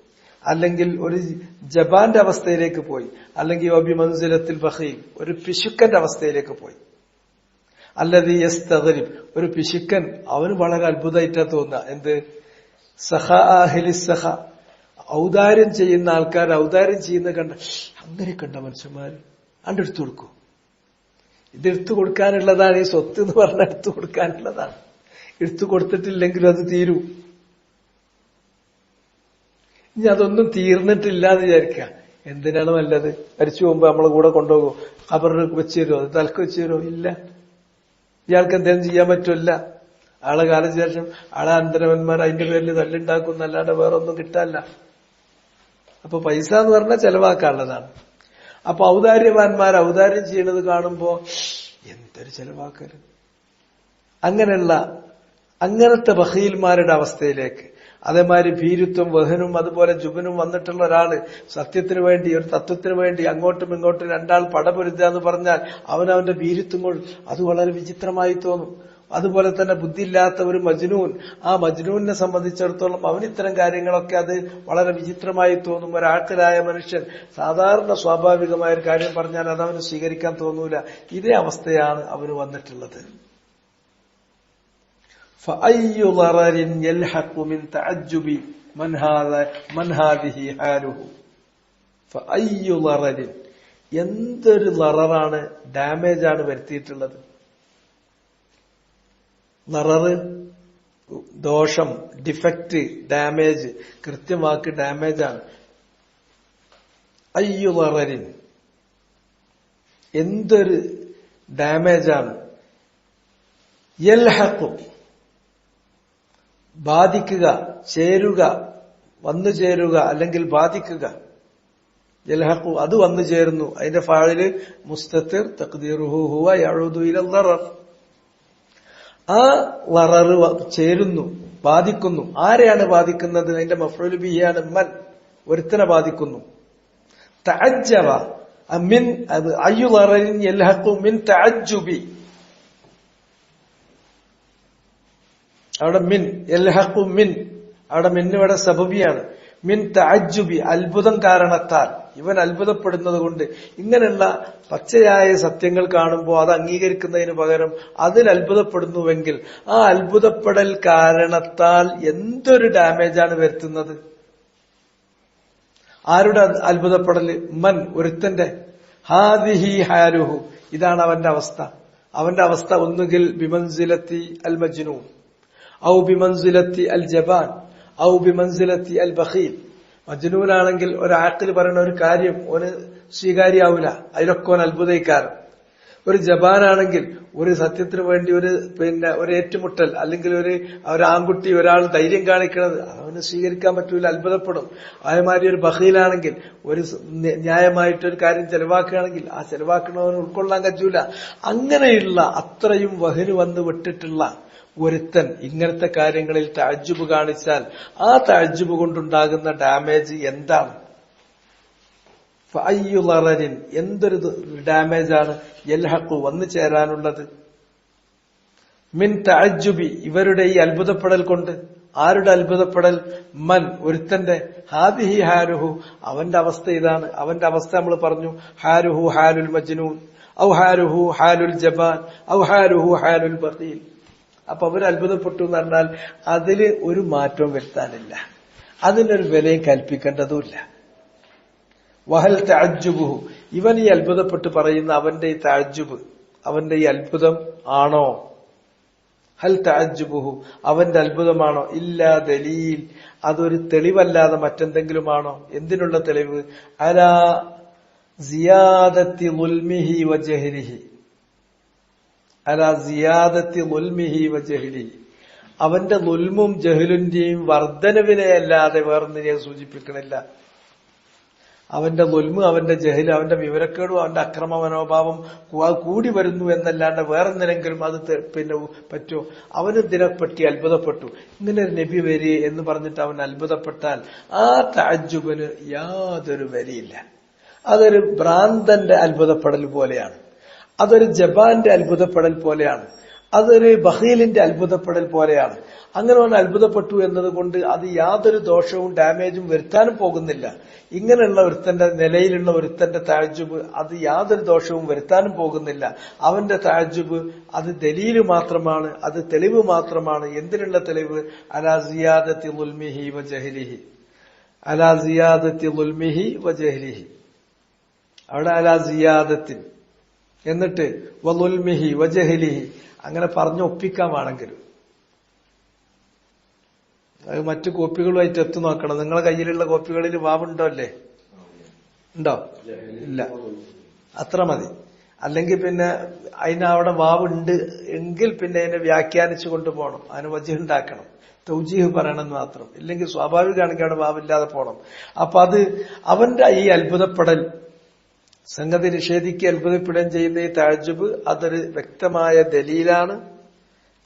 അല്ലെങ്കിൽ ഒരു ജബാന്റെ അവസ്ഥയിലേക്ക് പോയി, അല്ലെങ്കിൽ വബിമൻസിലത്തിൽ ബഖീൽ ഒരു പിശുക്കന്റെ അവസ്ഥയിലേക്ക് പോയി. അല്ലദീ യസ്തഗ്രിബ്, ഒരു പിശുക്കൻ, അവന് വളരെ അത്ഭുതമായിട്ടാ തോന്നുക. എന്ത്? സഖാ അഹ്ലിസ് സഖാ, ഔദാര്യം ചെയ്യുന്ന ആൾക്കാർ ഔദാര്യം ചെയ്യുന്ന കണ്ട, അങ്ങനെ കണ്ട മനുഷ്യന്മാര് അണ്ടെടുത്തു കൊടുക്കും. ഇതെടുത്തു കൊടുക്കാനുള്ളതാണ് ഈ സ്വത്ത് എന്ന് പറഞ്ഞാൽ, എടുത്തു കൊടുക്കാനുള്ളതാണ്. എടുത്തു കൊടുത്തിട്ടില്ലെങ്കിലും അത് തീരൂ. ഇനി അതൊന്നും തീർന്നിട്ടില്ല എന്ന് വിചാരിക്കുക, എന്തിനാണ് നല്ലത്? മരിച്ചു പോകുമ്പോ നമ്മളെ കൂടെ കൊണ്ടുപോകും, ഖബറിൽ വെച്ച് തരുമോ? അത് തലക്ക് വെച്ച് തരുമോ? ഇല്ല. ഇയാൾക്ക് എന്തെങ്കിലും ചെയ്യാൻ പറ്റില്ല. ആളെ കാലശേഷം ആളെ അന്തരവന്മാർ അതിന്റെ പേരിൽ തല്ലുണ്ടാക്കും എന്നല്ലാണ്ട് വേറെ ഒന്നും കിട്ടാനില്ല. അപ്പൊ പൈസ എന്ന് പറഞ്ഞാൽ ചെലവാക്കാനുള്ളതാണ്. അപ്പൊ ഔദാര്യവാന്മാർ ഔദാര്യം ചെയ്യണത് കാണുമ്പോ എന്തൊരു ചെലവാക്കല്. അങ്ങനത്തെ ബഖീൽമാരുടെ അവസ്ഥയിലേക്ക്, അതേമാതിരി ഭീരുത്വം, വഹനും അതുപോലെ ജുബനും വന്നിട്ടുള്ള ഒരാള് സത്യത്തിന് വേണ്ടി, ഒരു തത്വത്തിന് വേണ്ടി അങ്ങോട്ടും ഇങ്ങോട്ടും രണ്ടാൾ പടപൊരുതുക എന്ന് പറഞ്ഞാൽ അവനവന്റെ ഭീരുത്വം കൊണ്ട് അത് വളരെ വിചിത്രമായി തോന്നും. അതുപോലെ തന്നെ ബുദ്ധിയില്ലാത്ത ഒരു മജ്നൂൻ, ആ മജ്നൂനെ സംബന്ധിച്ചിടത്തോളം അവന് ഇത്തരം കാര്യങ്ങളൊക്കെ അത് വളരെ വിചിത്രമായി തോന്നും. ഒരാൾക്കലായ മനുഷ്യൻ സാധാരണ സ്വാഭാവികമായ ഒരു കാര്യം പറഞ്ഞാൽ അത് അവന് സ്വീകരിക്കാൻ തോന്നൂല. ഇതേ അവസ്ഥയാണ് അവന് വന്നിട്ടുള്ളത്. فأي ضرر يلحق من تعجب من هذه حاله. فأي ضرر, എന്തൊരു ലററാണ്, ഡാമേജ് ആണ് വരുത്തിയിട്ടുള്ളത്. ലററ് ദോഷം, ഡിഫക്റ്റ്, ഡാമേജ്, കൃത്യമാക്കി ഡാമേജ് ആണ്. അയ്യു ലററിൻ, എന്തൊരു ഡാമേജ് ആണ്. യൽഹഖു, ബാധിക്കുക, ചേരുക, വന്നു ചേരുക, അല്ലെങ്കിൽ ബാധിക്കുക. യൽഹഖു, അത് വന്നു ചേരുന്നു. അതിന്റെ ഫാഇല് മുസ്തതിർ, തഖ്ദീറുഹു ഹുവ യഊദു ഇലൽ ലറർ. ആ ലറർ ചേരുന്നു, ബാധിക്കുന്നു. ആരെയാണ് ബാധിക്കുന്നത്? അതിന്റെ മഫ്ഊൽ ബിഹിയാണ് മൻ, ഒരുത്തനെ ബാധിക്കുന്നു. തഅജ്ജബ മിൻ, അത് അയ്യു ലററിൻ യൽഹഖു മിൻ തഅജ്ജുബി. അവിടെ മിൻ, യൽഹഖു മിൻ, അവിടെ മിന്നിവിടെ സബബിയാണ്. മിൻ തഅജ്ജുബി, അത്ഭുതം കാരണത്താൽ, ഇവൻ അത്ഭുതപ്പെടുന്നത് കൊണ്ട്. ഇങ്ങനെയുള്ള പച്ചയായ സത്യങ്ങൾ കാണുമ്പോൾ അത് അംഗീകരിക്കുന്നതിന് പകരം അതിൽ അത്ഭുതപ്പെടുന്നുവെങ്കിൽ ആ അത്ഭുതപ്പെടൽ കാരണത്താൽ എന്തൊരു ഡാമേജാണ് വരുത്തുന്നത്. ആരുടെ അത്ഭുതപ്പെടൽ? മൻ, ഒരുത്തന്റെ. ഹാദിഹി ഹാലുഹു, ഇതാണ് അവന്റെ അവസ്ഥ. അവന്റെ അവസ്ഥ ഒന്നുകിൽ ബിമൻസിലത്തി അൽ മജ്നൂൻ, ഔ ബിമൻസിലത്തി അൽ ജബാൻ, ഔ ബിമൻസിലത്തി അൽ ബഖീൽ. മജ്നൂനാണെങ്കിൽ ഒരാക്കിൽ പറയുന്ന ഒരു കാര്യം ഓന് സ്വീകാര്യാവൂല, അതിലൊക്കെ ഓൻ അത്ഭുതക്കാരൻ. ഒരു ജബാനാണെങ്കിൽ ഒരു സത്യത്തിന് വേണ്ടി ഒരു ഏറ്റുമുട്ടൽ, അല്ലെങ്കിൽ ഒരു ആൺകുട്ടി ഒരാൾ ധൈര്യം കാണിക്കുന്നത് അവന് സ്വീകരിക്കാൻ പറ്റൂല, അത്ഭുതപ്പെടും. അതേമാതിരി ഒരു ബഖീലാണെങ്കിൽ ഒരു ന്യായമായിട്ടൊരു കാര്യം ചെലവാക്കുകയാണെങ്കിൽ ആ ചെലവാക്കണവന് ഉൾക്കൊള്ളാൻ കഴിയൂല. അങ്ങനെയുള്ള അത്രയും വഹന് വന്ന് വിട്ടിട്ടുള്ള ഒരുത്തൻ ഇങ്ങനത്തെ കാര്യങ്ങളിൽ തഅജ്ജുബ് കാണിച്ചാൽ ആ തഅജ്ജുബ് കൊണ്ടുണ്ടാകുന്ന ഡാമേജ് എന്താണ്? ഫഅയ്യു ലററിൻ, എന്തൊരു ഡാമേജാണ് യൽഹഖു വന്നു ചേരാനുള്ളത്. മിൻ തഅജ്ജുബി, ഇവരുടെ ഈ അത്ഭുതപ്പെടൽ കൊണ്ട്. ആരുടെ അത്ഭുതപ്പെടൽ? മൻ, ഒരുത്തന്റെ. ഹാദിഹി ഹാലുഹു, അവന്റെ അവസ്ഥ ഇതാണ്. അവന്റെ അവസ്ഥ നമ്മൾ പറഞ്ഞു, ഹാലുഹു ഹാലുൽ മജ്നൂൻ, ഔ ഹാലുഹു ഹാലുൽ ജബാൻ ഔ ഹാലുഹു ഹാലുൽ ബഖീൽ. അപ്പൊ അവർ അത്ഭുതപ്പെട്ടു എന്ന് പറഞ്ഞാൽ അതില് ഒരു മാറ്റവും വരുത്താനില്ല, അതിനൊരു വിലയും കൽപ്പിക്കേണ്ടതുമില്ല. വഹൽ തഅജ്ജുബുഹു, ഇവൻ ഈ അത്ഭുതപ്പെട്ട് പറയുന്ന അവന്റെ ഈ തഅജ്ജുബ്, അവന്റെ ഈ അത്ഭുതം ആണോ? ഹൽ തഅജ്ജുബുഹു, അവന്റെ അത്ഭുതമാണോ? ഇല്ലാ ദലീൽ, അതൊരു തെളിവല്ലാതെ മറ്റെന്തെങ്കിലുമാണോ? എന്തിനുള്ള തെളിവ്? അലാ സിയാദത്തി ദുൽമിഹി വജഹ്ലിഹി, അലാ സിയാദത്തി ദുൽമിഹി വജഹ്ലിഹി, അവന്റെ ദുൽമും ജഹ്ലിന്റെയും വർധനവിനെ അല്ലാതെ വേറൊന്നിനെ സൂചിപ്പിക്കണില്ല. അവന്റെ ദുൽമ്, അവന്റെ ജഹല്, അവന്റെ വിവരക്കേടും അവന്റെ അക്രമ മനോഭാവം കൂടി വരുന്നു എന്നല്ലാണ്ട് വേറെന്തിനെങ്കിലും അത് പിന്നെ പറ്റുമോ? അവന് ഇതിനെപ്പറ്റി അത്ഭുതപ്പെട്ടു, ഇങ്ങനെ ഒരു നബി വരി എന്ന് പറഞ്ഞിട്ട് അവൻ അത്ഭുതപ്പെട്ടാൽ ആ തഅജ്ജുബിന് യാതൊരു വരിയില്ല. അതൊരു ഭ്രാന്തന്റെ അത്ഭുതപ്പെടൽ പോലെയാണ്, അതൊരു ജബാന്റെ അത്ഭുതപ്പെടൽ പോലെയാണ്, അതൊരു ബഖീലിന്റെ അത്ഭുതപ്പെടൽ പോലെയാണ്. അങ്ങനെ അവൻ അത്ഭുതപ്പെട്ടു എന്നതുകൊണ്ട് അത് യാതൊരു ദോഷവും ഡാമേജും വരുത്താനും പോകുന്നില്ല. ഇങ്ങനെയുള്ള ഒരുത്തന്റെ നിലയിലുള്ള ഒരുത്തന്റെ തഅജ്ജുബ് അത് യാതൊരു ദോഷവും വരുത്താനും പോകുന്നില്ല. അവന്റെ തഅജ്ജുബ് അത് ദലീല് മാത്രമാണ്, അത് തെളിവ് മാത്രമാണ്. എന്തിനുള്ള തെളിവ്? അലാ സിയാദത്തി ദുൽമിഹി വജഹ്ലിഹി, അലാ സിയാദത്തി ദുൽമിഹി വജഹ്ലിഹി. അവിടെ അലാ സിയാദത്തിൻ എന്നിട്ട് വദുൽമിഹി വജഹ്ലിഹി അങ്ങനെ പറഞ്ഞു ഒപ്പിക്കാൻ വേണമെങ്കിൽ അത് മറ്റു കോപ്പികളുമായിട്ട് എത്തു നോക്കണം. നിങ്ങളെ കയ്യിലുള്ള കോപ്പികളിൽ വാവുണ്ടോ? അല്ലേ, ഉണ്ടോ? ഇല്ല, അത്ര മതി. അല്ലെങ്കിൽ പിന്നെ അതിനവിടെ വാവുണ്ട് എങ്കിൽ പിന്നെ അതിനെ വ്യാഖ്യാനിച്ചു കൊണ്ടുപോകണം, അതിന് വജീഹ് ഉണ്ടാക്കണം, തൗജീഹ് പറയണമെന്ന് മാത്രം. ഇല്ലെങ്കിൽ സ്വാഭാവികമാണെങ്കിൽ അവിടെ വാവില്ലാതെ പോകണം. അപ്പൊ അത് അവന്റെ ഈ അത്ഭുതപ്പെടൽ, സംഗതി നിഷേധിക്ക് അത്ഭുതപ്പെടുകയും ചെയ്യുന്ന ഈ തഅജ്ജുബ് അതൊരു വ്യക്തമായ ദലീലാണ്,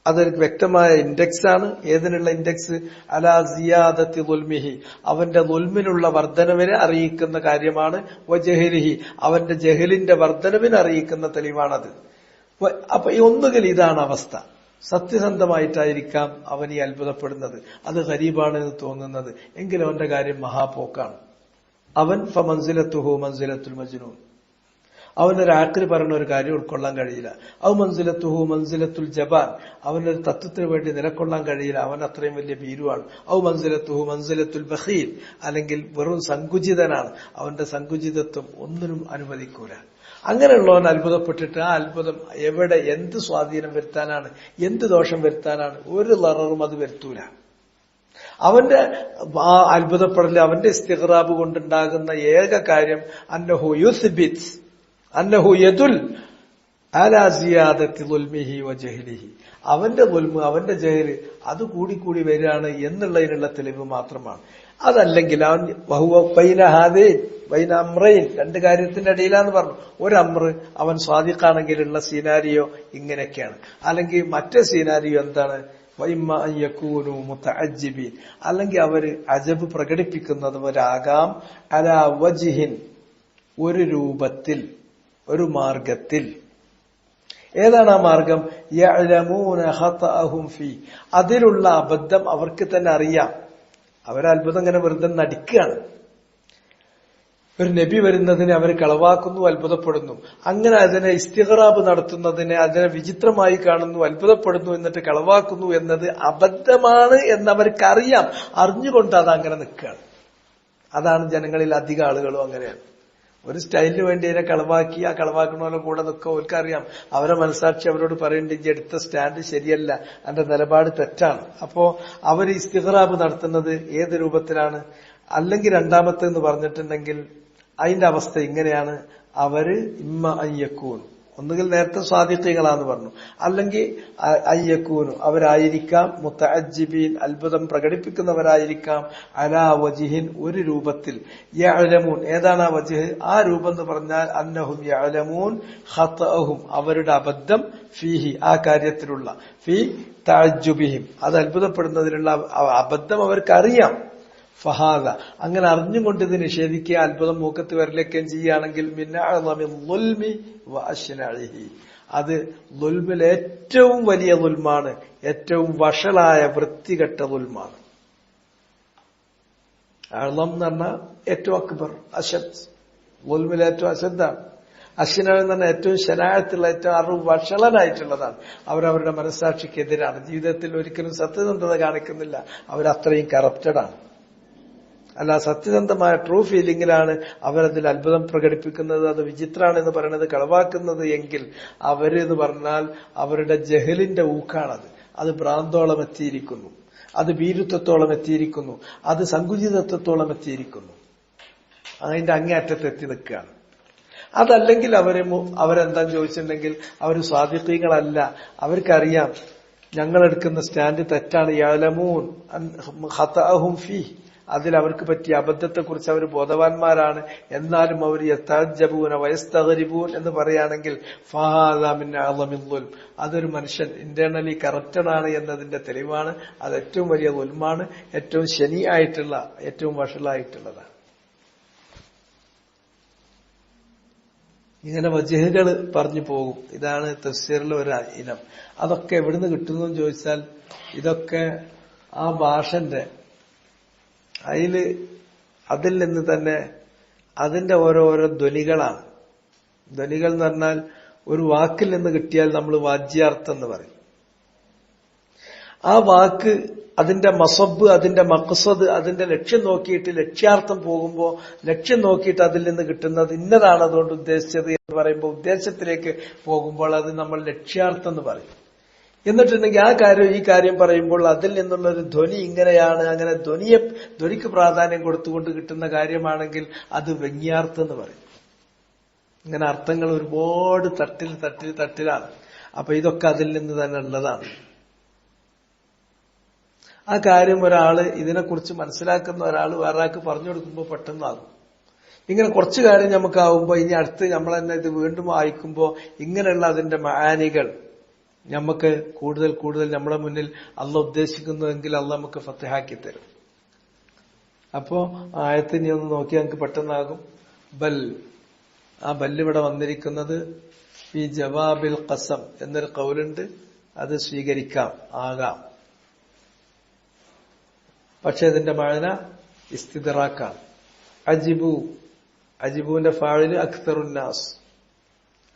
അതൊരു വ്യക്തമായ ഇൻഡെക്സ് ആണ്. ഏതിനുള്ള ഇൻഡെക്സ്? അലാ സിയാദത്തി ദുൽമിഹി, അവന്റെ ദുൽമിനുള്ള വർധനവിനെ അറിയിക്കുന്ന കാര്യമാണ്. വജഹ്ലിഹി, അവന്റെ ജഹലിന്റെ വർധനവിനെ അറിയിക്കുന്ന തെളിവാണത്. അപ്പൊ ഒന്നുകിൽ ഇതാണ് അവസ്ഥ, സത്യസന്ധമായിട്ടായിരിക്കാം അവൻ ഈ അത്ഭുതപ്പെടുന്നത്, അത് ഗരീബാണെന്ന് തോന്നുന്നത്, എങ്കിലും അവന്റെ കാര്യം മഹാപോക്കാണ്. അവൻ ഫമൻസിലത്തുഹു മൻസിലത്തുൽ മജ്നൂൻ, അവനൊരു ആക്രി പറയുന്ന ഒരു കാര്യം ഉൾക്കൊള്ളാൻ കഴിയില്ല. ഔ മൻസിലത്തുഹു മൻസിലത്തുൽ ജബാൻ, അവനൊരു തത്വത്തിന് വേണ്ടി നിലക്കൊള്ളാൻ കഴിയില്ല, അവൻ അത്രയും വലിയ ഭീരുവാണ്. ഔ മൻസിലത്തുഹു മൻസിലത്തുൽ ബഖീൽ, അല്ലെങ്കിൽ വെറും സങ്കുചിതനാണ്, അവന്റെ സങ്കുചിതത്വം ഒന്നിനും അനുവദിക്കൂല. അങ്ങനെയുള്ളവൻ അത്ഭുതപ്പെട്ടിട്ട് ആ അത്ഭുതം എവിടെ എന്ത് സ്വാധീനം വരുത്താനാണ്, എന്ത് ദോഷം വരുത്താനാണ്? ഒരു ലററും അത് വരുത്തൂല. അവന്റെ ആ അത്ഭുതപ്പെടൽ, അവന്റെ ഇസ്തിഗ്റാബ് കൊണ്ടുണ്ടാകുന്ന ഏക കാര്യം അന്നഹു യുസ്ബിത് അന്നഹു യദുൽ അലാ സിയാദത്തി ദുൽമിഹി വജഹ്ലിഹി, അവന്റെ ദുൽമ്, അവന്റെ ജഹല് അത് കൂടിക്കൂടി വരികയാണ് എന്നുള്ളതിനുള്ള തെളിവ് മാത്രമാണ്. അതല്ലെങ്കിൽ അവൻ വഹുവ ബൈന ഹാദൈൻ ബൈന അംറൈൻ, രണ്ട് കാര്യത്തിന്റെ ഇടയിലാന്ന് പറഞ്ഞു. ഒരു അമ്ര അവൻ സ്വാദിഖാണെങ്കിലുള്ള സീനാരിയോ ഇങ്ങനെയൊക്കെയാണ്, അല്ലെങ്കിൽ മറ്റേ സീനാരിയോ എന്താണ്? വഇമ്മ അൻ യകൂനു മുതഅജ്ജിബീൻ, അല്ലെങ്കിൽ അവര് അജബ് പ്രകടിപ്പിക്കുന്നവരാകാം. അലാ വജ്ഹിൻ, ഒരു രൂപത്തിൽ, ഒരു മാർഗത്തിൽ. ഏതാണ് ആ മാർഗം? യഅലമൂന ഖതഅഹും ഫീ, അതിലുള്ള അബദ്ധം അവർക്ക് തന്നെ അറിയാം. അവരത്ഭുതം ഇങ്ങനെ വെറുതെ നടിക്കുകയാണ്. ഒരു നബി വരുന്നതിനെ അവർ കളവാക്കുന്നു, അത്ഭുതപ്പെടുന്നു. അങ്ങനെ അതിനെ ഇസ്തിഗ്റാബ് നടത്തുന്നതിനെ, അതിനെ വിചിത്രമായി കാണുന്നു, അത്ഭുതപ്പെടുന്നു, എന്നിട്ട് കളവാക്കുന്നു എന്നത് അബദ്ധമാണ് എന്നവർക്കറിയാം. അറിഞ്ഞുകൊണ്ട് അത് അങ്ങനെ നിൽക്കുകയാണ്. അതാണ് ജനങ്ങളിൽ അധിക ആളുകളും അങ്ങനെയാണ്. ഒരു സ്റ്റൈലിന് വേണ്ടി അതിനെ കളവാക്കി ആ കളവാക്കുന്ന പോലെ കൂടെ നിൽക്കുക. ഓർക്കറിയാം, അവരെ മനസാക്ഷി അവരോട് പറയേണ്ടെങ്കിൽ എടുത്ത സ്റ്റാൻഡ് ശരിയല്ല, അതിന്റെ നിലപാട് തെറ്റാണ്. അപ്പോ അവർ ഇസ്തിഗ്റാബ് നടത്തുന്നത് ഏത് രൂപത്തിലാണ്? അല്ലെങ്കിൽ രണ്ടാമത്തെന്ന് പറഞ്ഞിട്ടുണ്ടെങ്കിൽ അതിന്റെ അവസ്ഥ ഇങ്ങനെയാണ്. അവര് ഇമ്മ അയ്യക്കൂൻ, ഒന്നുകിൽ നേരത്തെ സ്വാദിഖീങ്ങളാന്ന് പറഞ്ഞു, അല്ലെങ്കിൽ അയ്യക്കൂനു, അവരായിരിക്കാം മുതഅജ്ജിബീൻ, അത്ഭുതം പ്രകടിപ്പിക്കുന്നവരായിരിക്കാം. അലാ വജിഹിൻ, ഒരു രൂപത്തിൽ. യഅലമൂൻ, ഏതാണ് ആ വജിഹ്? ആ രൂപം എന്ന് പറഞ്ഞാൽ അന്നഹും യഅലമൂൻ ഖതഅഹും, അവരുടെ അബദ്ധം, ഫീഹി, ആ കാര്യത്തിലുള്ള, ഫീ തഅജ്ജുബിഹിം, അത് അത്ഭുതപ്പെടുന്നതിനുള്ള അബദ്ധം അവർക്കറിയാം. ഫഹാദ, അങ്ങനെ അറിഞ്ഞുകൊണ്ട് ഇത് നിഷേധിക്കുക, അത്ഭുതം മൂക്കത്ത് വരലേക്കുകയും ചെയ്യുകയാണെങ്കിൽ മിൻ അഅ്ളമി ദുൽമി വഅശ്നഇഹി, അത് ദുൽമിൽ ഏറ്റവും വലിയ ദുൽമാണ്, ഏറ്റവും വഷളായ വൃത്തികെട്ട ദുൽമാണ്. അഅ്ളം എന്ന് പറഞ്ഞാൽ ഏറ്റവും അക്ബർ, അശദ്, ദുൽമിൽ ഏറ്റവും അശദ്ദാണ്. അശ്നാഴ് എന്ന് പറഞ്ഞാൽ ഏറ്റവും ശനാഴത്തുള്ള ഏറ്റവും അറിവ് വഷളനായിട്ടുള്ളതാണ്. അവരവരുടെ മനസ്സാക്ഷിക്കെതിരാണ്. ജീവിതത്തിൽ ഒരിക്കലും സത്യസന്ധത കാണിക്കുന്നില്ല. അവരത്രയും കറപ്റ്റഡാണ്. അല്ല, സത്യസന്ധമായ ട്രൂ ഫീലിംഗിലാണ് അവരതിൽ അത്ഭുതം പ്രകടിപ്പിക്കുന്നത്. അത് വിചിത്രാണ് എന്ന് പറയുന്നത് കളവാക്കുന്നത് എങ്കിൽ അവരെന്ന് പറഞ്ഞാൽ അവരുടെ ജഹലിന്റെ ഊക്കാണത്. അത് ഭ്രാന്തോളം എത്തിയിരിക്കുന്നു, അത് ഭീരുത്വത്തോളം എത്തിയിരിക്കുന്നു, അത് സങ്കുചിതത്വത്തോളം എത്തിയിരിക്കുന്നു. അതിന്റെ അങ്ങേയറ്റത്ത് എത്തി നിൽക്കുകയാണ്. അതല്ലെങ്കിൽ അവരെന്താ ചോദിച്ചിട്ടുണ്ടെങ്കിൽ അവർ സ്വാദിഖീങ്ങളല്ല. അവർക്കറിയാം ഞങ്ങളെടുക്കുന്ന സ്റ്റാൻഡ് തെറ്റാണ്. യഅലമൂൻ ഖതഅഹും ഫീഹ്, അതിൽ അവർക്ക് പറ്റിയ അബദ്ധത്തെക്കുറിച്ച് അവർ ബോധവാന്മാരാണ്. എന്നാലും അവർ യതഅജ്ജബൂന വയസ്തഗ്രിബൂൻ എന്ന് പറയുകയാണെങ്കിൽ ഫഹാദാ മിൻ അഅ്ളമിൽ ദുൽം, അതൊരു മനുഷ്യൻ ഇന്റേണലി കറപ്റ്റഡാണ് എന്നതിന്റെ തെളിവാണ്. അത് ഏറ്റവും വലിയ ദുൽമാണ്, ഏറ്റവും ശനിയായിട്ടുള്ള, ഏറ്റവും വഷളായിട്ടുള്ളതാണ്. ഇങ്ങനെ വജഹുകൾ പറഞ്ഞു പോകും. ഇതാണ് തഫ്സീറിലെ ഒരു ഇനം. അതൊക്കെ എവിടുന്ന് കിട്ടുന്നു എന്ന് ചോദിച്ചാൽ ഇതൊക്കെ ആ ഭാഷന്റെ അതിൽ നിന്ന് തന്നെ അതിന്റെ ഓരോരോ ധ്വനികളാണ്. ധ്വനികൾ എന്ന് പറഞ്ഞാൽ ഒരു വാക്കിൽ നിന്ന് കിട്ടിയാൽ നമ്മൾ വാജ്യാർത്ഥം എന്ന് പറയും. ആ വാക്ക് അതിന്റെ മസബ്, അതിന്റെ മഖ്സദ്, അതിന്റെ ലക്ഷ്യം നോക്കിയിട്ട് ലക്ഷ്യാർത്ഥം പോകുമ്പോൾ ലക്ഷ്യം നോക്കിയിട്ട് അതിൽ നിന്ന് കിട്ടുന്നത് ഇന്നതാണ് അതുകൊണ്ട് ഉദ്ദേശിച്ചത് എന്ന് പറയുമ്പോൾ ഉദ്ദേശത്തിലേക്ക് പോകുമ്പോൾ അത് നമ്മൾ ലക്ഷ്യാർത്ഥം എന്ന് പറയും. എന്നിട്ടുണ്ടെങ്കിൽ ആ കാര്യം ഈ കാര്യം പറയുമ്പോൾ അതിൽ നിന്നുള്ള ഒരു ധ്വനി ഇങ്ങനെയാണ്. അങ്ങനെ ധ്വനിക്ക് പ്രാധാന്യം കൊടുത്തുകൊണ്ട് കിട്ടുന്ന കാര്യമാണെങ്കിൽ അത് വ്യംഗ്യാർത്ഥം എന്ന് പറയും. ഇങ്ങനെ അർത്ഥങ്ങൾ ഒരുപാട് തട്ടിലാണ്. അപ്പൊ ഇതൊക്കെ അതിൽ നിന്ന് തന്നെ ഉള്ളതാണ്. ആ കാര്യം ഒരാള് ഇതിനെക്കുറിച്ച് മനസ്സിലാക്കുന്ന ഒരാൾ വേറൊരാൾക്ക് പറഞ്ഞു കൊടുക്കുമ്പോൾ പെട്ടെന്നാകും. ഇങ്ങനെ കുറച്ചു കാര്യം നമുക്കാവുമ്പോൾ ഇനി അടുത്ത് നമ്മൾ തന്നെ ഇത് വീണ്ടും വായിക്കുമ്പോൾ ഇങ്ങനെയുള്ള അതിന്റെ മആനികൾ നമുക്ക് കൂടുതൽ നമ്മുടെ മുന്നിൽ അള്ളാഹ് ഉദ്ദേശിക്കുന്നുവെങ്കിൽ അള്ളാഹ് നമുക്ക് ഫത്ഹാക്കി തരും. അപ്പോ ആയത്തിനെ ഒന്ന് നോക്കി നമുക്ക് പെട്ടെന്നാകും. ബൽ, ആ ബല്ലിവിടെ വന്നിരിക്കുന്നത് ഈ ജവാബിൽ ഖസം എന്നൊരു ഖൗലുണ്ട്. അത് സ്വീകരിക്കാം, ആകാം. പക്ഷെ ഇതിന്റെ മഅന ഇസ്തിദ്റാക്കാണ്. അജിബുവിന്റെ ഫാഇല് അക്തറുന്നാസ്.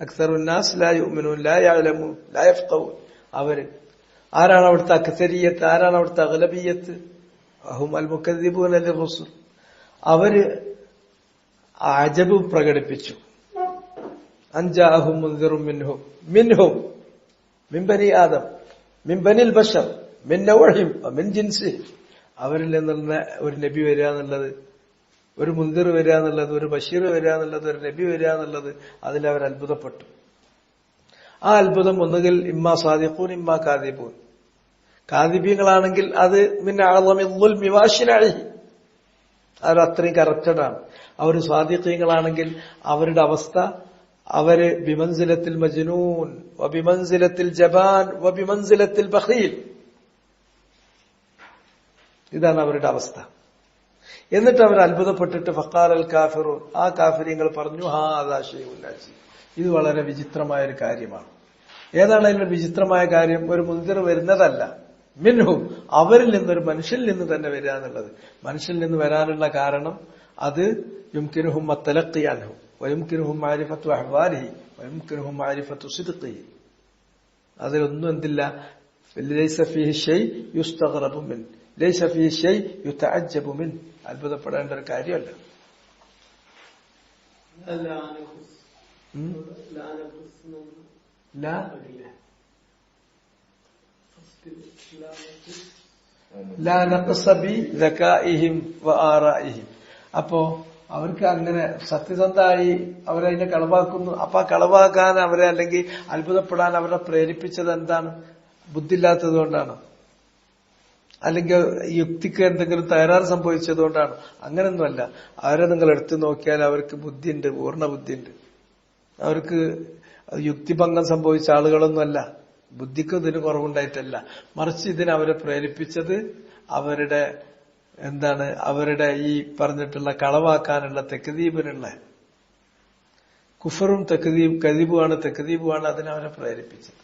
അക്തറുന്നാസ് ലാ യുഅ്മിനൂൻ ലാ യഅലമൂൻ ലാ യഫ്ഖഹൂൻ. അവര് ആരാണ് അവിടുത്തെ അക്തരിയത്ത്, ആരാണ് അവിടുത്തെ അഗ്ലബിയത്ത്? അഹും അൽ മുകദ്ദിബൂന ലിർറുസുൽ. അവര് അജബ് പ്രകടിപ്പിച്ചു. അൻജാഅഹും മുൻദിറും മിൻഹും മിൻ ബനി ആദം മിൻ ബനിൽ ബശർ മിൻ നൗഹിം മിൻ ജിൻസിഹിം. അവരിൽ നിന്നുള്ള ഒരു നബി വരിക എന്നുള്ളത്, ഒരു മുൻദിർ വരിക എന്നുള്ളത്, ഒരു ബഷീർ വരിക എന്നുള്ളത്, ഒരു നബി വരിക എന്നുള്ളത്, അതിലവർ അത്ഭുതപ്പെട്ടു. ആ അത്ഭുതം ഒന്നുകിൽ ഇമ്മാ സാദിഖൂൻ ഇമ്മാ കാദിബൂൻ. കാദിബീങ്ങളാണെങ്കിൽ അത് മിൻ അഅ്ളമിൽ ദുൽമി വാശിനഅഹി, അവർ അത്രയും കറക്റ്റഡാണ്. അവർ സ്വാദിഖീങ്ങളാണെങ്കിൽ അവരുടെ അവസ്ഥ, അവര് ബിമൻസിലത്തിൽ മജ്നൂൻ വബിമൻസിലത്തിൽ ജബാൻ വബിമൻസിലത്തിൽ ബഖീൽ, ഇതാണ് അവരുടെ അവസ്ഥ. എന്നിട്ട് അവർ അത്ഭുതപ്പെട്ടിട്ട് ഫഖാലൽ കാഫിറൂൻ, ആ കാഫിരീങ്ങൾ പറഞ്ഞു ഹാദാ ശൈഉൻ അജീബ്, ഇത് വളരെ വിചിത്രമായ ഒരു കാര്യമാണ്. ഏതാണ് അതിന്റെ വിചിത്രമായ കാര്യം? ഒരു മുൻദിർ വരുന്നതല്ല, മിൻഹും, അവരിൽ നിന്നൊരു മനുഷ്യനിൽ നിന്ന് തന്നെ വരിക എന്നുള്ളത്. മനുഷ്യനിൽ നിന്ന് വരാനുള്ള കാരണം അത് യുംകിനുഹും അത്തലഖി അൻഹു വയുംകിനുഹും മഅരിഫത്തു അഹ്വാലിഹി വയുംകിനുഹും മഅരിഫത്തു സിദ്ഖിഹി. അതിലൊന്നും എന്തില്ല, ലൈസ ഫീഹി ഷൈ യുസ്തഗ്റബു മിൻ ലൈസ ഫീഹി ഷൈ യുതഅജ്ജബു മിൻ, അത്ഭുതപ്പെടേണ്ട ഒരു കാര്യമല്ല. ലാ നഖ്സ ബി ദകാഇഹിം വആറാഇഹിം. അപ്പോ അവർക്ക് അങ്ങനെ സത്യസന്ധമായി അവരതിനെ കളവാക്കുന്നു. അപ്പൊ ആ കളവാക്കാൻ അവരെ അല്ലെങ്കിൽ അത്ഭുതപ്പെടാൻ അവരെ പ്രേരിപ്പിച്ചത് എന്താണ്? ബുദ്ധിയില്ലാത്തത് കൊണ്ടാണ്, അല്ലെങ്കിൽ യുക്തിക്ക് എന്തെങ്കിലും തകരാറ് സംഭവിച്ചതുകൊണ്ടാണ്? അങ്ങനൊന്നുമല്ല. അവരെ നിങ്ങൾ എടുത്തു നോക്കിയാൽ അവർക്ക് ബുദ്ധിയുണ്ട്, പൂർണ്ണ ബുദ്ധിയുണ്ട്. അവർക്ക് യുക്തിഭംഗം സംഭവിച്ച ആളുകളൊന്നുമല്ല. ബുദ്ധിക്കും ഇതിന് കുറവുണ്ടായിട്ടല്ല, മറിച്ച് ഇതിനവരെ പ്രേരിപ്പിച്ചത് അവരുടെ എന്താണ്, അവരുടെ ഈ പറഞ്ഞിട്ടുള്ള കളവാക്കാനുള്ള തെക്ദീബിനുള്ള കുഫറും തെക്ദീബുമാണ് അതിനവരെ പ്രേരിപ്പിച്ചത്.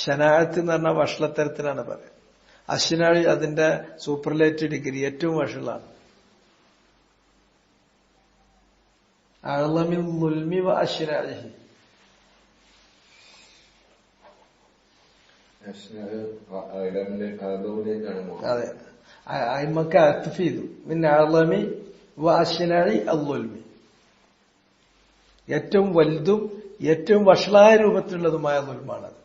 ശനാഅത്ത് എന്ന് പറഞ്ഞാൽ വഷളത്തരത്തിനാണ് പറയുന്നത്. അശ്നാഴി അതിന്റെ സൂപ്പർലേറ്റീവ് ഡിഗ്രി, ഏറ്റവും വഷളാണ്. അഅ്ളമിൽ ദുൽമി വ അശ്നാഇഹി. അതെ, അയിമക്ക് അത്ഫ് ചെയ്തു. മിൻ അഅ്ളമി വ അശ്നാഇ അൽ-ദുൽമി, ഏറ്റവും വലുതും ഏറ്റവും വഷളായ രൂപത്തിലുള്ളതുമായ ദുൽമാണത്.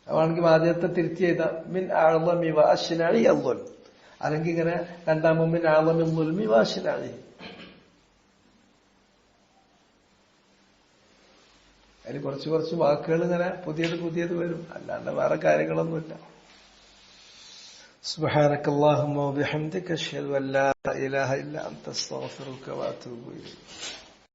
അതാണെങ്കിൽ ആദ്യത്തെ തിരുത്തി ചെയ്ത മിൻ അഅ്ളമി വ അശ്നാഇ അൽ-ദുൽം, അല്ലെങ്കിൽ ഇങ്ങനെ രണ്ടാമത് മിൻ അഅ്ളമിൽ ദുൽമി വ അശ്നാഇഹി. അതിൽ കുറച്ച് വാക്കുകൾ ഇങ്ങനെ പുതിയത് വരും, അല്ലാണ്ട് വേറെ കാര്യങ്ങളൊന്നുമില്ല. സുബ്ഹാനക്കല്ലാഹുമ്മ വബിഹംദിക അശ്ഹദു അൻ ലാ ഇലാഹ ഇല്ല അൻത അസ്തഗ്ഫിറുക വഅതൂബു ഇലൈക്.